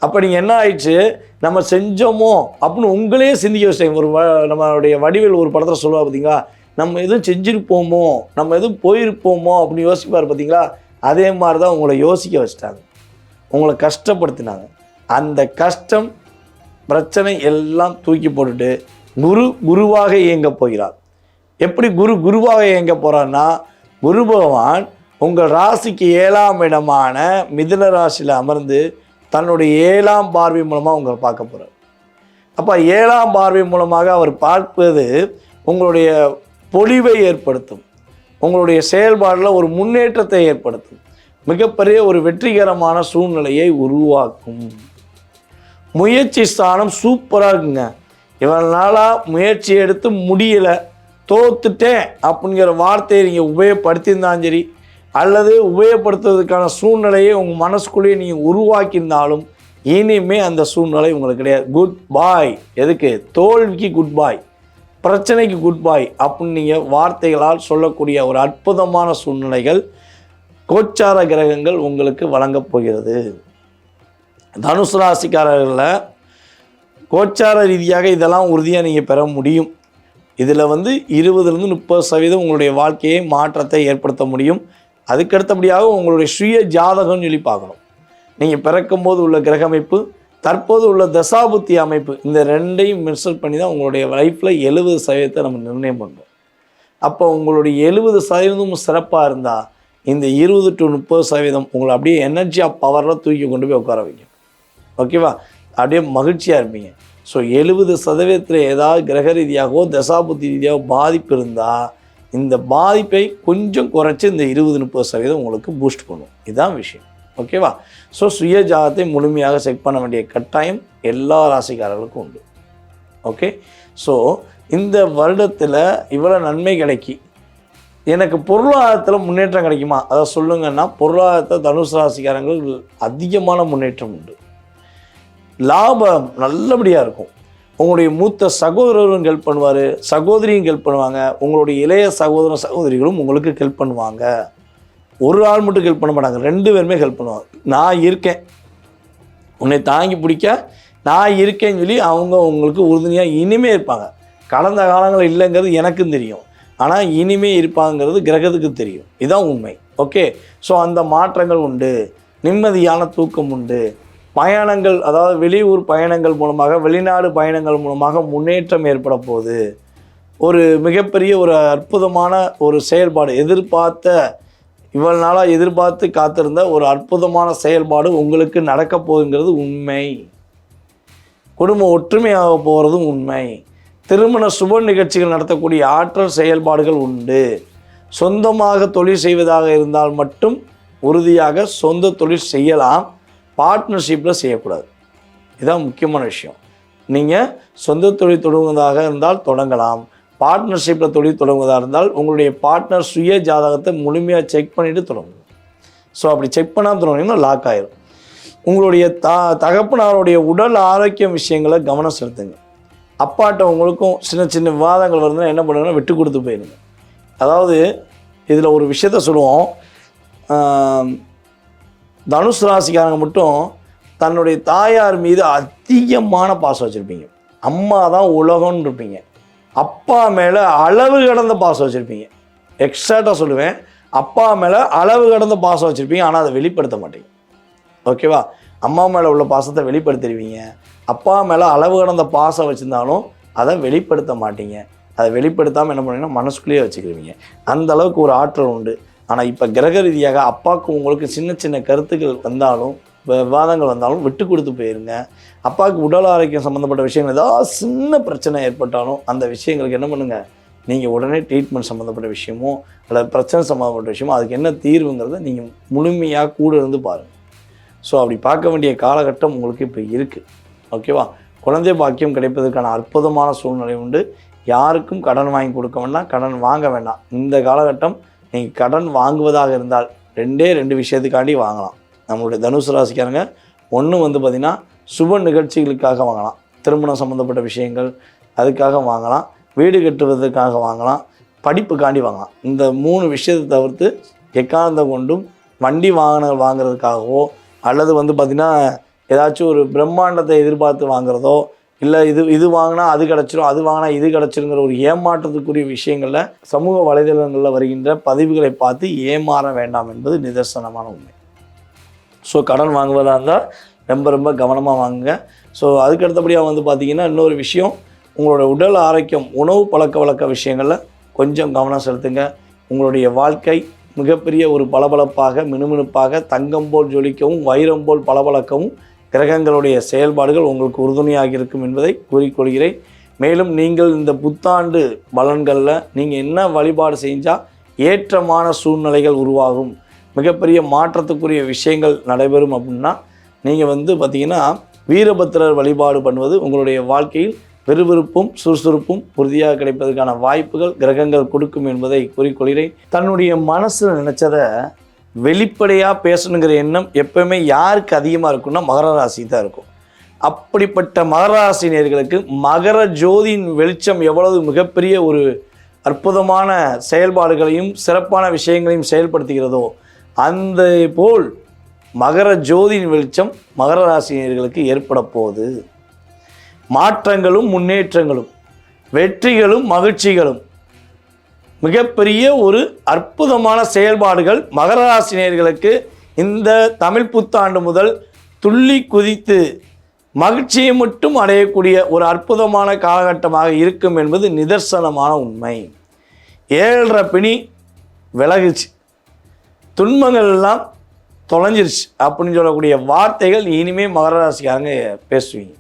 அப்போ நீங்கள் என்ன ஆயிடுச்சு, நம்ம செஞ்சோமோ அப்படின்னு உங்களே சிந்திக்க வச்சிட்டாங்க. நம்மளுடைய வடிவேல் ஒரு படத்தில் சொல்லுவா பார்த்தீங்களா, நம்ம எதுவும் செஞ்சுருப்போமோ, நம்ம எதுவும் போயிருப்போமோ அப்படின்னு யோசிப்பார் பார்த்தீங்களா. அதே மாதிரி தான் உங்களை யோசிக்க வச்சிட்டாங்க, உங்களை கஷ்டப்படுத்தினாங்க. அந்த கஷ்டம் பிரச்சனை எல்லாம் தூக்கி போட்டுட்டு குருவாக இயங்க போகிறார். எப்படி குருவாக இயங்க போகிறான்னா, குரு பகவான் உங்கள் ராசிக்கு 7ஆம் இடமான மிதுன ராசியில் அமர்ந்து தன்னுடைய 7ஆம் பார்வை மூலமாக உங்களை பார்க்க போகிறார். அப்போ 7ஆம் பார்வை மூலமாக அவர் பார்ப்பது உங்களுடைய பொலிவை ஏற்படுத்தும், உங்களுடைய செயல்பாடில் ஒரு முன்னேற்றத்தை ஏற்படுத்தும், மிகப்பெரிய ஒரு வெற்றிகரமான சூழ்நிலையை உருவாக்கும். முயற்சி ஸ்தானம் சூப்பராக இருக்குங்க. இவ்வளவு நாளாக முயற்சி எடுத்து முடியலை, தோத்துட்டேன் அப்படிங்கிற வார்த்தையை நீங்கள் உபயோகப்படுத்தியிருந்தாலும் சரி, அல்லது உபயோகப்படுத்துவதற்கான சூழ்நிலையை உங்கள் மனசுக்குள்ளேயே நீங்கள் உருவாக்கியிருந்தாலும் இனிமே அந்த சூழ்நிலை உங்களுக்கு கிடையாது. குட் பாய். எதுக்கு? தோல்விக்கு குட் பாய், பிரச்சனைக்கு குட் பாய் அப்படின்னு நீங்கள் வார்த்தைகளால் சொல்லக்கூடிய ஒரு அற்புதமான சூழ்நிலைகள் கோச்சார கிரகங்கள் உங்களுக்கு வழங்கப் போகிறது. தனுசு ராசிக்காரர்களில் கோச்சார ரீதியாக இதெல்லாம் உறுதியாக நீங்கள் பெற முடியும். இதில் வந்து 20-30% உங்களுடைய வாழ்க்கையை மாற்றத்தை ஏற்படுத்த முடியும். அதுக்கடுத்தபடியாக உங்களுடைய சுய ஜாதகம்னு சொல்லி பார்க்கணும். நீங்கள் பிறக்கும்போது உள்ள கிரக அமைப்பு, தற்போது உள்ள தசாபுத்தி அமைப்பு, இந்த ரெண்டையும் மென்ஷன் பண்ணி தான் உங்களுடைய லைஃப்பில் 70% நம்ம நிர்ணயம் பண்ணுறோம். அப்போ உங்களுடைய 70% சிறப்பாக இருந்தால் இந்த 20-30% உங்களை அப்படியே எனர்ஜி ஆஃப் பவரில் தூக்கி கொண்டு போய் உட்கார வைக்கும். ஓகேவா? அப்படியே மகிழ்ச்சியாக இருப்பீங்க. ஸோ 70% ஏதாவது கிரக ரீதியாகவோ தசாபுத்தி ரீதியாகவோ பாதிப்பு இருந்தால் இந்த பாதிப்பை கொஞ்சம் குறைச்சி இந்த 20-30% உங்களுக்கு பூஸ்ட் பண்ணும். இதுதான் விஷயம். ஓகேவா? ஸோ சுய ஜாதகத்தை முழுமையாக செக் பண்ண வேண்டிய கட்டாயம் எல்லா ராசிக்காரர்களுக்கும் உண்டு. ஓகே. ஸோ இந்த வருடத்தில் இவ்வளோ நன்மை கிடைக்கி எனக்கு பொருளாதாரத்தில் முன்னேற்றம் கிடைக்குமா அதை சொல்லுங்கன்னா, பொருளாதாரத்தை தனுசு ராசிக்காரங்களுக்கு அதிகமான முன்னேற்றம் உண்டு. லாபம் நல்லபடியாக இருக்கும். உங்களுடைய மூத்த சகோதரரும் ஹெல்ப் பண்ணுவார், சகோதரியும் ஹெல்ப் பண்ணுவாங்க, உங்களுடைய இளைய சகோதர சகோதரிகளும் உங்களுக்கு ஹெல்ப் பண்ணுவாங்க. ஒரு ஆள் மட்டும் ஹெல்ப் பண்ண மாட்டாங்க, 2 பேருமே ஹெல்ப் பண்ணுவாங்க. நான் இருக்கேன், உன்னை தாங்கி பிடிக்க நான் இருக்கேன்னு சொல்லி அவங்க உங்களுக்கு உறுதுணையாக இனிமே இருப்பாங்க. கடந்த காலங்களில் இல்லைங்கிறது எனக்கும் தெரியும், ஆனால் இனிமே இருப்பாங்கிறது கிரகத்துக்கு தெரியும். இதுதான் உண்மை. ஓகே. ஸோ அந்த மாற்றங்கள் உண்டு, நிம்மதியான தூக்கம் உண்டு. பயணங்கள், அதாவது வெளியூர் பயணங்கள் மூலமாக, வெளிநாடு பயணங்கள் மூலமாக முன்னேற்றம் ஏற்பட போகுது. ஒரு மிகப்பெரிய ஒரு அற்புதமான ஒரு செயல்பாடு, இவ்வளவு நாளாக எதிர்பார்த்து காத்திருந்த ஒரு அற்புதமான செயல்பாடு உங்களுக்கு நடக்க போகுங்கிறது உண்மை. குடும்ப ஒற்றுமையாக போகிறதும் உண்மை. திருமண சுப நிகழ்ச்சிகள் நடத்தக்கூடிய ஆற்றல் செயல்பாடுகள் உண்டு. சொந்தமாக தொழில் செய்வதாக இருந்தால் மட்டும் உறுதியாக சொந்த தொழில் செய்யலாம், பார்ட்னர்ஷிப்பில் செய்யக்கூடாது. இதுதான் முக்கியமான விஷயம். நீங்கள் சொந்த தொழில் தொடங்குவதாக இருந்தால் தொடங்கலாம், பார்ட்னர்ஷிப்பில் தொழில் தொடங்குவதாக இருந்தால் உங்களுடைய பார்ட்னர் சுய ஜாதகத்தை முழுமையாக செக் பண்ணிவிட்டு தொடங்கணும். ஸோ அப்படி செக் பண்ணாமல் தொடங்கினீங்கன்னா லாக் ஆகிடும். உங்களுடைய தகப்பனாருடைய உடல் ஆரோக்கியம் விஷயங்களை கவனம் செலுத்துங்க. அப்பாட்ட உங்களுக்கும் சின்ன சின்ன விவாதங்கள் வருதுன்னா என்ன பண்ணுங்கன்னா விட்டு கொடுத்து போயிடுங்க. அதாவது இதில் ஒரு விஷயத்த சொல்லுவோம், தனுசு ராசிக்காரங்க மட்டும் தன்னுடைய தாயார் மீது அதிகமான பாசம் வச்சுருப்பீங்க. அம்மா தான் உலகம்னு இருப்பீங்க. அப்பா மேலே அளவு கடந்த பாசம் வச்சுருப்பீங்க. எக்ஸாக்டாக சொல்லுவேன், அப்பா மேலே அளவு கடந்த பாசம் வச்சுருப்பீங்க, ஆனால் அதை வெளிப்படுத்த மாட்டீங்க. ஓகேவா? அம்மா மேலே உள்ள பாசத்தை வெளிப்படுத்திடுவீங்க. அப்பா மேலே அளவு கடந்த பாசம் வச்சுருந்தாலும் அதை வெளிப்படுத்த மாட்டீங்க. அதை வெளிப்படுத்தாமல் என்ன பண்ணுவீங்கன்னா மனசுக்குள்ளேயே வச்சுக்கிடுவீங்க. அந்த அளவுக்கு ஒரு ஆற்றல் உண்டு. ஆனால் இப்போ கிரக ரீதியாக அப்பாவுக்கு உங்களுக்கு சின்ன சின்ன கருத்துக்கள் வந்தாலும் விவாதங்கள் வந்தாலும் விட்டு கொடுத்து போயிருங்க. அப்பாவுக்கு உடல் ஆரோக்கியம் சம்மந்தப்பட்ட விஷயங்கள் ஏதாவது சின்ன பிரச்சனை ஏற்பட்டாலும் அந்த விஷயங்களுக்கு என்ன பண்ணுங்கள், நீங்கள் உடனே ட்ரீட்மெண்ட் சம்மந்தப்பட்ட விஷயமோ அல்லது பிரச்சனை சம்மந்தப்பட்ட விஷயமோ அதுக்கு என்ன தீர்வுங்கிறத நீங்கள் முழுமையாக கூட இருந்து பாருங்கள். ஸோ அப்படி பார்க்க வேண்டிய காலகட்டம் உங்களுக்கு இப்போ இருக்குது. ஓகேவா? குழந்தை பாக்கியம் கிடைப்பதற்கான அற்புதமான சூழ்நிலை உண்டு. யாருக்கும் கடன் வாங்கி கொடுக்க வேண்டாம், கடன் வாங்க வேண்டாம். இந்த காலகட்டம் நீங்கள் கடன் வாங்குவதாக இருந்தால் ரெண்டு விஷயத்துக்காண்டி வாங்கலாம். நம்மளுடைய தனுசு ராசிக்காரங்க ஒன்று பார்த்திங்கன்னா சுப நிகழ்ச்சிகளுக்காக வாங்கலாம், திருமணம் சம்மந்தப்பட்ட விஷயங்கள் அதுக்காக வாங்கலாம், வீடு கட்டுவதற்காக வாங்கலாம், படிப்புக்காண்டி வாங்கலாம். இந்த 3 விஷயத்தை தவிர்த்து எக்காரணம் கொண்டும் வண்டி வாகனங்கள் வாங்குறதுக்காகவோ அல்லது பார்த்திங்கன்னா ஏதாச்சும் ஒரு பிரம்மாண்டத்தை எதிர்பார்த்து வாங்குறதோ இல்லை இது வாங்கினா அது கிடச்சிரும், அது வாங்கினா இது கிடச்சிருங்கிற ஒரு ஏமாற்றத்துக்குரிய விஷயங்களில் சமூக வலைதளங்களில் வருகின்ற பதிவுகளை பார்த்து ஏமாற வேண்டாம் என்பது நிதர்சனமான உண்மை. ஸோ கடன் வாங்குவதாக இருந்தால் ரொம்ப கவனமாக வாங்குங்க. ஸோ அதுக்கு அடுத்தபடியாக பார்த்திங்கன்னா இன்னொரு விஷயம், உங்களோட உடல் ஆரோக்கியம், உணவு பழக்க வழக்க விஷயங்களில் கொஞ்சம் கவனம் செலுத்துங்க. உங்களுடைய வாழ்க்கை மிகப்பெரிய ஒரு பளபளப்பாக மினுமினுப்பாக தங்கம் போல் ஜொலிக்கவும் வைரம் போல் பளபளக்கவும் கிரகங்களுடைய செயல்பாடுகள் உங்களுக்கு உறுதுணையாக இருக்கும் என்பதை கூறிக்கொள்கிறேன். மேலும் நீங்கள் இந்த புத்தாண்டு பலன்களில் நீங்கள் என்ன வழிபாடு செஞ்சால் ஏற்றமான சூழ்நிலைகள் உருவாகும், மிகப்பெரிய மாற்றத்துக்குரிய விஷயங்கள் நடைபெறும் அப்படின்னா நீங்கள் பார்த்திங்கன்னா வீரபத்திரர் வழிபாடு பண்ணுவது உங்களுடைய வாழ்க்கையில் விறுவிறுப்பும் சுறுசுறுப்பும் உறுதியாக கிடைப்பதற்கான வாய்ப்புகள் கிரகங்கள் கொடுக்கும் என்பதை கூறிக்கொள்கிறேன். தன்னுடைய மனசில் நினச்சதை வெளிப்படையாக பேசணுங்கிற எண்ணம் எப்பவுமே யாருக்கு அதிகமாக இருக்குன்னா மகர ராசி தான் இருக்கும். அப்படிப்பட்ட மகர ராசினியர்களுக்கு மகர ஜோதியின் வெளிச்சம் எவ்வளவு மிகப்பெரிய ஒரு அற்புதமான செயல்பாடுகளையும் சிறப்பான விஷயங்களையும் செயல்படுத்துகிறதோ அந்த போல் மகர ஜோதியின் வெளிச்சம் மகர ராசினியர்களுக்கு ஏற்பட போகுது. மாற்றங்களும் முன்னேற்றங்களும் வெற்றிகளும் மகிழ்ச்சிகளும் மிகப்பெரிய ஒரு அற்புதமான செயல்பாடுகள் மகர ராசினியர்களுக்கு இந்த தமிழ் புத்தாண்டு முதல் துள்ளி குதித்து மகிழ்ச்சியை மட்டும் அடையக்கூடிய ஒரு அற்புதமான காலகட்டமாக இருக்கும் என்பது நிதர்சனமான உண்மை. 7.5 பிணி விலகுச்சு, துன்பங்கள் எல்லாம் தொலைஞ்சிருச்சு அப்படின்னு சொல்லக்கூடிய வார்த்தைகள் இனிமேல் மகர ராசிக்காரங்க பேசுவீங்க.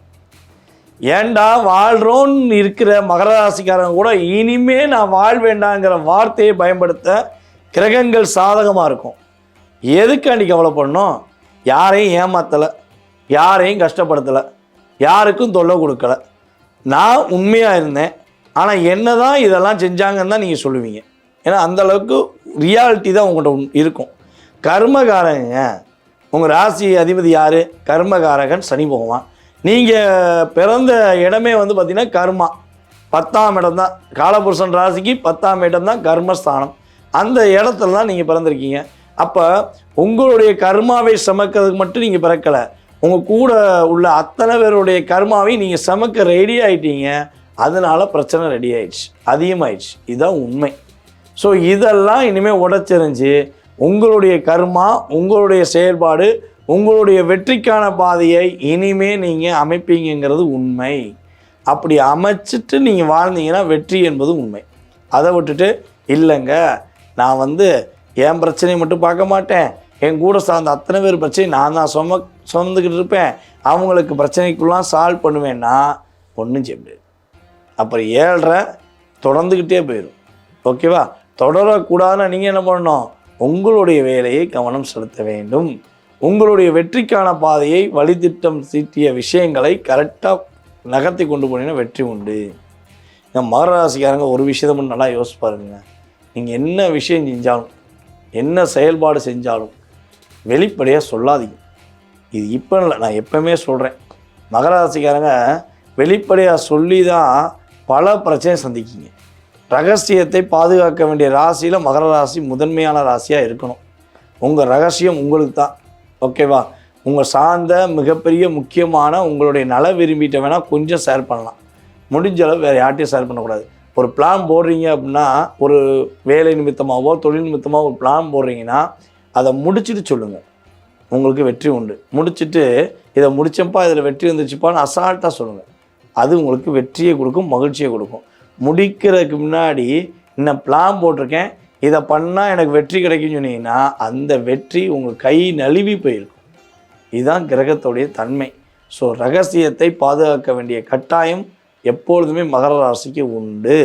ஏண்டா வாழ்கிறோன்னு இருக்கிற மகர ராசிக்காரங்க கூட இனிமே நான் வாழ்வேண்டாங்கிற வார்த்தையை பயன்படுத்த கிரகங்கள் சாதகமாக இருக்கும். எதுக்காண்டி கவலைப்படணும்? யாரையும் ஏமாத்தலை, யாரையும் கஷ்டப்படுத்தலை, யாருக்கும் தொல்லை கொடுக்கலை. நான் உண்மையாக இருந்தேன், ஆனால் என்ன தான் இதெல்லாம் செஞ்சாங்கன்னு தான் நீங்கள் சொல்லுவீங்க. ஏன்னா அந்தளவுக்கு ரியாலிட்டி தான் உங்கள்கிட்ட இருக்கும். கர்மகாரங்க, உங்கள் ராசி அதிபதி யார்? கர்மகாரகன் சனி பகவான். நீங்கள் பிறந்த இடமே பார்த்திங்கன்னா கர்மா 10ஆம் இடம் தான். காலபுருஷன் ராசிக்கு 10ஆம் இடம் தான் கர்மஸ்தானம். அந்த இடத்துல தான் நீங்கள் பிறந்திருக்கீங்க. அப்போ உங்களுடைய கர்மாவை சமைக்கிறதுக்கு மட்டும் நீங்கள் பிறக்கலை, உங்கள் கூட உள்ள அத்தனை பேருடைய கர்மாவை நீங்கள் சமைக்க ரெடி ஆகிட்டீங்க. அதனால் பிரச்சனை ரெடி ஆயிடுச்சு, அதிகமாகிடுச்சு. இதுதான் உண்மை. ஸோ இதெல்லாம் இனிமேல் உடைச்செறிஞ்சு உங்களுடைய கர்மா, உங்களுடைய செயல்பாடு, உங்களுடைய வெற்றிக்கான பாதையை இனிமே நீங்கள் அமைப்பீங்கிறது உண்மை. அப்படி அமைச்சிட்டு நீங்கள் வாழ்ந்தீங்கன்னா வெற்றி என்பது உண்மை. அதை விட்டுட்டு இல்லைங்க நான் என் பிரச்சனையை மட்டும் பார்க்க மாட்டேன், என் கூட சார்ந்த அத்தனை பேர் பிரச்சனை நான் தான் சுமந்துக்கிட்டு இருப்பேன், அவங்களுக்கு பிரச்சனைக்குள்ளாம் சால்வ் பண்ணுவேன்னா ஒன்றும் செய்ய முடியாது. அப்புறம் 7.5 தொடர்ந்துக்கிட்டே போயிடும். ஓகேவா? தொடரக்கூடாதுன்னா நீங்கள் என்ன பண்ணணும்? உங்களுடைய வேலையை கவனம் செலுத்த வேண்டும். உங்களுடைய வெற்றிக்கான பாதையை வழித்திட்டம் தீட்டிய விஷயங்களை கரெக்டாக நகர்த்தி கொண்டு போனீங்கன்னா வெற்றி உண்டு. இந்த மகர ராசிக்காரங்க ஒரு விஷயத்தை மட்டும் நல்லா யோசிச்சு பாருங்க. நீங்கள் என்ன விஷயம் செஞ்சாலும் என்ன செயல்பாடு செஞ்சாலும் வெளிப்படையாக சொல்லாதீங்க. இது இப்போ இல்லை, நான் எப்பவுமே சொல்கிறேன். மகர ராசிக்காரங்க வெளிப்படையாக சொல்லி தான் பல பிரச்சனையை சந்திக்கிங்க. ரகசியத்தை பாதுகாக்க வேண்டிய ராசியில் மகர ராசி முதன்மையான ராசியாக இருக்கணும். உங்கள் ரகசியம் உங்களுக்கு தான். ஓகேவா? உங்கள் சார்ந்த மிகப்பெரிய முக்கியமான உங்களுடைய நல விரும்பிட்ட வேணால் கொஞ்சம் ஷேர் பண்ணலாம். முடிஞ்ச அளவு வேறு யார்ட்டையும் ஷேர் பண்ணக்கூடாது. ஒரு பிளான் போடுறீங்க அப்படின்னா, ஒரு வேலை நிமித்தமாகவோ தொழில் நிமித்தமாக ஒரு பிளான் போடுறீங்கன்னா அதை முடிச்சுட்டு சொல்லுங்கள், உங்களுக்கு வெற்றி உண்டு. முடிச்சுட்டு இதை முடிச்சப்பா இதில் வெற்றி வந்துச்சுப்பான்னு அசால்ட்டாக சொல்லுங்கள். அது உங்களுக்கு வெற்றியை கொடுக்கும், மகிழ்ச்சியை கொடுக்கும். முடிக்கிறதுக்கு முன்னாடி இன்னும் பிளான் போட்டிருக்கேன், இதை பண்ணால் எனக்கு வெற்றி கிடைக்கும்னு சொன்னீங்கன்னா அந்த வெற்றி உங்கள் கை நழுவி போயிருக்கும். இதுதான் கிரகத்துடைய தன்மை. ஸோ ரகசியத்தை பாதுகாக்க வேண்டிய கட்டாயம் எப்பொழுதுமே மகர ராசிக்கு உண்டு.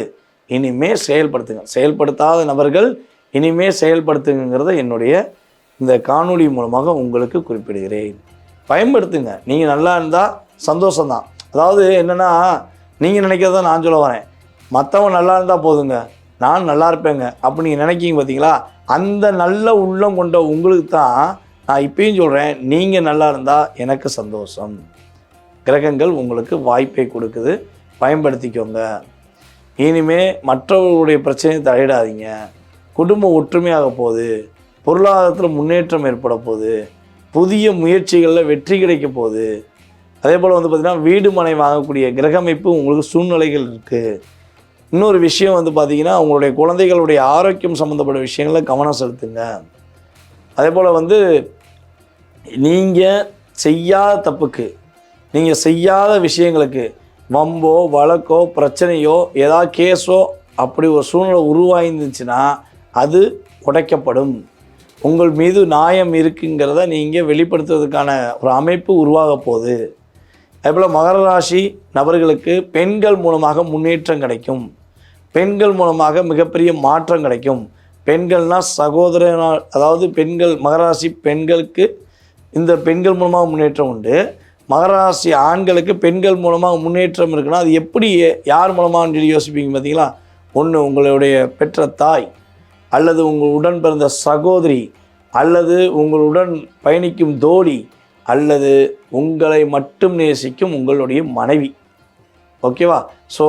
இனிமேல் செயல்படுத்துங்க. செயல்படுத்தாத நபர்கள் இனிமேல் செயல்படுத்துங்கிறத என்னுடைய இந்த காணொளி மூலமாக உங்களுக்கு குறிப்பிடுகிறேன். பயன்படுத்துங்க. நீங்கள் நல்லா இருந்தால் சந்தோஷம்தான். அதாவது என்னென்னா, நீங்கள் நினைக்கிறத நான் சொல்ல வரேன், மற்றவன் நல்லா இருந்தால் போதுங்க, நான் நல்லா இருப்பேங்க அப்படி நீங்கள் நினைக்கிங்க பார்த்தீங்களா? அந்த நல்ல உள்ளம் கொண்ட உங்களுக்கு தான் நான் இப்பயும் சொல்கிறேன், நீங்கள் நல்லா இருந்தால் எனக்கு சந்தோஷம். கிரகங்கள் உங்களுக்கு வாய்ப்பை கொடுக்குது, பயன்படுத்திக்கோங்க. இனிமே மற்றவர்களுடைய பிரச்சனையை தலையிடாதீங்க. குடும்பம் ஒற்றுமையாக போகுது, பொருளாதாரத்தில் முன்னேற்றம் ஏற்பட போகுது, புதிய முயற்சிகளில் வெற்றி கிடைக்க போகுது. அதே போல் பார்த்திங்கன்னா வீடு மனை வாங்கக்கூடிய கிரகமைப்பு உங்களுக்கு சூழ்நிலைகள் இருக்குது. இன்னொரு விஷயம் பார்த்திங்கன்னா உங்களுடைய குழந்தைகளுடைய ஆரோக்கியம் சம்மந்தப்பட்ட விஷயங்களில் கவனம் செலுத்துங்க. அதே போல் நீங்கள் செய்யாத தப்புக்கு, நீங்கள் செய்யாத விஷயங்களுக்கு வம்போ வழக்கோ பிரச்சனையோ ஏதாவது கேஸோ அப்படி ஒரு சூழ்நிலை உருவாயிருந்துச்சுன்னா அது உடைக்கப்படும். உங்கள் மீது நியாயம் இருக்குங்கிறத நீங்கள் வெளிப்படுத்துவதற்கான ஒரு அமைப்பு உருவாக போகுது. அதேபோல் மகர ராசி நபர்களுக்கு பெண்கள் மூலமாக முன்னேற்றம் கிடைக்கும். பெண்கள் மூலமாக மிகப்பெரிய மாற்றம் கிடைக்கும். பெண்கள்னால் சகோதரனால், அதாவது பெண்கள் மகர ராசி பெண்களுக்கு இந்த பெண்கள் மூலமாக முன்னேற்றம் உண்டு. மகர ராசி ஆண்களுக்கு பெண்கள் மூலமாக முன்னேற்றம் இருக்குன்னா அது எப்படி யார் மூலமாகன்னு சொல்லி யோசிப்பீங்க பார்த்தீங்களா? ஒன்று உங்களுடைய பெற்ற தாய், அல்லது உங்கள் உடன் பிறந்த சகோதரி, அல்லது உங்களுடன் பயணிக்கும் தோழி, அல்லது உங்களை மட்டும் நேசிக்கும் உங்களுடைய மனைவி. ஓகேவா? ஸோ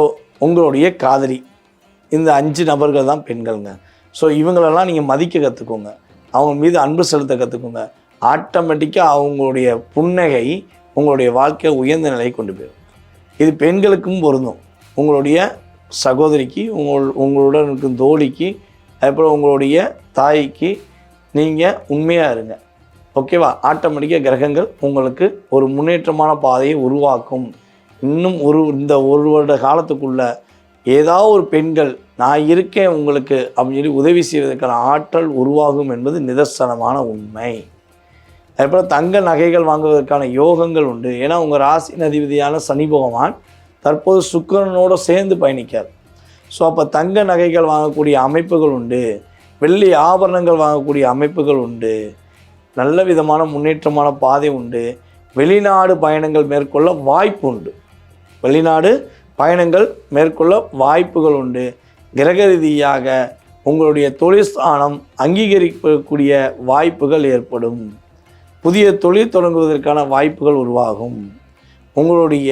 உங்களுடைய காதலி. இந்த 5 நபர்கள் தான் பெண்கள்ங்க. ஸோ இவங்களெல்லாம் நீங்கள் மதிக்க கற்றுக்கோங்க, அவங்க மீது அன்பு செலுத்த கற்றுக்கோங்க. ஆட்டோமேட்டிக்காக அவங்களுடைய புன்னகை உங்களுடைய வாழ்க்கையை உயர்ந்த நிலையை கொண்டு போயிடும். இது பெண்களுக்கும் பொருந்தும். உங்களுடைய சகோதரிக்கு, உங்களுடன் இருக்கும் தோழிக்கு, அதுபோல் உங்களுடைய தாய்க்கு நீங்கள் உண்மையாக இருங்க. ஓகேவா? ஆட்டோமேட்டிக்காக கிரகங்கள் உங்களுக்கு ஒரு முன்னேற்றமான பாதையை உருவாக்கும். இன்னும் இந்த ஒரு வருட காலத்துக்குள்ளே ஏதாவது ஒரு பெண்கள் நான் இருக்கேன் உங்களுக்கு அப்படின்னு சொல்லி உதவி செய்வதற்கான ஆற்றல் உருவாகும் என்பது நிதர்சனமான உண்மை. அதுபோல் தங்க நகைகள் வாங்குவதற்கான யோகங்கள் உண்டு. ஏன்னா உங்கள் ராசியின் அதிபதியான சனி பகவான் தற்போது சுக்கிரனோடு சேர்ந்து பயணிக்கார். ஸோ அப்போ தங்க நகைகள் வாங்கக்கூடிய அமைப்புகள் உண்டு, வெள்ளி ஆபரணங்கள் வாங்கக்கூடிய அமைப்புகள் உண்டு, நல்ல விதமான முன்னேற்றமான பாதை உண்டு. வெளிநாடு பயணங்கள் மேற்கொள்ள வாய்ப்பு உண்டு. வெளிநாடு பயணங்கள் மேற்கொள்ள வாய்ப்புகள் உண்டு. கிரக ரீதியாக உங்களுடைய தொழிற்ஸ்தானம் அங்கீகரிக்கக்கூடிய வாய்ப்புகள் ஏற்படும். புதிய தொழில் தொடங்குவதற்கான வாய்ப்புகள் உருவாகும். உங்களுடைய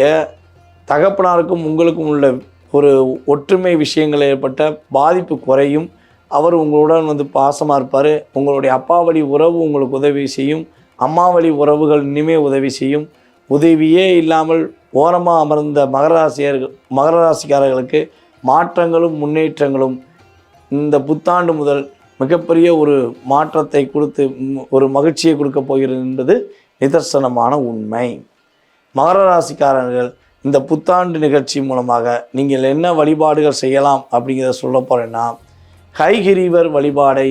தகப்பனாருக்கும் உங்களுக்கும் உள்ள ஒரு ஒற்றுமை விஷயங்கள் ஏற்பட்ட பாதிப்பு குறையும். அவர் உங்களுடன் பாசமாக இருப்பார். உங்களுடைய அப்பா வழி உறவு உங்களுக்கு உதவி செய்யும். அம்மா வழி உறவுகள் இனிமேல் உதவி செய்யும். உதவியே இல்லாமல் ஓரமாக அமர்ந்த மகர ராசிக்காரர்களுக்கு மாற்றங்களும் முன்னேற்றங்களும் இந்த புத்தாண்டு முதல் மிகப்பெரிய ஒரு மாற்றத்தை கொடுத்து ஒரு மகிழ்ச்சியை கொடுக்க போகிறது என்பது நிதர்சனமான உண்மை. மகர ராசிக்காரர்கள் இந்த புத்தாண்டு நிகழ்ச்சி மூலமாக நீங்கள் என்ன வழிபாடுகள் செய்யலாம் அப்படிங்கிறத சொல்ல போகிறேன்னா, ஹயகிரீவர் வழிபாடை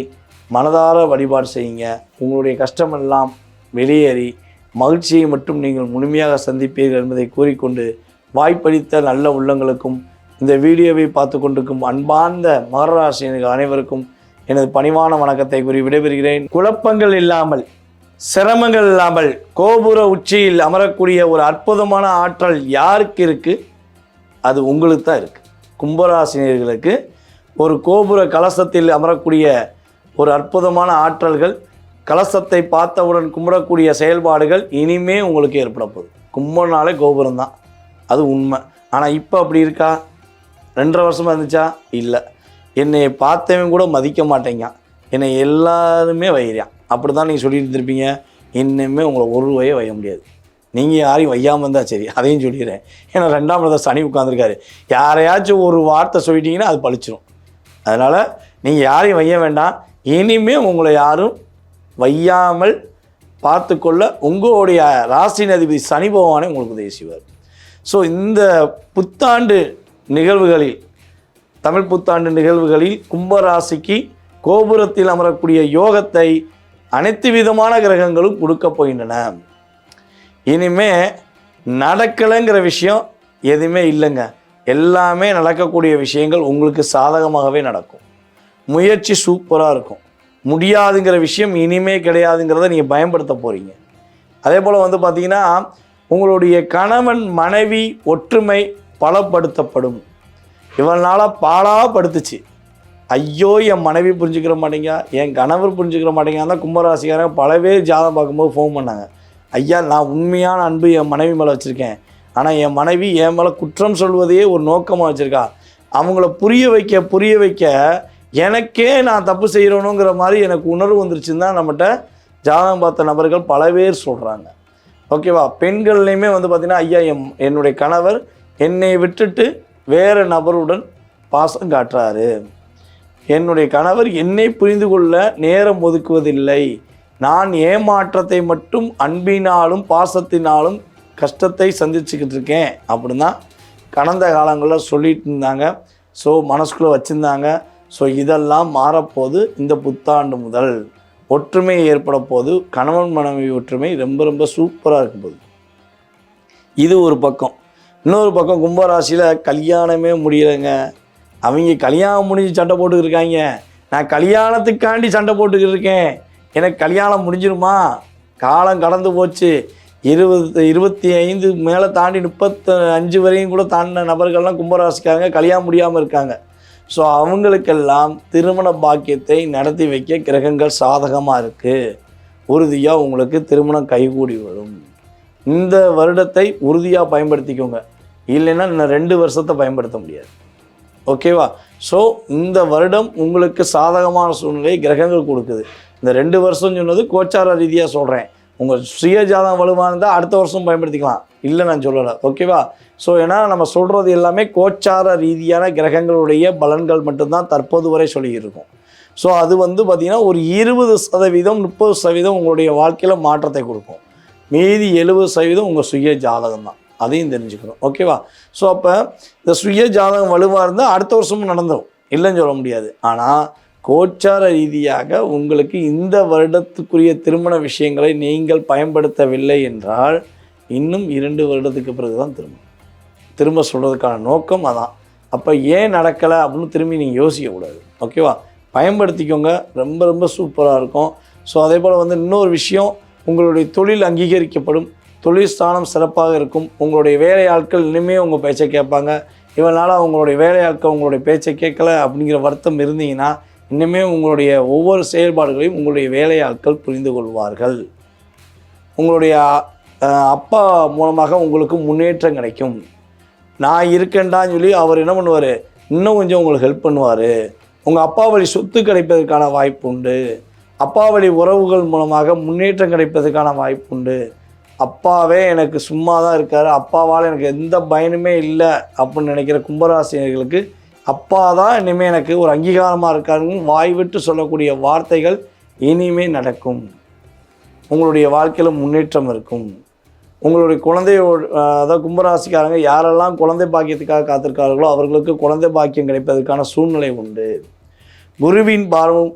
மனதார வழிபாடு செய்யுங்க. உங்களுடைய கஷ்டமெல்லாம் வெளியேறி மகிழ்ச்சியை மட்டும் நீங்கள் முழுமையாக சந்திப்பீர்கள் என்பதை கூறிக்கொண்டு, வாய்ப்பளித்த நல்ல உள்ளங்களுக்கும் இந்த வீடியோவை பார்த்து கொண்டிருக்கும் அன்பார்ந்த மகர ராசியினர்கள் அனைவருக்கும் எனது பணிவான வணக்கத்தை கூறி விடைபெறுகிறேன். குழப்பங்கள் இல்லாமல், சிரமங்கள் இல்லாமல் கோபுர உச்சியில் அமரக்கூடிய ஒரு அற்புதமான ஆற்றல் யாருக்கு இருக்குது? அது உங்களுக்கு தான் இருக்குது. கும்பராசினியர்களுக்கு ஒரு கோபுர கலசத்தில் அமரக்கூடிய ஒரு அற்புதமான ஆற்றல்கள், கலசத்தை பார்த்தவுடன் கும்பிடக்கூடிய செயல்பாடுகள் இனிமே உங்களுக்கு ஏற்பட போகுது. கும்பனாலே கோபுரம் தான், அது உண்மை. ஆனால் இப்போ அப்படி இருக்கா? 2.5 வருஷமாக இருந்துச்சா? இல்லை. என்னை பார்த்தவன் கூட மதிக்க மாட்டேங்க, என்னை எல்லாருமே வைகிறான், அப்படி தான் நீங்கள் சொல்லிட்டு இருந்திருப்பீங்க. இன்னுமே உங்களை ஒரு வய வைய முடியாது. நீங்கள் யாரையும் வையாமல் இருந்தால் சரி, அதையும் சொல்லிடுறேன். ஏன்னா 2ஆம் இடத்துல சனி உட்காந்துருக்காரு. யாரையாச்சும் ஒரு வார்த்தை சொல்லிட்டீங்கன்னா அது பழிச்சிடும். அதனால் நீங்கள் யாரையும் வைய வேண்டாம். இனிமேல் உங்களை யாரும் வையாமல் பார்த்துக்கொள்ள உங்களுடைய ராசியின் அதிபதி சனி பகவானே உங்களுக்கு உதவி செய்வார். ஸோ இந்த புத்தாண்டு நிகழ்வுகளில், தமிழ் புத்தாண்டு நிகழ்வுகளில் கும்பராசிக்கு கோபுரத்தில் அமரக்கூடிய யோகத்தை அனைத்து விதமான கிரகங்களும் கொடுக்க போகின்றன. இனிமே நடக்கலைங்கிற விஷயம் எதுவுமே இல்லைங்க. எல்லாமே நடக்கக்கூடிய விஷயங்கள் உங்களுக்கு சாதகமாகவே நடக்கும். முயற்சி சூப்பராக இருக்கும். முடியாதுங்கிற விஷயம் இனிமே கிடையாதுங்கிறத நீங்கள் பயன்படுத்த போகிறீங்க. அதே போல் வந்து பார்த்திங்கன்னா, உங்களுடைய கணவன் மனைவி ஒற்றுமை பலப்படுத்தப்படும். இவனால பாடாப்படுத்துச்சு, ஐயோ என் மனைவி புரிஞ்சுக்கிற மாட்டேங்க, என் கணவர் புரிஞ்சுக்கிற மாட்டேங்க தான் கும்பராசிக்காரங்க பல பேர் ஜாதகம் பார்க்கும்போது ஃபோன் பண்ணாங்க. ஐயா, நான் உண்மையான அன்பு என் மனைவி மேலே வச்சுருக்கேன், ஆனால் என் மனைவி என் மேலே குற்றம் சொல்வதையே ஒரு நோக்கமாக வச்சுருக்கா. அவங்கள புரிய வைக்க எனக்கே நான் தப்பு செய்கிறோனுங்கிற மாதிரி எனக்கு உணர்வு வந்துருச்சுன்னு தான் நம்மகிட்ட ஜாதகம் பார்த்த நபர்கள் பல பேர் சொல்கிறாங்க. ஓகேவா? பெண்கள்லையுமே வந்து பார்த்திங்கன்னா, ஐயா என்னுடைய கணவர் என்னை விட்டுட்டு வேறு நபருடன் பாசம் காட்டுறாரு, என்னுடைய கணவர் என்னை புரிந்து கொள்ள நேரம் ஒதுக்குவதில்லை, நான் ஏமாற்றத்தை மட்டும் அன்பினாலும் பாசத்தினாலும் கஷ்டத்தை சந்திச்சுக்கிட்டு இருக்கேன் அப்படின்னு தான் கடந்த காலங்களில் சொல்லிட்டு இருந்தாங்க. ஸோ மனசுக்குள்ளே வச்சுருந்தாங்க. ஸோ இதெல்லாம் மாறப்போது. இந்த புத்தாண்டு முதல் ஒற்றுமை ஏற்பட போது. கணவன் மனைவி ஒற்றுமை ரொம்ப ரொம்ப சூப்பராக இருக்கும் போது. இது ஒரு பக்கம். இன்னொரு பக்கம் கும்பராசியில் கல்யாணமே முடியலைங்க. அவங்க கல்யாணம் முடிஞ்சு சண்டை போட்டுக்கிட்டு இருக்காங்க. நான் கல்யாணத்துக்காண்டி சண்டை போட்டுக்கிட்டு இருக்கேன், எனக்கு கல்யாணம் முடிஞ்சிருமா? காலம் கடந்து போச்சு. 25 மேலே தாண்டி 35 வரையும் கூட தாண்டின நபர்கள்லாம் கும்பராசிக்காரங்க கல்யாணம் முடியாமல் இருக்காங்க. ஸோ அவங்களுக்கெல்லாம் திருமண பாக்கியத்தை நடத்தி வைக்க கிரகங்கள் சாதகமாக இருக்குது. உறுதியாக உங்களுக்கு திருமணம் கைகூடி வரும். இந்த வருடத்தை உறுதியாக பயன்படுத்திக்கோங்க. இல்லைன்னா இன்னும் 2 வருஷத்தை பயன்படுத்த முடியாது. ஓகேவா? ஸோ இந்த வருடம் உங்களுக்கு சாதகமான சூழ்நிலை கிரகங்கள் கொடுக்குது. இந்த 2 வருஷம் சொன்னது கோச்சார ரீதியாக சொல்கிறேன். உங்கள் சுய ஜாதகம் வலுவாக இருந்தால் அடுத்த வருஷம் பயன்படுத்திக்கலாம், இல்லை நான் சொல்லலை. ஓகேவா? ஸோ ஏன்னா நம்ம சொல்கிறது எல்லாமே கோச்சார ரீதியான கிரகங்களுடைய பலன்கள் மட்டும்தான் தற்போது வரை சொல்லியிருக்கோம். ஸோ அது வந்து பார்த்திங்கன்னா ஒரு 20% 30% உங்களுடைய வாழ்க்கையில் மாற்றத்தை கொடுக்கும். மீதி 70% உங்கள் சுய ஜாதகம் தான். அதையும் தெரிஞ்சுக்கணும். ஓகேவா? ஸோ அப்போ இந்த சுய ஜாதகம் வலுவாக இருந்தால் அடுத்த வருஷமும் நடந்துடும், இல்லைன்னு சொல்ல முடியாது. ஆனால் கோச்சார ரீதியாக உங்களுக்கு இந்த வருடத்துக்குரிய திருமண விஷயங்களை நீங்கள் பயன்படுத்தவில்லை என்றால் இன்னும் 2 வருடத்துக்கு பிறகு தான் திரும்ப சொல்கிறதுக்கான நோக்கம் அதான். அப்போ ஏன் நடக்கலை அப்படின்னு திரும்பி நீங்கள் யோசிக்கக்கூடாது. ஓகேவா? பயன்படுத்திக்கோங்க, ரொம்ப ரொம்ப சூப்பராக இருக்கும். ஸோ அதே போல் வந்து இன்னொரு விஷயம், உங்களுடைய தொழில் அங்கீகரிக்கப்படும், தொழில் ஸ்தானம் சிறப்பாக இருக்கும். உங்களுடைய வேலை ஆட்கள் இனிமேல் உங்கள் பேச்சை கேட்பாங்க. இவனால் உங்களுடைய வேலை ஆட்கள் உங்களுடைய பேச்சை கேட்கல அப்படிங்கிற வருத்தம் இருந்தீங்கன்னா, இன்னுமே உங்களுடைய ஒவ்வொரு செயல்பாடுகளையும் உங்களுடைய வேலை ஆட்கள் புரிந்து கொள்வார்கள். உங்களுடைய அப்பா மூலமாக உங்களுக்கு முன்னேற்றம் கிடைக்கும். நான் இருக்கேன்டான்னு சொல்லி அவர் என்ன பண்ணுவார், இன்னும் கொஞ்சம் உங்களுக்கு ஹெல்ப் பண்ணுவார். உங்கள் அப்பா வழி சொத்து கிடைப்பதற்கான வாய்ப்பு உண்டு. அப்பா வழி உறவுகள் மூலமாக முன்னேற்றம் கிடைப்பதற்கான வாய்ப்பு உண்டு. அப்பாவே எனக்கு சும்மா தான் இருக்கார், அப்பாவால் எனக்கு எந்த பயனுமே இல்லை அப்படின்னு நினைக்கிற கும்பராசினியர்களுக்கு அப்பா தான் இனிமேல் எனக்கு ஒரு அங்கீகாரமாக இருக்காருன்னு வாய் விட்டு சொல்லக்கூடிய வார்த்தைகள் இனிமேல் நடக்கும். உங்களுடைய வாழ்க்கையில் முன்னேற்றம் இருக்கும். உங்களுடைய குழந்தையோட அதாவது கும்பராசிக்காரங்க யாரெல்லாம் குழந்தை பாக்கியத்துக்காக காத்திருக்கார்களோ அவர்களுக்கு குழந்தை பாக்கியம் கிடைப்பதற்கான சூழ்நிலை உண்டு. குருவின்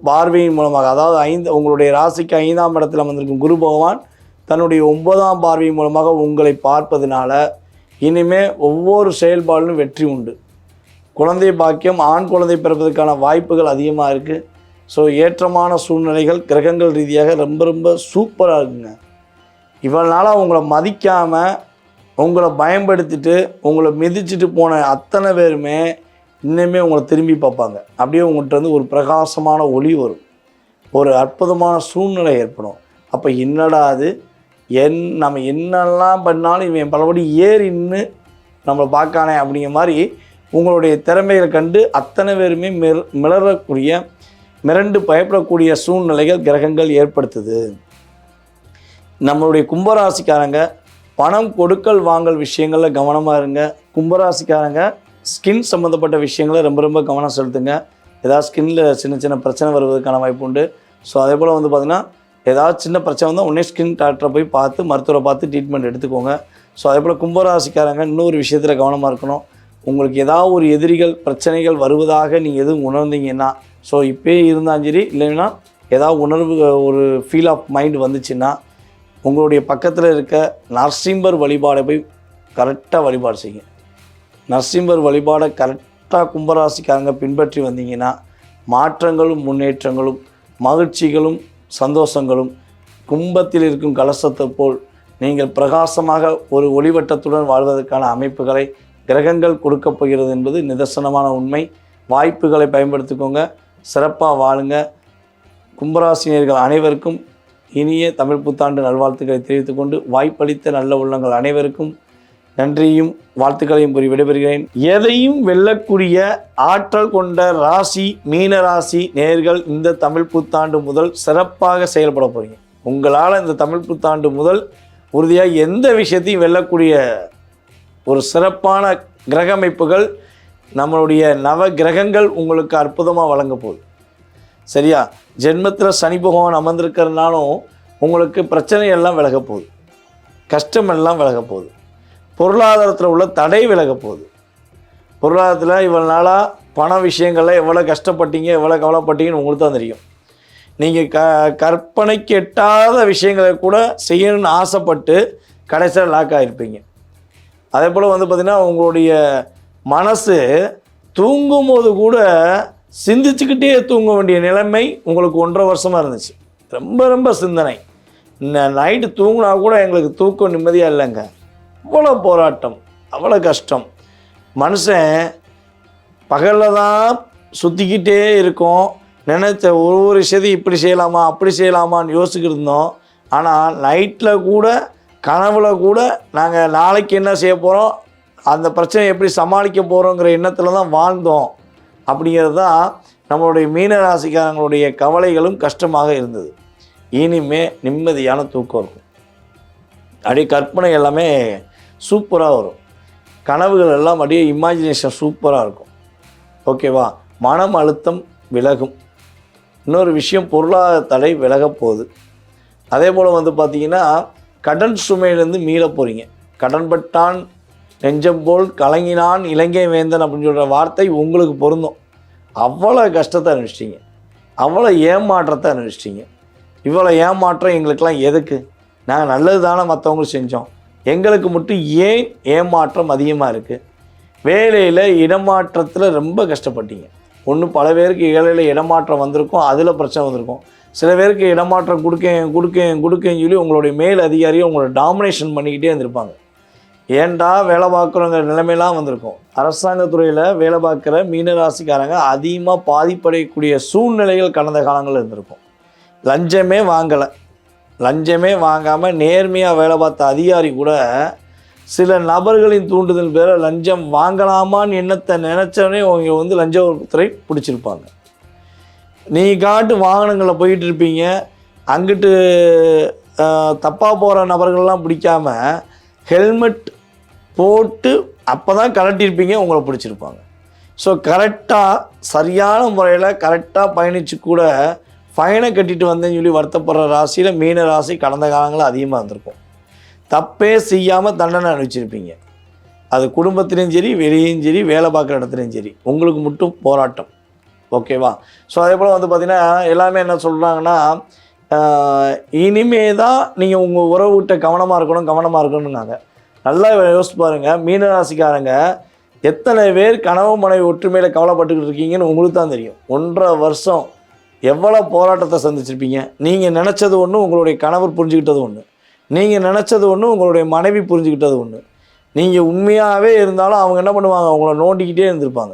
பார்வையின் மூலமாக, அதாவது உங்களுடைய ராசிக்கு 5ஆம் இடத்துல வந்திருக்கும் குரு பகவான் தன்னுடைய 9ஆம் பார்வையின் மூலமாக உங்களை பார்ப்பதனால இனிமேல் ஒவ்வொரு செயல்பாடிலும் வெற்றி உண்டு. குழந்தை பாக்கியம், ஆண் குழந்தை பிறப்பதற்கான வாய்ப்புகள் அதிகமாக இருக்குது. ஸோ ஏற்றமான சூழ்நிலைகள் கிரகங்கள் ரீதியாக ரொம்ப ரொம்ப சூப்பராக இருக்குங்க. இவ்வளோ நாளாக உங்களை மதிக்காமல் உங்களை பயன்படுத்திட்டு உங்களை மிதிச்சுட்டு போன அத்தனை பேருமே இன்னுமே உங்களை திரும்பி பார்ப்பாங்க. அப்படியே உங்கள்கிட்ட வந்து ஒரு பிரகாசமான ஒளி வரும், ஒரு அற்புதமான சூழ்நிலை ஏற்படும். அப்போ என்னடா அது, நம்ம என்னெல்லாம் பண்ணாலும் இவன் பலபடி ஏறின்னு நம்மளை பார்க்கானே அப்படிங்கிற மாதிரி உங்களுடைய திறமைகளை கண்டு அத்தனை பேருமே மிரண்டு பயப்படக்கூடிய சூழ்நிலைகள் கிரகங்கள் ஏற்படுத்துது. நம்மளுடைய கும்பராசிக்காரங்க பணம் கொடுக்கல் வாங்கல் விஷயங்களில் கவனமாக இருங்க. கும்பராசிக்காரங்க ஸ்கின் சம்மந்தப்பட்ட விஷயங்களை ரொம்ப ரொம்ப கவனம் செலுத்துங்க. ஏதாவது ஸ்கின்னில் சின்ன சின்ன பிரச்சனை வருவதற்கான வாய்ப்பு உண்டு. ஸோ அதே போல் வந்து பார்த்திங்கன்னா ஏதாவது சின்ன பிரச்சனை வந்தால் உடனே ஸ்கின் டாக்டரை போய் பார்த்து மருத்துவரை பார்த்து ட்ரீட்மெண்ட் எடுத்துக்கோங்க. ஸோ அதே போல் கும்பராசிக்காரங்க இன்னொரு விஷயத்தில் கவனமாக இருக்கணும். உங்களுக்கு ஏதாவது ஒரு எதிரிகள் பிரச்சனைகள் வருவதாக நீங்கள் எதுவும் உணர்ந்தீங்கன்னா, ஸோ இப்போயே இருந்தாலும் சரி, இல்லைன்னா ஏதாவது உணர்வு ஒரு ஃபீல் ஆஃப் மைண்ட் வந்துச்சுன்னா உங்களுடைய பக்கத்தில் இருக்க நரசிம்மர் வழிபாடை போய் கரெக்டாக வழிபாடு செய்யுங்க. நரசிம்மர் வழிபாடை கரெக்டாக கும்பராசிக்காரங்க பின்பற்றி வந்தீங்கன்னா மாற்றங்களும் முன்னேற்றங்களும் மகிழ்ச்சிகளும் சந்தோஷங்களும் கும்பத்தில் இருக்கும் கலசத்தை போல் நீங்கள் பிரகாசமாக ஒரு ஒளிவட்டத்துடன் வாழ்வதற்கான அமைப்புகளை கிரகங்கள் கொடுக்கப் போகிறது என்பது நிதர்சனமான உண்மை. வாய்ப்புகளை பயன்படுத்திக்கோங்க, சிறப்பாக வாழுங்க. கும்பராசினியர்கள் அனைவருக்கும் இனிய தமிழ் புத்தாண்டு நல்வாழ்த்துக்களை தெரிவித்துக்கொண்டு வாய்ப்பளித்த நல்ல உள்ளங்கள் அனைவருக்கும் நன்றியும் வாழ்த்துக்களையும் கூறி விடைபெறுகிறேன். எதையும் வெல்லக்கூடிய ஆற்றல் கொண்ட ராசி மீன ராசி நேயர்கள் இந்த தமிழ் புத்தாண்டு முதல் சிறப்பாக செயல்பட போகிறீங்க. உங்களால் இந்த தமிழ் புத்தாண்டு முதல் உறுதியாக எந்த விஷயத்தையும் வெல்லக்கூடிய ஒரு சிறப்பான கிரக அமைப்புகள் நம்மளுடைய நவ கிரகங்கள் உங்களுக்கு அற்புதமாக வழங்க போகுது. சரியா? ஜென்மத்தில் சனி பகவான் அமர்ந்திருக்கிறதுனாலும் உங்களுக்கு பிரச்சனை எல்லாம் விலக போகுது, கஷ்டமெல்லாம் விலக போகுது, பொருளாதாரத்தில் உள்ள தடை விலக போகுது. பொருளாதாரத்தில் இவ்வளோ நாளாக பண விஷயங்களில் எவ்வளோ கஷ்டப்பட்டீங்க, எவ்வளோ கவலைப்பட்டீங்கன்னு உங்களுக்கு தான் தெரியும். நீங்கள் கற்பனைக்கு எட்டாத விஷயங்களை கூட செய்யணும்னு ஆசைப்பட்டு கடைசியில் லாக் ஆகிருப்பீங்க. அதே போல் வந்து பார்த்திங்கன்னா உங்களுடைய மனசு தூங்கும்போது கூட சிந்திச்சுக்கிட்டே தூங்க வேண்டிய நிலைமை உங்களுக்கு 1.5 வருஷமாக இருந்துச்சு. ரொம்ப ரொம்ப சிந்தனை. நைட்டு தூங்கினா கூட எங்களுக்கு தூக்கம் நிம்மதியாக இல்லைங்க. அவ்வளோ போராட்டம், அவ்வளோ கஷ்டம். மனுஷன் பகலில் தான் சுற்றிக்கிட்டே இருக்கோம். நினைச்ச ஒரு விஷயத்தையும் இப்படி செய்யலாமா அப்படி செய்யலாமான்னு யோசிச்சுக்கிட்டு இருந்தோம். ஆனால் நைட்டில் கூட கனவுல கூட நாங்கள் நாளைக்கு என்ன செய்ய போகிறோம், அந்த பிரச்சனையை எப்படி சமாளிக்க போகிறோங்கிற எண்ணத்தில் தான் வாழ்ந்தோம். அப்படிங்கிறது தான் நம்மளுடைய மீனராசிக்காரங்களுடைய கவலைகளும் கஷ்டமாக இருந்தது. இனிமே நிம்மதியான தூக்கம் இருக்கும். அப்படியே கற்பனை எல்லாமே சூப்பராக வரும். கனவுகள் எல்லாம் அப்படியே இமேஜினேஷன் சூப்பராக இருக்கும். ஓகேவா? மனம் அழுத்தம் விலகும். இன்னொரு விஷயம், பொருளாதார தடை விலக போகுது. அதே போல் வந்து பார்த்திங்கன்னா கடன் சுமையிலேருந்து மீள போகிறீங்க. கடன்பட்டான் நெஞ்சம் போல் கலங்கினான் இலங்கை வேந்தன் அப்படின்னு சொல்கிற வார்த்தை உங்களுக்கு பொருந்தும். அவ்வளோ கஷ்டத்தை அனுபவிச்சிட்டிங்க, அவ்வளோ ஏமாற்றத்தை அனுபவிச்சிட்டிங்க. இவ்வளோ ஏமாற்றம் எங்களுக்கெல்லாம் எதுக்கு? நாங்கள் நல்லது தானே மற்றவங்களுக்கு செஞ்சோம், எங்களுக்கு மட்டும் ஏன் ஏமாற்றம் அதிகமாக இருக்குது? வேலையில் இடமாற்றத்தில் ரொம்ப கஷ்டப்பட்டீங்க. ஒன்று பல பேருக்கு வேலையில் இடமாற்றம் வந்திருக்கும், அதில் பிரச்சனை வந்திருக்கும். சில பேருக்கு இடமாற்றம் கொடுக்கேன்னு சொல்லி உங்களுடைய மேல் அதிகாரியை உங்களோட டாமினேஷன் பண்ணிக்கிட்டே இருந்திருப்பாங்க. ஏன்டா வேலை பார்க்குறோங்கிற நிலைமையெல்லாம் வந்திருக்கும். அரசாங்கத்துறையில் வேலை பார்க்குற மீனராசிக்காரங்க அதிகமாக பாதிப்படையக்கூடிய சூழ்நிலைகள் கடந்த காலங்களில் இருந்திருக்கும். லஞ்சமே வாங்காமல் நேர்மையாக வேலை பார்த்த அதிகாரி கூட சில நபர்களின் தூண்டுதல் பேர லஞ்சம் வாங்கலாமான்னு எண்ணத்தை நினச்சோடனே அவங்க வந்து லஞ்சத்துறை பிடிச்சிருப்பாங்க. நீ காட்டு வாகனங்களில் போயிட்டு இருப்பீங்க, அங்கிட்டு தப்பாக போகிற நபர்கள்லாம் பிடிக்காம ஹெல்மெட் போட்டு அப்போ தான் கலட்டியிருப்பீங்க, உங்களை பிடிச்சிருப்பாங்க. ஸோ கரெக்டாக சரியான முறையில் கரெக்டாக பயணித்து கூட ஃபைனை கட்டிட்டு வந்தேன்னு சொல்லி வருத்தப்படுற ராசியில் மீன ராசி கடந்த காலங்களில் அதிகமாக இருந்திருக்கும். தப்பே செய்யாமல் தண்டனை அனுபவிச்சிருப்பீங்க. அது குடும்பத்திலையும் சரி, வெளியும் சரி, வேலை பார்க்குற இடத்துலையும் சரி, உங்களுக்கு மட்டும் போராட்டம். ஓகேவா? ஸோ அதே போல் வந்து பார்த்திங்கன்னா எல்லாமே என்ன சொல்கிறாங்கன்னா, இனிமே தான் நீங்கள் உங்கள் உறவுகிட்ட கவனமாக இருக்கணும்னாங்க. நல்லா யோசிச்சு பாருங்கள், மீனராசிக்காரங்க எத்தனை பேர் கனவு மனைவி ஒற்றுமையில் கவலைப்பட்டுக்கிட்டு இருக்கீங்கன்னு உங்களுக்கு தான் தெரியும். 1.5 வருஷம் எவ்வளோ போராட்டத்தை சந்திச்சிருப்பீங்க. நீங்கள் நினச்சது ஒன்று, உங்களுடைய கணவர் புரிஞ்சுக்கிட்டது ஒன்று. நீங்கள் நினச்சது ஒன்று, உங்களுடைய மனைவி புரிஞ்சுக்கிட்டது ஒன்று. நீங்கள் உண்மையாகவே இருந்தாலும் அவங்க என்ன பண்ணுவாங்க, அவங்கள நோண்டிக்கிட்டே இருந்திருப்பாங்க.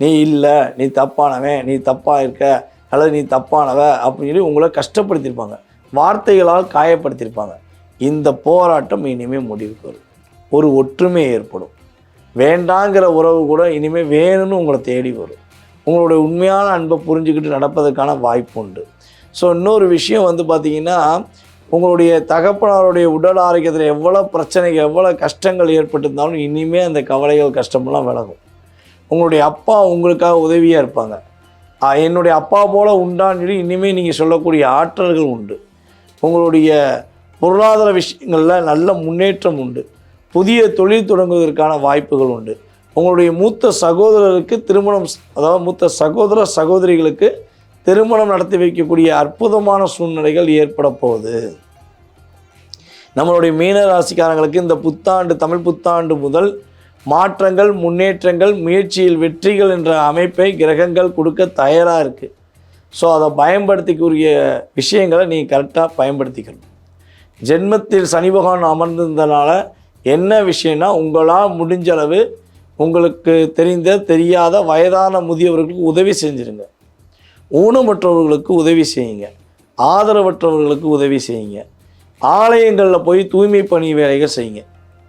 நீ இல்லை, நீ தப்பானவன், நீ தப்பாக இருக்க, அல்லது நீ தப்பானவ அப்படின்னு சொல்லி உங்களை கஷ்டப்படுத்தியிருப்பாங்க, வார்த்தைகளால் காயப்படுத்தியிருப்பாங்க. இந்த போராட்டம் இனிமேல் முடிவுக்கு வரும். ஒரு ஒற்றுமை ஏற்படும். வேண்டாங்கிற உறவு கூட இனிமேல் வேணும்னு உங்களை தேடி வரும். உங்களுடைய உண்மையான அன்பை புரிஞ்சுக்கிட்டு நடப்பதற்கான வாய்ப்பு உண்டு. ஸோ இன்னொரு விஷயம் வந்து பார்த்திங்கன்னா, உங்களுடைய தகப்பனாருடைய உடல் ஆரோக்கியத்தில் எவ்வளோ பிரச்சனைகள், எவ்வளோ கஷ்டங்கள் ஏற்பட்டிருந்தாலும் இனிமேல் அந்த கவலைகள், கஷ்டமெல்லாம் விலகும். உங்களுடைய அப்பா உங்களுக்காக உதவியாக இருப்பாங்க. என்னுடைய அப்பா போல் உண்டான்னு சொல்லி இனிமேல் நீங்கள் சொல்லக்கூடிய ஆற்றல்கள் உண்டு. உங்களுடைய பொருளாதார விஷயங்களில் நல்ல முன்னேற்றம் உண்டு. புதிய தொழில் தொடங்குவதற்கான வாய்ப்புகள் உண்டு. உங்களுடைய மூத்த சகோதரருக்கு திருமணம், அதாவது மூத்த சகோதர சகோதரிகளுக்கு திருமணம் நடத்தி வைக்கக்கூடிய அற்புதமான சூழ்நிலைகள் ஏற்பட போகுது. நம்மளுடைய மீன ராசிக்காரங்களுக்கு இந்த புத்தாண்டு, தமிழ் புத்தாண்டு முதல் மாற்றங்கள், முன்னேற்றங்கள், முயற்சியில் வெற்றிகள் என்ற அமைப்பை கிரகங்கள் கொடுக்க தயாராக இருக்குது. ஸோ அதை பயன்படுத்திக்கூடிய விஷயங்களை நீங்கள் கரெக்டாக பயன்படுத்திக்கணும். ஜென்மத்தில் சனி பகவான் அமர்ந்திருந்தனால என்ன விஷயம்னா, உங்களால் முடிஞ்ச அளவு உங்களுக்கு தெரியாத வயதான முதியவர்களுக்கு உதவி செஞ்சுருங்க. ஊனமற்றவர்களுக்கு உதவி செய்யுங்க. ஆதரவற்றவர்களுக்கு உதவி செய்யுங்க. ஆலயங்களில் போய் தூய்மை பணி வேலைகள் செய்யுங்க.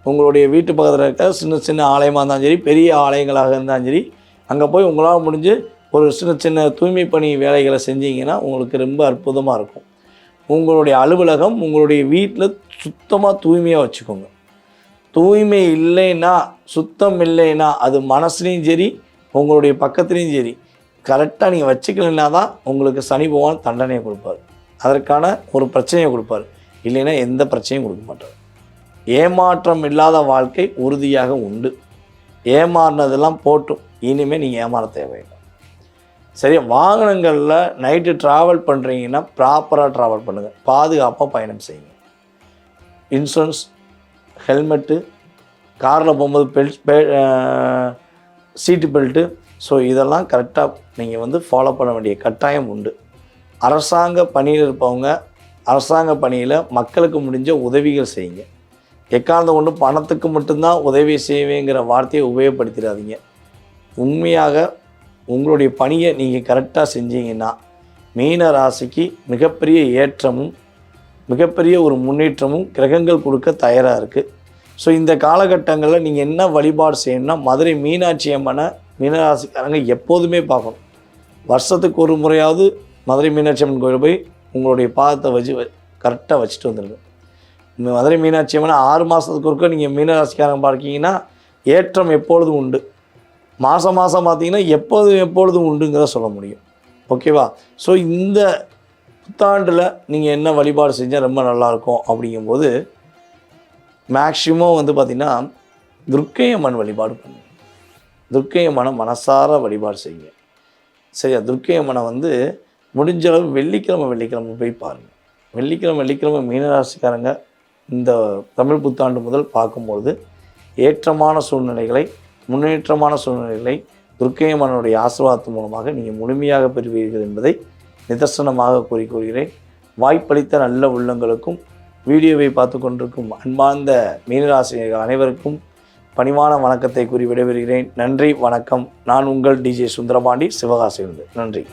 உங்களுடைய வீட்டு பக்கத்தில் இருக்க சின்ன சின்ன ஆலயமாக இருந்தாலும் சரி, பெரிய ஆலயங்களாக இருந்தாலும் சரி, அங்கே போய் உங்களால் முடிஞ்சு ஒரு சின்ன சின்ன தூய்மை பணி வேலைகளை செஞ்சீங்கன்னா உங்களுக்கு ரொம்ப அற்புதமாக இருக்கும். உங்களுடைய அலுவலகம், உங்களுடைய வீட்டில் சுத்தமாக தூய்மையாக வச்சுக்கோங்க. தூய்மை இல்லைன்னா, சுத்தம் இல்லைன்னா, அது மனசுலையும் சரி, உங்களுடைய பக்கத்துலேயும் சரி, கரெக்டாக நீங்கள் வச்சுக்கலைன்னா தான் உங்களுக்கு சனி பகவான் தண்டனையை கொடுப்பார். அதற்கான ஒரு பிரச்சனையை கொடுப்பார். இல்லைன்னா எந்த பிரச்சனையும் கொடுக்க மாட்டார். ஏமாற்றம் இல்லாத வாழ்க்கை உறுதியாக உண்டு. ஏமாறினதெல்லாம் போட்டும், இனிமேல் நீங்கள் ஏமாற தேவையில்லை. சரி, வாகனங்களில் நைட்டு ட்ராவல் பண்ணுறீங்கன்னா ப்ராப்பராக ட்ராவல் பண்ணுங்கள். பாதுகாப்பாக பயணம் செய்யுங்க. இன்சூரன்ஸ், ஹெல்மெட்டு, காரில் போகும்போது சீட்டு பெல்ட்டு, ஸோ இதெல்லாம் கரெக்டாக நீங்கள் ஃபாலோ பண்ண வேண்டிய கட்டாயம் உண்டு. அரசாங்க பணியில் இருப்பவங்க அரசாங்க பணியில் மக்களுக்கு முடிஞ்ச உதவிகள் செய்யுங்க. எக்காரணம் கொண்டு பணத்துக்கு மட்டும்தான் உதவி செய்வேங்கிற வார்த்தையை உபயோகப்படுத்திடாதீங்க. உண்மையாக உங்களுடைய பணியை நீங்கள் கரெக்டாக செஞ்சீங்கன்னா மீன ராசிக்கு மிகப்பெரிய ஏற்றமும் மிகப்பெரிய ஒரு முன்னேற்றமும் கிரகங்கள் கொடுக்க தயாராக இருக்குது. ஸோ இந்த காலகட்டங்களில் நீங்கள் என்ன வழிபாடு செய்யணும்னா, மதுரை மீனாட்சி அம்மனை மீனராசிக்காரங்க எப்போதுமே பார்க்கணும். வருஷத்துக்கு ஒரு முறையாவது மதுரை மீனாட்சி அம்மன் கோயில் போய் உங்களுடைய பாதத்தை வச்சு கரெக்டாக வச்சுட்டு வந்துடுங்க. மதுரை மீனாட்சி அம்மனை 6 மாதத்துக்கு ஒருக்க நீங்கள் மீனராசிக்காரங்க பார்க்கிங்கன்னா ஏற்றம் எப்பொழுதும் உண்டு. மாதம் பார்த்தீங்கன்னா எப்பொழுதும் உண்டுங்கிறத சொல்ல முடியும். ஓகேவா? ஸோ இந்த புத்தாண்டில் நீங்கள் என்ன வழிபாடு செஞ்சால் ரொம்ப நல்லாயிருக்கும் அப்படிங்கும்போது, மேக்ஸிமம் பார்த்திங்கன்னா துர்க்கை அம்மன் வழிபாடு பண்ணுங்க. துர்க்கை அம்மனை மனசார வழிபாடு செய்யுங்க. சரியா? துர்க்கை அம்மனை முடிஞ்ச அளவு வெள்ளிக்கிழமை போய் பாருங்கள். வெள்ளிக்கிழமை மீனராசிக்காரங்க இந்த தமிழ் புத்தாண்டு முதல் பார்க்கும்பொழுது ஏற்றமான சூழ்நிலைகளை, முன்னேற்றமான சூழ்நிலைகளை துர்க்கை அம்மனுடைய ஆசீர்வாதத்தின் மூலமாக நீங்கள் முழுமையாக பெறுவீர்கள் என்பதை நிதர்சனமாக கூறுகிறேன். வாய்ப்பளித்த நல்ல உள்ளங்களுக்கும் வீடியோவை பார்த்து கொண்டிருக்கும் அன்பார்ந்த மீனராசினியர்கள் அனைவருக்கும் பணிவான வணக்கத்தை கூறி விடைபெறுகிறேன். நன்றி, வணக்கம். நான் உங்கள் டிஜே சுந்தரபாண்டி, சிவகாசியிலிருந்து. நன்றி.